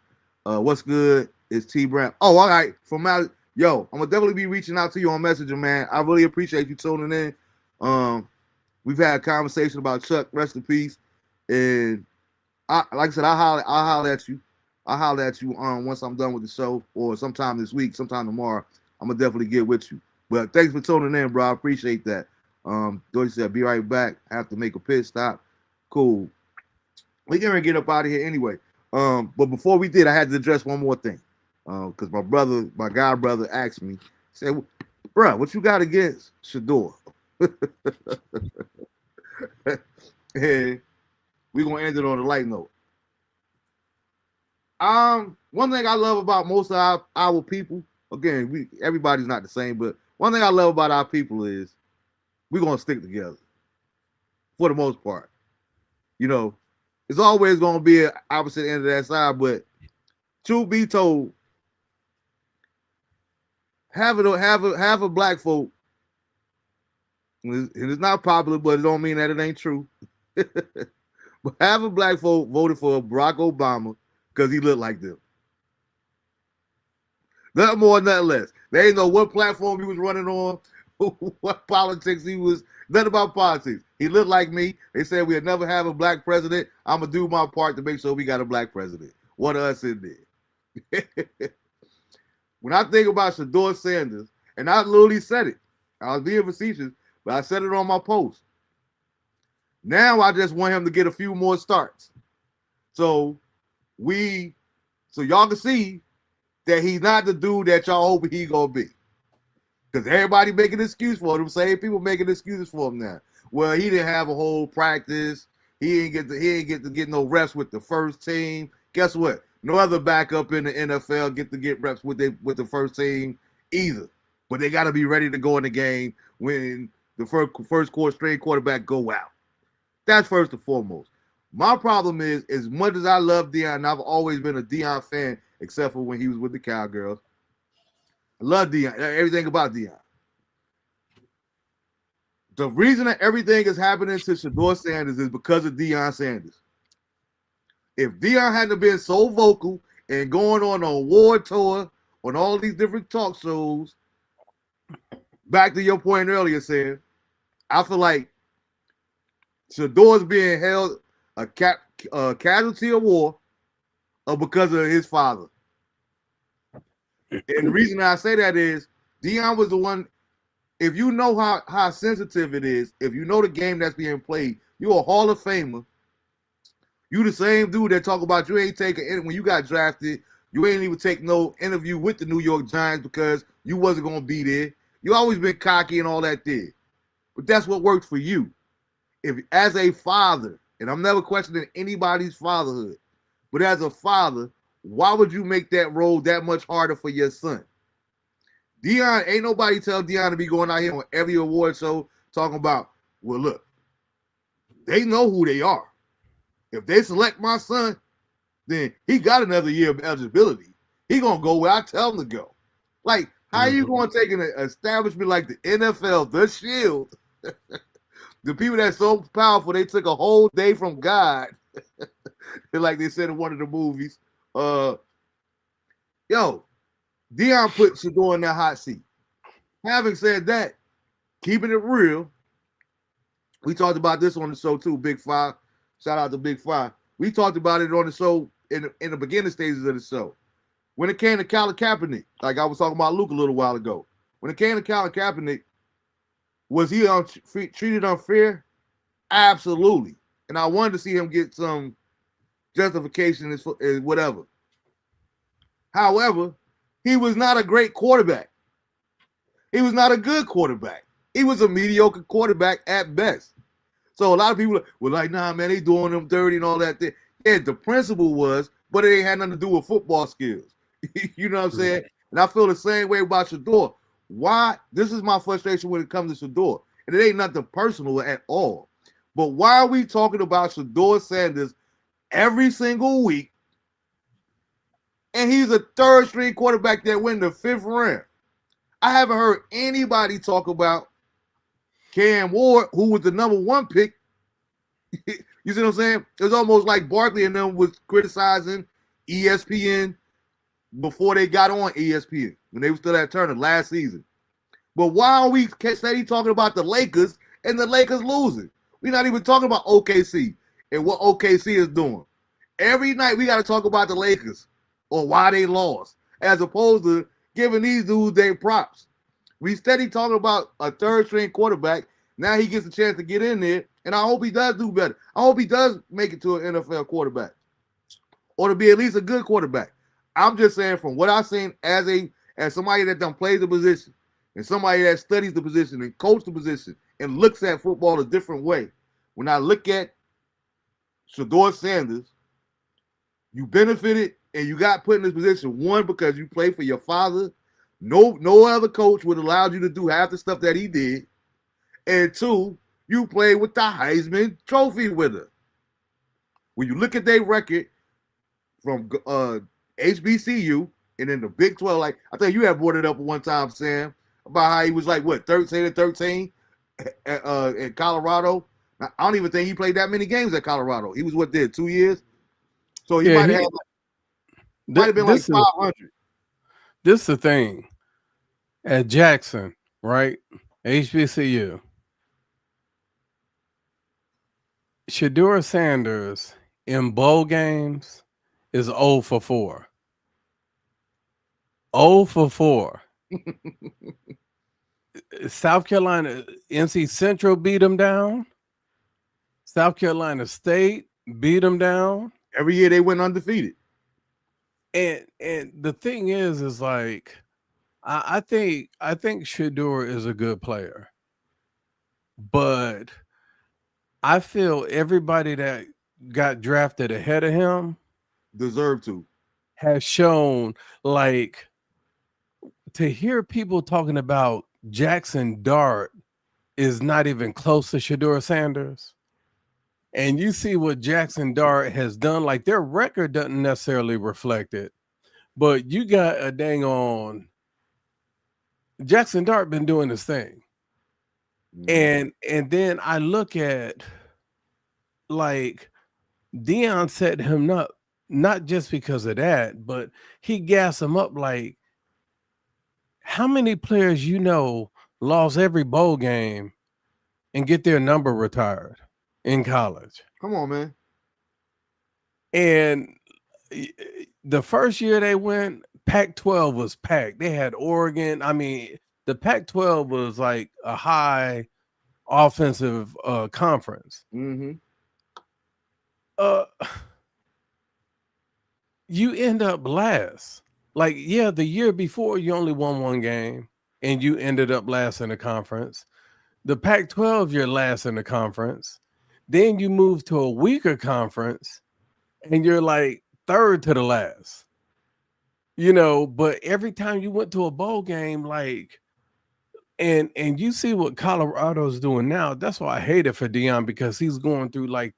What's good? It's T Brown. Oh, all right. I'm gonna definitely be reaching out to you on Messenger, man. I really appreciate you tuning in. We've had a conversation about Chuck, rest in peace. And like I said, I'll holler at you. I'll holler at you once I'm done with the show, or sometime this week, sometime tomorrow. I'm gonna definitely get with you. But thanks for tuning in, bro. I appreciate that. Dorsey said, "Be right back. I have to make a pit stop." Cool. We gonna get up out of here anyway. But before we did, I had to address one more thing. Because my god brother, asked me, said, "Bruh, what you got against Shador?" And we gonna end it on a light note. One thing I love about most of our people, again, everybody's not the same, but one thing I love about our people is we're gonna stick together for the most part. You know, it's always gonna be an opposite end of that side, but truth be told, have a black folk, and it's not popular, but it don't mean that it ain't true. But have a black folk voted for Barack Obama because he looked like them. Nothing more, nothing less. They ain't know what platform he was running on, what politics he was, nothing about politics. He looked like me. They said we'll never have a black president. I'm going to do my part to make sure we got a black president. One of us in there. When I think about Shador Sanders, and I literally said it, I was being facetious, but I said it on my post. Now I just want him to get a few more starts. So y'all can see that he's not the dude that y'all hope he gonna be. Because everybody making an excuse for him. Same people making excuses for him now. Well, he didn't have a whole practice. He ain't get to get no reps with the first team. Guess what? No other backup in the NFL get to get reps with the first team either. But they got to be ready to go in the game when the first string quarterback go out. That's first and foremost. My problem is, as much as I love Deion, and I've always been a Deion fan, except for when he was with the Cowgirls. I love Deion, everything about Deion. The reason that everything is happening to Shador Sanders is because of Deion Sanders. If Deion hadn't been so vocal and going on an award tour on all these different talk shows, back to your point earlier, Sam, I feel like Shador's being held a casualty of war because of his father. And the reason I say that is Deion was the one. If you know how sensitive it is, if you know the game that's being played, you're a Hall of Famer. You the same dude that talk about you ain't taking when you got drafted, you ain't even take no interview with the New York Giants because you wasn't gonna be there. You always been cocky and all that there. But that's what worked for you. If as a father, and I'm never questioning anybody's fatherhood, but as a father, why would you make that role that much harder for your son? Deion, ain't nobody tell Deion to be going out here on every award show talking about, well, look, they know who they are. If they select my son, then he got another year of eligibility. He gonna go where I tell him to go. Like, how you gonna take an establishment like the NFL, the Shield, the people that's so powerful, they took a whole day from God, like they said in one of the movies. Deion put Shador in that hot seat. Having said that, keeping it real, we talked about this on the show too, Big Five. Shout out to Big Five. We talked about it on the show in the beginning stages of the show. When it came to Colin Kaepernick, like I was talking about Luke a little while ago, when it came to Colin Kaepernick, was he treated unfair? Absolutely. And I wanted to see him get some justification as whatever. However, he was not a great quarterback. He was not a good quarterback. He was a mediocre quarterback at best. So a lot of people were like, nah, man, they doing them dirty and all that. Yeah, the principle was, but it ain't had nothing to do with football skills. You know what I'm saying? And I feel the same way about Shador. Why? This is my frustration when it comes to Shador. And it ain't nothing personal at all. But why are we talking about Shador Sanders every single week? And he's a third-string quarterback that went in the 5th round. I haven't heard anybody talk about Cam Ward, who was the number 1 pick. You see what I'm saying? It was almost like Barkley and them was criticizing ESPN before they got on ESPN, when they were still at Turner last season. But why are we steady talking about the Lakers and the Lakers losing? We're not even talking about OKC and what OKC is doing. Every night we got to talk about the Lakers or why they lost, as opposed to giving these dudes their props. We steady talking about a third-string quarterback. Now he gets a chance to get in there, and I hope he does do better. I hope he does make it to an NFL quarterback, or to be at least a good quarterback. I'm just saying from what I've seen as somebody that done plays the position, and somebody that studies the position and coaches the position and looks at football a different way. When I look at Shedeur Sanders, you benefited and you got put in this position, one, because you played for your father. No other coach would allow you to do half the stuff that he did. And two, you played with the Heisman Trophy winner. When you look at their record from HBCU and then the Big 12, like I think you had brought it up one time, Sam, about how he was like, what, 13 in Colorado. Now, I don't even think he played that many games at Colorado. He was, what, there 2 years? So he might have been like 500. This is the thing. At Jackson, right? HBCU. Shedeur Sanders in bowl games is 0 for 4. 0 for 4. South Carolina, NC Central beat him down. South Carolina State beat him down. Every year they went undefeated. And the thing is like, I think Shedeur is a good player, but I feel everybody that got drafted ahead of him deserve to has shown, like, to hear people talking about Jackson Dart is not even close to Shedeur Sanders. And you see what Jackson Dart has done, like their record doesn't necessarily reflect it, but you got a dang on Jackson Dart been doing this thing. And then I look at, like, Deion set him up, not just because of that, but he gassed him up. Like, how many players lost every bowl game and get their number retired in college? Come on, man. And the first year they went, Pac-12 was packed. They had Oregon. I mean, the Pac-12 was like a high offensive conference. Mm-hmm. You end up last. Like, yeah, the year before you only won one game and you ended up last in the conference. The Pac-12, you're last in the conference. Then you move to a weaker conference and you're like third to the last. But every time you went to a bowl game, like, and you see what Colorado's doing now. That's why I hate it for Deion, because he's going through like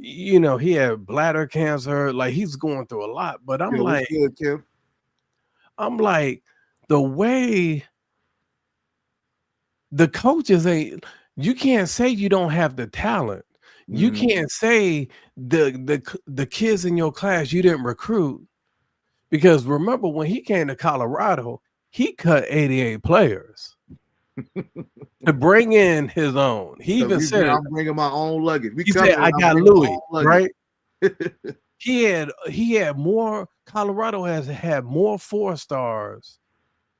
he had bladder cancer, like he's going through a lot. But I'm like, good, Kim? I'm like, the way the coaches ain't, you can't say you don't have the talent. You can't say the kids in your class you didn't recruit, because remember when he came to Colorado, he cut 88 players to bring in his own. He even said, "I'm bringing my own luggage." He said, "I got Louis." Right? He had more. Colorado has had more 4 stars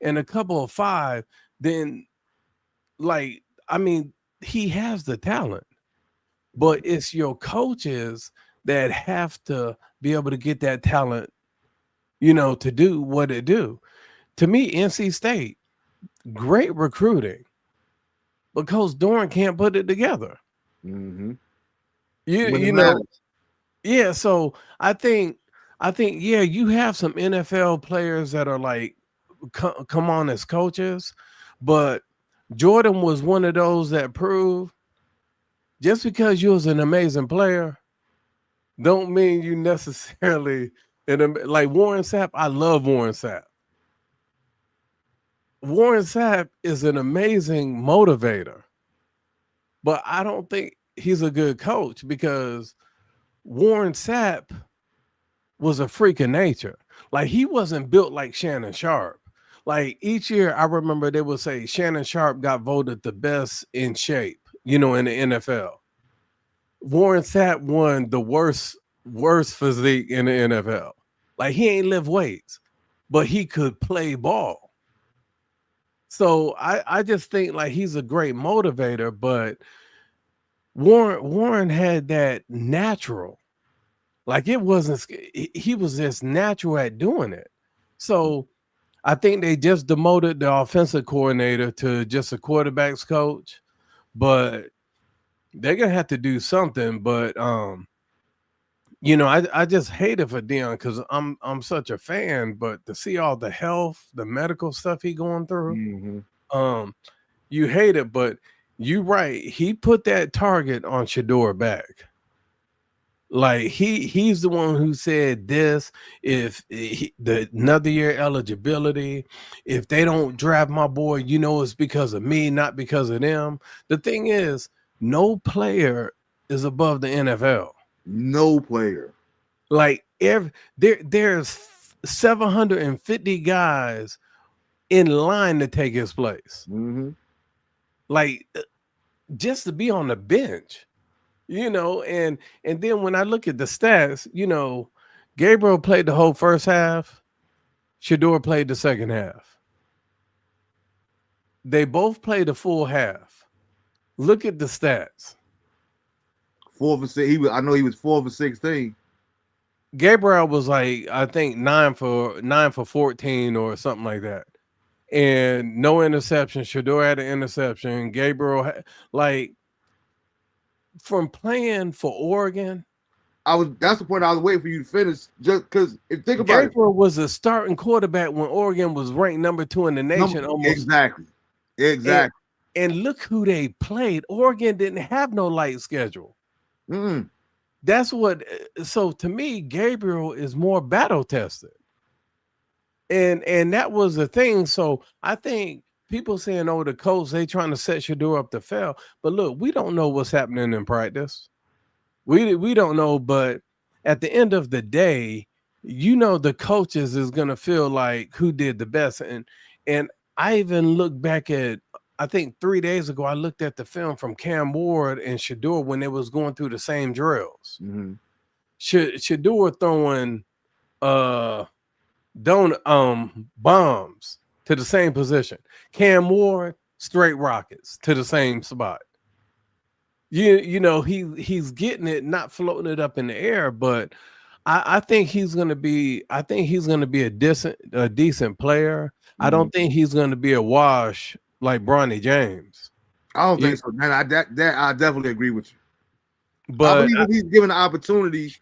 and a couple of 5 than, like, I mean, he has the talent, but it's your coaches that have to be able to get that talent, to do what it do. To me, NC State, great recruiting, but Coach Doran can't put it together. Mm-hmm. Yeah. So I think, yeah, you have some NFL players that are like, come on as coaches, but Jordan was one of those that proved just because you was an amazing player don't mean you necessarily, like Warren Sapp. I love Warren Sapp. Warren Sapp is an amazing motivator, but I don't think he's a good coach, because Warren Sapp was a freak of nature. Like, he wasn't built like Shannon Sharp. Like, each year I remember they would say Shannon Sharp got voted the best in shape, in the NFL. Warren Sapp won the worst physique in the NFL. Like, he ain't lift weights, but he could play ball. So I just think like he's a great motivator, but Warren had that natural. Like it wasn't he was just natural at doing it. So I think they just demoted the offensive coordinator to just a quarterbacks coach, but they're gonna have to do something. But I just hate it for Dion because I'm such a fan, but to see all the health, the medical stuff he going through, Mm-hmm. um, you hate it, but you right. He put that target on Shador back. Like he's the one who said this. If the another year eligibility, if they don't draft my boy, it's because of me, not because of them. The thing is, no player is above the NFL. No player. Like there's 750 guys in line to take his place. Mm-hmm. Like just to be on the bench. And then when I look at the stats, Gabriel played the whole first half, Shador played the second half. They both played the full half. Look at the stats. 4 for 6. I know he was 4 for 16. Gabriel was like, I think 9 for 14 or something like that. And no interception. Shador had an interception. Gabriel like from playing for Oregon. That's the point I was waiting for you to finish. Just because, think about it. Gabriel was a starting quarterback when Oregon was ranked number 2 in the nation. Exactly. And look who they played. Oregon didn't have no light schedule. Mm-mm. That's what. So to me, Gabriel is more battle tested, and that was the thing. So I think people saying, "Oh, the coach they trying to set Shador up to fail," but look, we don't know what's happening in practice. We don't know, but at the end of the day, the coaches is gonna feel like who did the best, and I even look back at. I think 3 days ago, I looked at the film from Cam Ward and Shador when they was going through the same drills. Mm-hmm. Shador throwing bombs to the same position. Cam Ward straight rockets to the same spot. He's getting it, not floating it up in the air, but I think he's gonna be. I think he's gonna be a decent player. I don't think he's gonna be a wash like Bronny James. I don't think so, man. I definitely agree with you. But I believe if he's given the opportunity,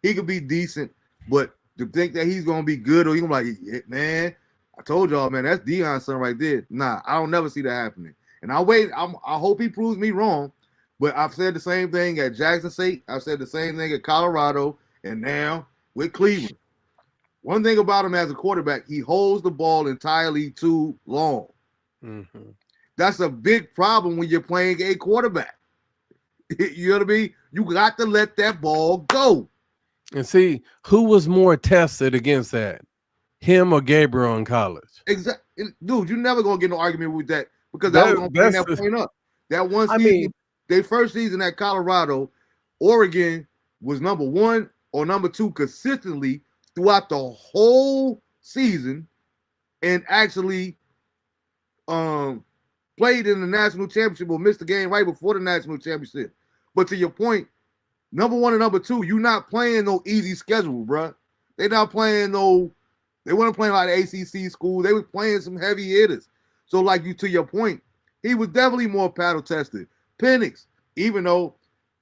he could be decent. But to think that he's gonna be good, or he's gonna be like, man, I told y'all, man, that's Deion's son right there. Nah, I don't never see that happening. And I hope he proves me wrong. But I've said the same thing at Jackson State. I've said the same thing at Colorado, and now with Cleveland. One thing about him as a quarterback, he holds the ball entirely too long. Mm-hmm. That's a big problem when you're playing a quarterback. You know what I mean? You got to let that ball go. And see, who was more tested against that? Him or Gabriel in college? Exactly. Dude, you're never going to get no argument with that because I was going to bring that point up. That one season, their first season at Colorado, Oregon was number 1 or number 2 consistently throughout the whole season and actually played in the national championship or missed the game right before the national championship. But to your point, number 1 and number 2, you're not playing no easy schedule, bro. They're not playing they weren't playing like ACC school. They were playing some heavy hitters. So like to your point, he was definitely more paddle tested. Penix, even though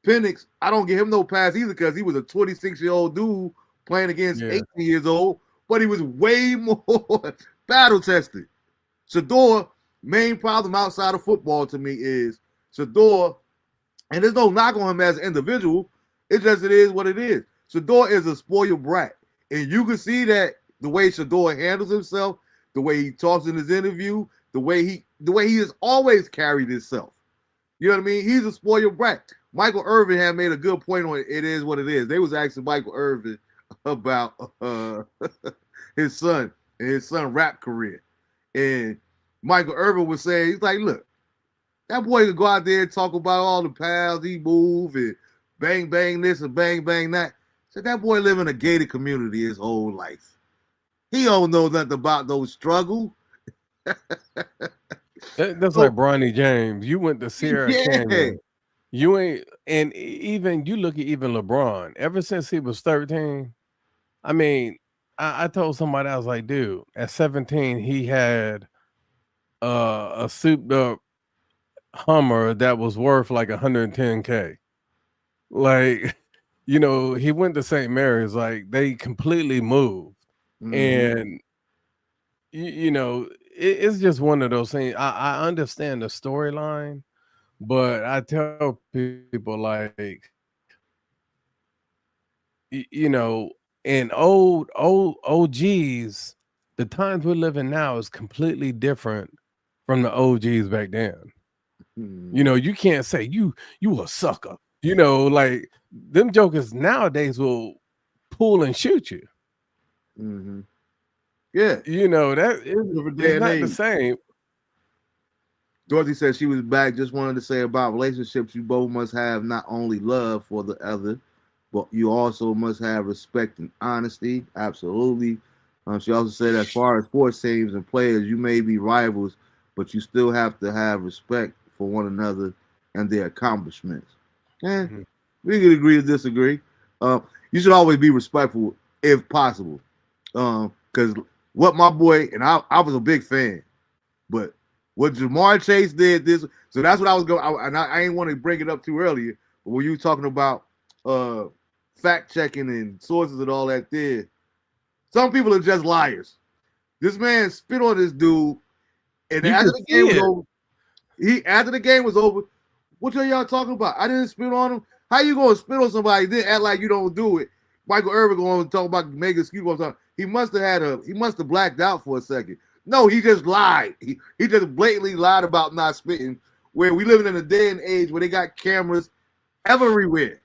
Penix, I don't give him no pass either because he was a 26-year-old dude playing against 18 years old, but he was way more battle tested. Shador, main problem outside of football to me is Shador, and there's no knock on him as an individual. It is what it is. Shador is a spoiled brat. And you can see that the way Shador handles himself, the way he talks in his interview, the way he has always carried himself. You know what I mean? He's a spoiled brat. Michael Irvin had made a good point on it is what it is. They was asking Michael Irvin about his son and his son rap career. And Michael Irvin was saying, he's like, look, that boy could go out there and talk about all the paths he moved and bang, bang this and bang, bang that. So that boy live in a gated community his whole life. He don't know nothing about those struggles. That's So like Bronny James. You went to Sierra yeah. Canyon. You ain't, and even you look at even LeBron. Ever since he was 13, I mean, I told somebody I was like, dude, at 17 he had a souped up Hummer that was worth like 110K. Like, he went to St. Mary's. Like they completely moved, Mm-hmm. and it's just one of those things. I understand the storyline, but I tell people like, and old OGs, the times we're living now is completely different from the OGs back then. Mm-hmm. You can't say you a sucker. Like them jokers nowadays will pull and shoot you. Mm-hmm. Yeah. That is Different day it's and not the age. same. Dorothy said she was back. Just wanted to say about relationships, you both must have not only love for the other, but you also must have respect and honesty. Absolutely. She also said, as far as sports teams and players, you may be rivals, but you still have to have respect for one another and their accomplishments. Yeah, Mhm. we could agree to disagree. You should always be respectful if possible. Because what my boy, and I was a big fan, but what Jamar Chase did this, so that's what I was going. I ain't want to bring it up too earlier, but when you talking about uh, fact checking and sources and all that, there, some people are just liars. This man spit on this dude, and You after can the see game was it. over, after the game was over, what are y'all talking about? I didn't spit on him. How you gonna spit on somebody? Then act like you don't do it. Michael Irvin going to talk about mega excuse. He must have he must have blacked out for a second. No, he just lied. He just blatantly lied about not spitting. Where we living in a day and age where they got cameras everywhere.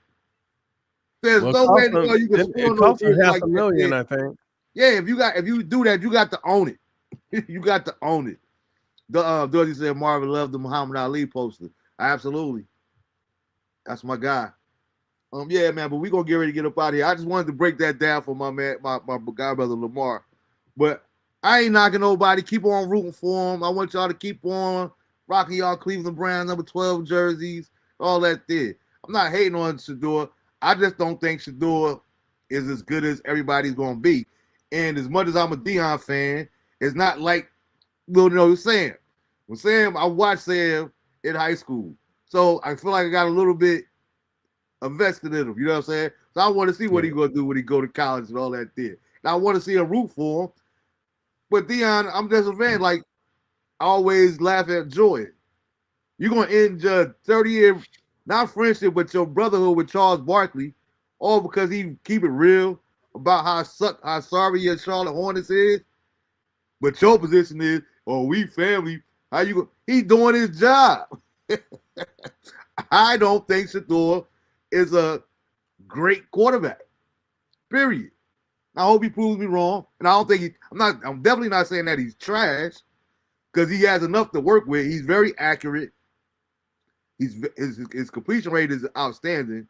There's Well, no way in the world you can spit it on no cost them person half like a that. million, Yeah, I think. yeah. If you do that, you got to own it. You got to own it. Dorothy said Marvin loved the Muhammad Ali poster. Absolutely, that's my guy. Yeah, man, but we gonna get ready to get up out of here. I just wanted to break that down for my man, my guy brother Lamar. But I ain't knocking nobody. Keep on rooting for him. I want y'all to keep on rocking y'all Cleveland Browns number 12 jerseys, all that there. I'm not hating on Shador. I just don't think Shador is as good as everybody's gonna be. And as much as I'm a Dion fan, it's not like Lil know Sam. With Sam, I watched Sam in high school. So I feel like I got a little bit invested in him. You know what I'm saying? So I want to see what Yeah. he's gonna do when he go to college and all that there. And I want to see a root for him. But Dion, I'm just a fan. Like I always laugh at Joy. You're gonna end your 30-year not friendship, but your brotherhood with Charles Barkley, all because he keep it real about how sorry your Charlotte Hornets is. But your position is, oh, we family. How you go? He's doing his job. I don't think Shador is a great quarterback. Period. I hope he proves me wrong. And I don't think I'm definitely not saying that he's trash because he has enough to work with. He's very accurate. His completion rate is outstanding.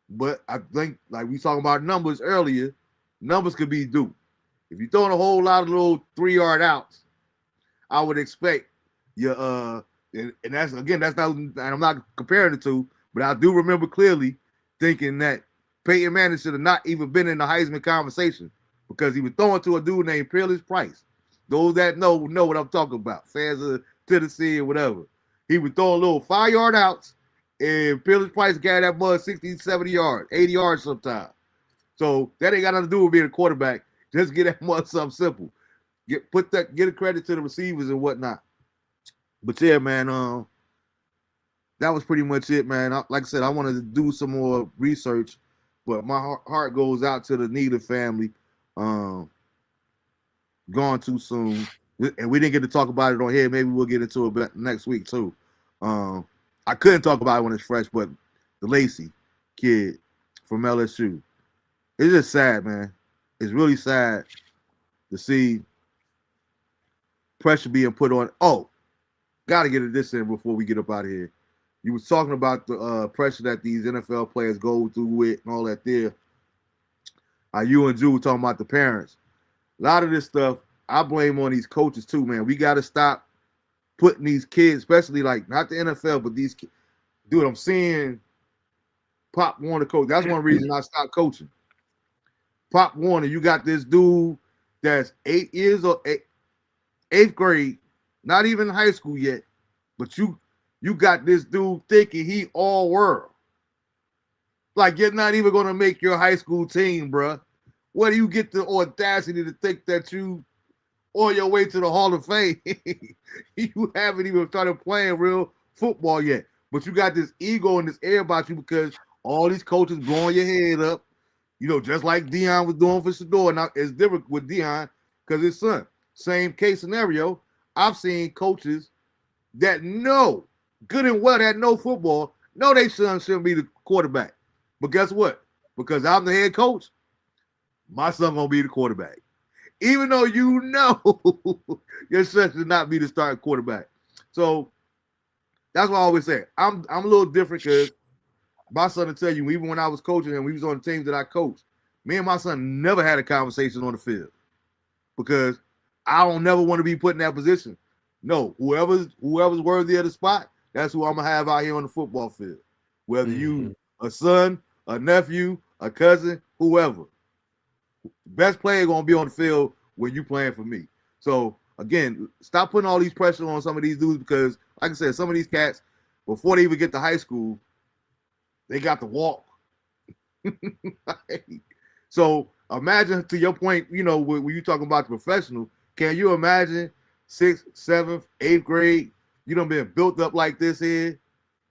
But I think, like we talking about numbers earlier, numbers could be due. If you're throwing a whole lot of little 3-yard outs, I would expect your and that's again, that's not, and I'm not comparing the two, but I do remember clearly thinking that Peyton Manning should have not even been in the Heisman conversation because he was throwing to a dude named Peerless Price. Those that know what I'm talking about. Fans of Tennessee or whatever. He was throwing little 5-yard outs, and Peerless Price got that mud 60, 70 yards, 80 yards sometimes. So that ain't got nothing to do with being a quarterback. Just get that mud something simple. Get a credit to the receivers and whatnot. But yeah, man, that was pretty much it, man. Like I said, I wanted to do some more research, but my heart goes out to the Needham family. Um, Gone too soon, and we didn't get to talk about it on here. Maybe we'll get into it next week too. Um, I couldn't talk about it when it's fresh, but the Lacey kid from LSU, it's just sad, man. It's really sad to see pressure being put on. Oh, got to get this in before we get up out of here. You was talking about the pressure that these NFL players go through with and all that there. You and Drew were talking about the parents. A lot of this stuff, I blame on these coaches too, man. We got to stop putting these kids, especially like not the NFL, but these kids. Dude, I'm seeing Pop Warner coach. That's one reason I stopped coaching. Pop Warner, you got this dude that's 8 years old, eighth grade, not even in high school yet, but you got this dude thinking he all world. Like you're not even gonna make your high school team, bruh. Where do you get the audacity to think that you on your way to the Hall of Fame? You haven't even started playing real football yet. But you got this ego and this air about you because all these coaches blowing your head up, just like Dion was doing for Shador. Now it's different with Dion because his son. Same case scenario. I've seen coaches that know good and well that know football, know their son shouldn't be the quarterback. But guess what? Because I'm the head coach, my son gonna be the quarterback. Even though you know your son should not be the starting quarterback. So that's what I always say. I'm a little different because my son will tell you, even when I was coaching him, we was on the teams that I coached. Me and my son never had a conversation on the field because I don't never want to be put in that position. No, whoever's worthy of the spot, that's who I'm gonna have out here on the football field. Whether you a son, a nephew, a cousin, whoever. Best player gonna be on the field when you playing for me. So again, stop putting all these pressure on some of these dudes because, like I said, some of these cats, before they even get to high school, they got to walk. So imagine, to your point, when you talking about the professional, can you imagine 6th, 7th, 8th grade, you done been built up like this here,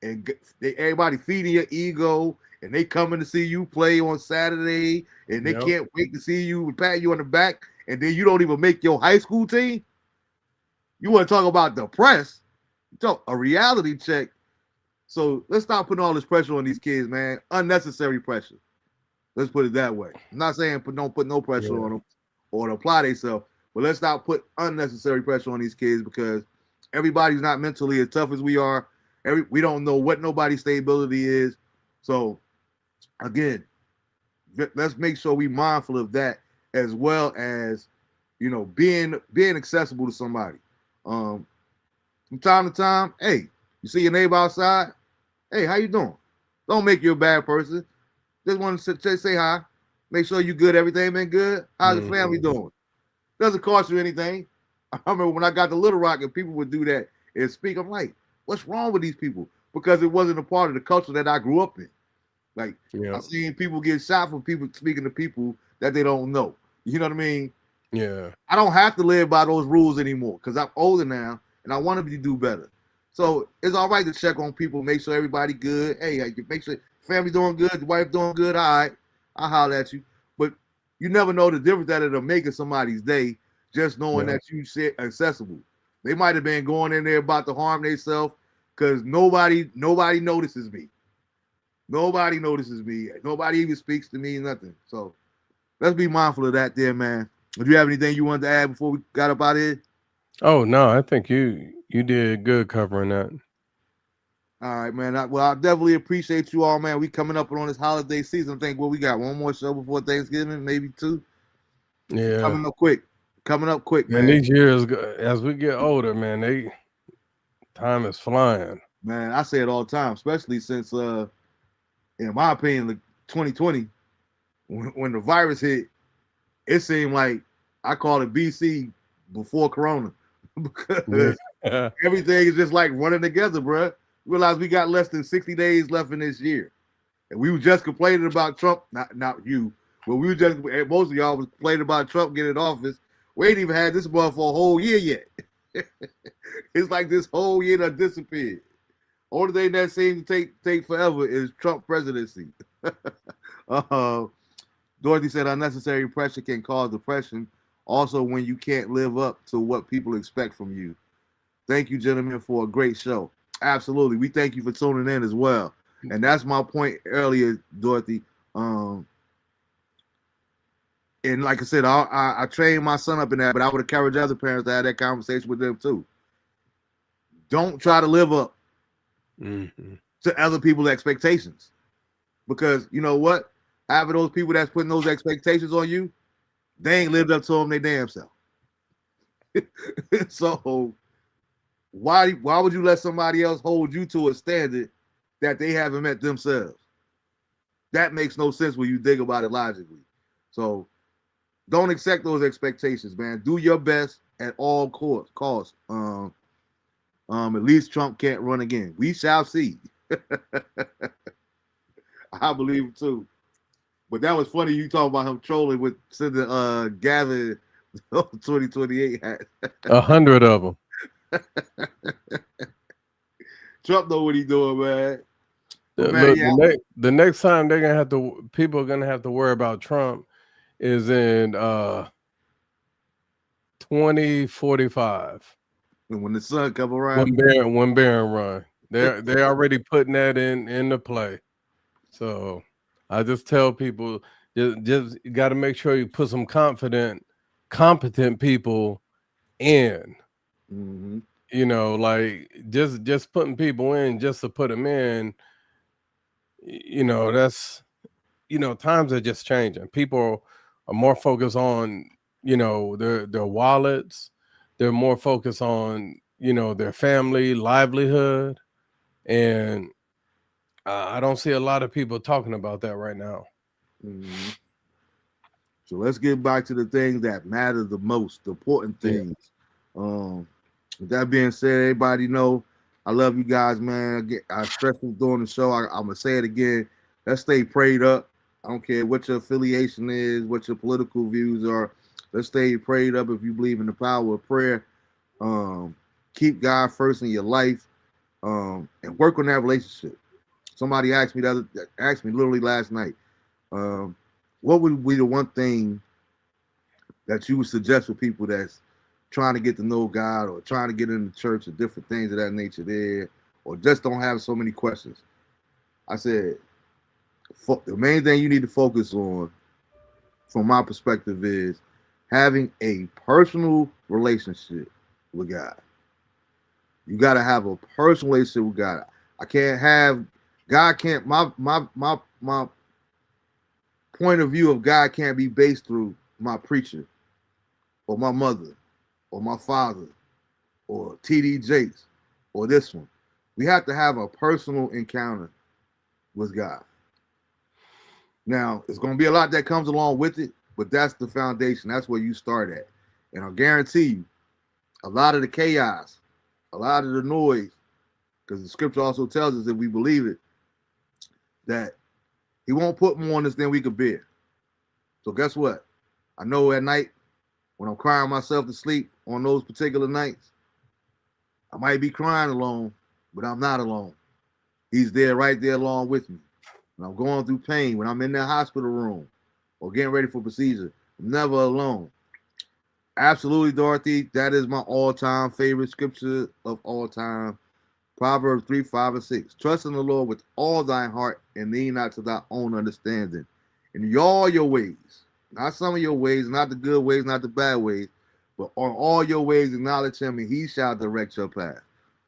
and everybody feeding your ego, and they coming to see you play on Saturday, and they can't wait to see you and pat you on the back, and then you don't even make your high school team? You want to talk about the press? Talk a reality check. So let's stop putting all this pressure on these kids, man. Unnecessary pressure. Let's put it that way. I'm not saying don't put no pressure on them or to apply themselves, but let's not put unnecessary pressure on these kids because everybody's not mentally as tough as we are. We don't know what nobody's stability is. So again, let's make sure we mindful of that as well as being accessible to somebody. From time to time, hey, you see your neighbor outside, hey, how you doing? Don't make you a bad person. Just want to say hi. Make sure you good. Everything been good. How's your family doing? Doesn't cost you anything. I remember when I got to Little Rock and people would do that and speak. I'm like, what's wrong with these people? Because it wasn't a part of the culture that I grew up in. Like, I've seen people get shot for people speaking to people that they don't know. You know what I mean? Yeah. I don't have to live by those rules anymore because I'm older now and I want to do better. So it's all right to check on people, make sure everybody good. Hey, make sure family doing good, the wife doing good. All right, I'll holler at you. But you never know the difference that it'll make in somebody's day just knowing that you said accessible. They might have been going in there about to harm themselves because nobody notices me. Nobody notices me. Nobody even speaks to me, nothing. So let's be mindful of that there, man. Do you have anything you wanted to add before we got up out of here? Oh, no, I think you did good covering that. All right, man. I definitely appreciate you all, man. We coming up on this holiday season. I think we got one more show before Thanksgiving, maybe 2. Yeah. Coming up quick, man. And these years, as we get older, man, time is flying. Man, I say it all the time, especially since, in my opinion, like 2020, when the virus hit, it seemed like I call it BC before Corona because everything is just like running together, bro. Realize we got less than 60 days left in this year. And we were just complaining about Trump, not you, but we were just, most of y'all was complaining about Trump getting in office. We ain't even had this month for a whole year yet. It's like this whole year that disappeared. Only thing that seems to take forever is Trump presidency. Dorothy said unnecessary pressure can cause depression. Also, when you can't live up to what people expect from you. Thank you, gentlemen, for a great show. Absolutely. We thank you for tuning in as well. And that's my point earlier, Dorothy. And like I said, I trained my son up in that, but I would encourage other parents to have that conversation with them too. Don't try to live up to other people's expectations. Because you know what? Having those people that's putting those expectations on you, they ain't lived up to them their damn self. So why would you let somebody else hold you to a standard that they haven't met themselves? That makes no sense when you think about it logically. So don't accept those expectations, man. Do your best at all costs. At least Trump can't run again. We shall see. I believe it too. But that was funny. You talk about him trolling with sending Gavin 2028 hat. 100 of them. Trump know what he doing, man. But man, Look, yeah, the next time people are gonna have to worry about Trump is in 2045 when the sun come around. when Barron run. They're already putting that into play. So I just tell people just got to make sure you put some competent people in. Mm-hmm. You know, like just putting people in just to put them in. You know, that's times are just changing. People are more focused on their wallets. They're more focused on their family livelihood, and I don't see a lot of people talking about that right now. Mm-hmm. So let's get back to the things that matter the most, the important Yeah. things. With that being said, everybody know I love you guys, man. I stress it during the show. I'm gonna say it again. Let's stay prayed up. I don't care what your affiliation is, what your political views are. Let's stay prayed up if you believe in the power of prayer. Um, keep God first in your life, and work on that relationship. Somebody asked me literally last night. Um, what would be the one thing that you would suggest for people that's trying to get to know God or trying to get into church or different things of that nature there, or just don't have so many questions? I said, the main thing you need to focus on, from my perspective, is having a personal relationship with God. You got to have a personal relationship with God. I can't have God can't my point of view of God can't be based through my preacher or my mother or my father or TD Jakes or this one. We have to have a personal encounter with God. Now, it's going to be a lot that comes along with it, but that's the foundation. That's where you start at. And I guarantee you, a lot of the chaos, a lot of the noise, because the scripture also tells us, if we believe it, that he won't put more on us than we could bear. So guess what? I know at night when I'm crying myself to sleep on those particular nights, I might be crying alone, but I'm not alone. He's there right there along with me. When I'm going through pain, when I'm in that hospital room or getting ready for procedure, I'm never alone. Absolutely, Dorothy. That is my all-time favorite scripture of all time. Proverbs 3, 5, and 6. Trust in the Lord with all thine heart and lean not to thy own understanding. In all your ways, not some of your ways, not the good ways, not the bad ways, but on all your ways acknowledge him and he shall direct your path.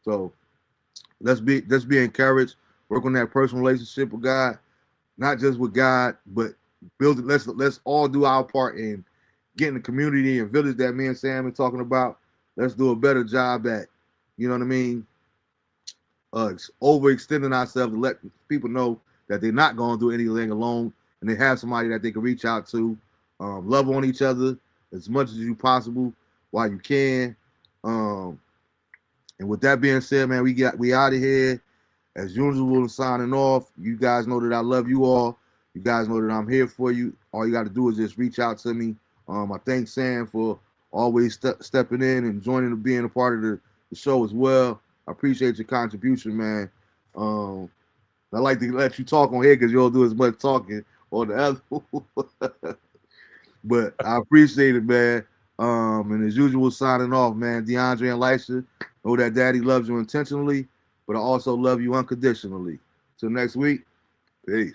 So let's be encouraged. Work on that personal relationship with God, not just with God, but build it. Let's all do our part in getting the community and village that me and Sam are talking about. Let's do a better job at, you know what I mean, overextending ourselves to let people know that they're not going to do anything alone and they have somebody that they can reach out to. Love on each other as much as you possible while you can. And with that being said, man, we out of here. As usual, signing off. You guys know that I love you all. You guys know that I'm here for you. All you got to do is just reach out to me. I thank Sam for always stepping in and joining and being a part of the show as well. I appreciate your contribution, man. I like to let you talk on here because you don't do as much talking on the other. But I appreciate it, man. And as usual, signing off, man. DeAndre and Lisha, know that Daddy loves you intentionally, but I also love you unconditionally. Till next week, peace.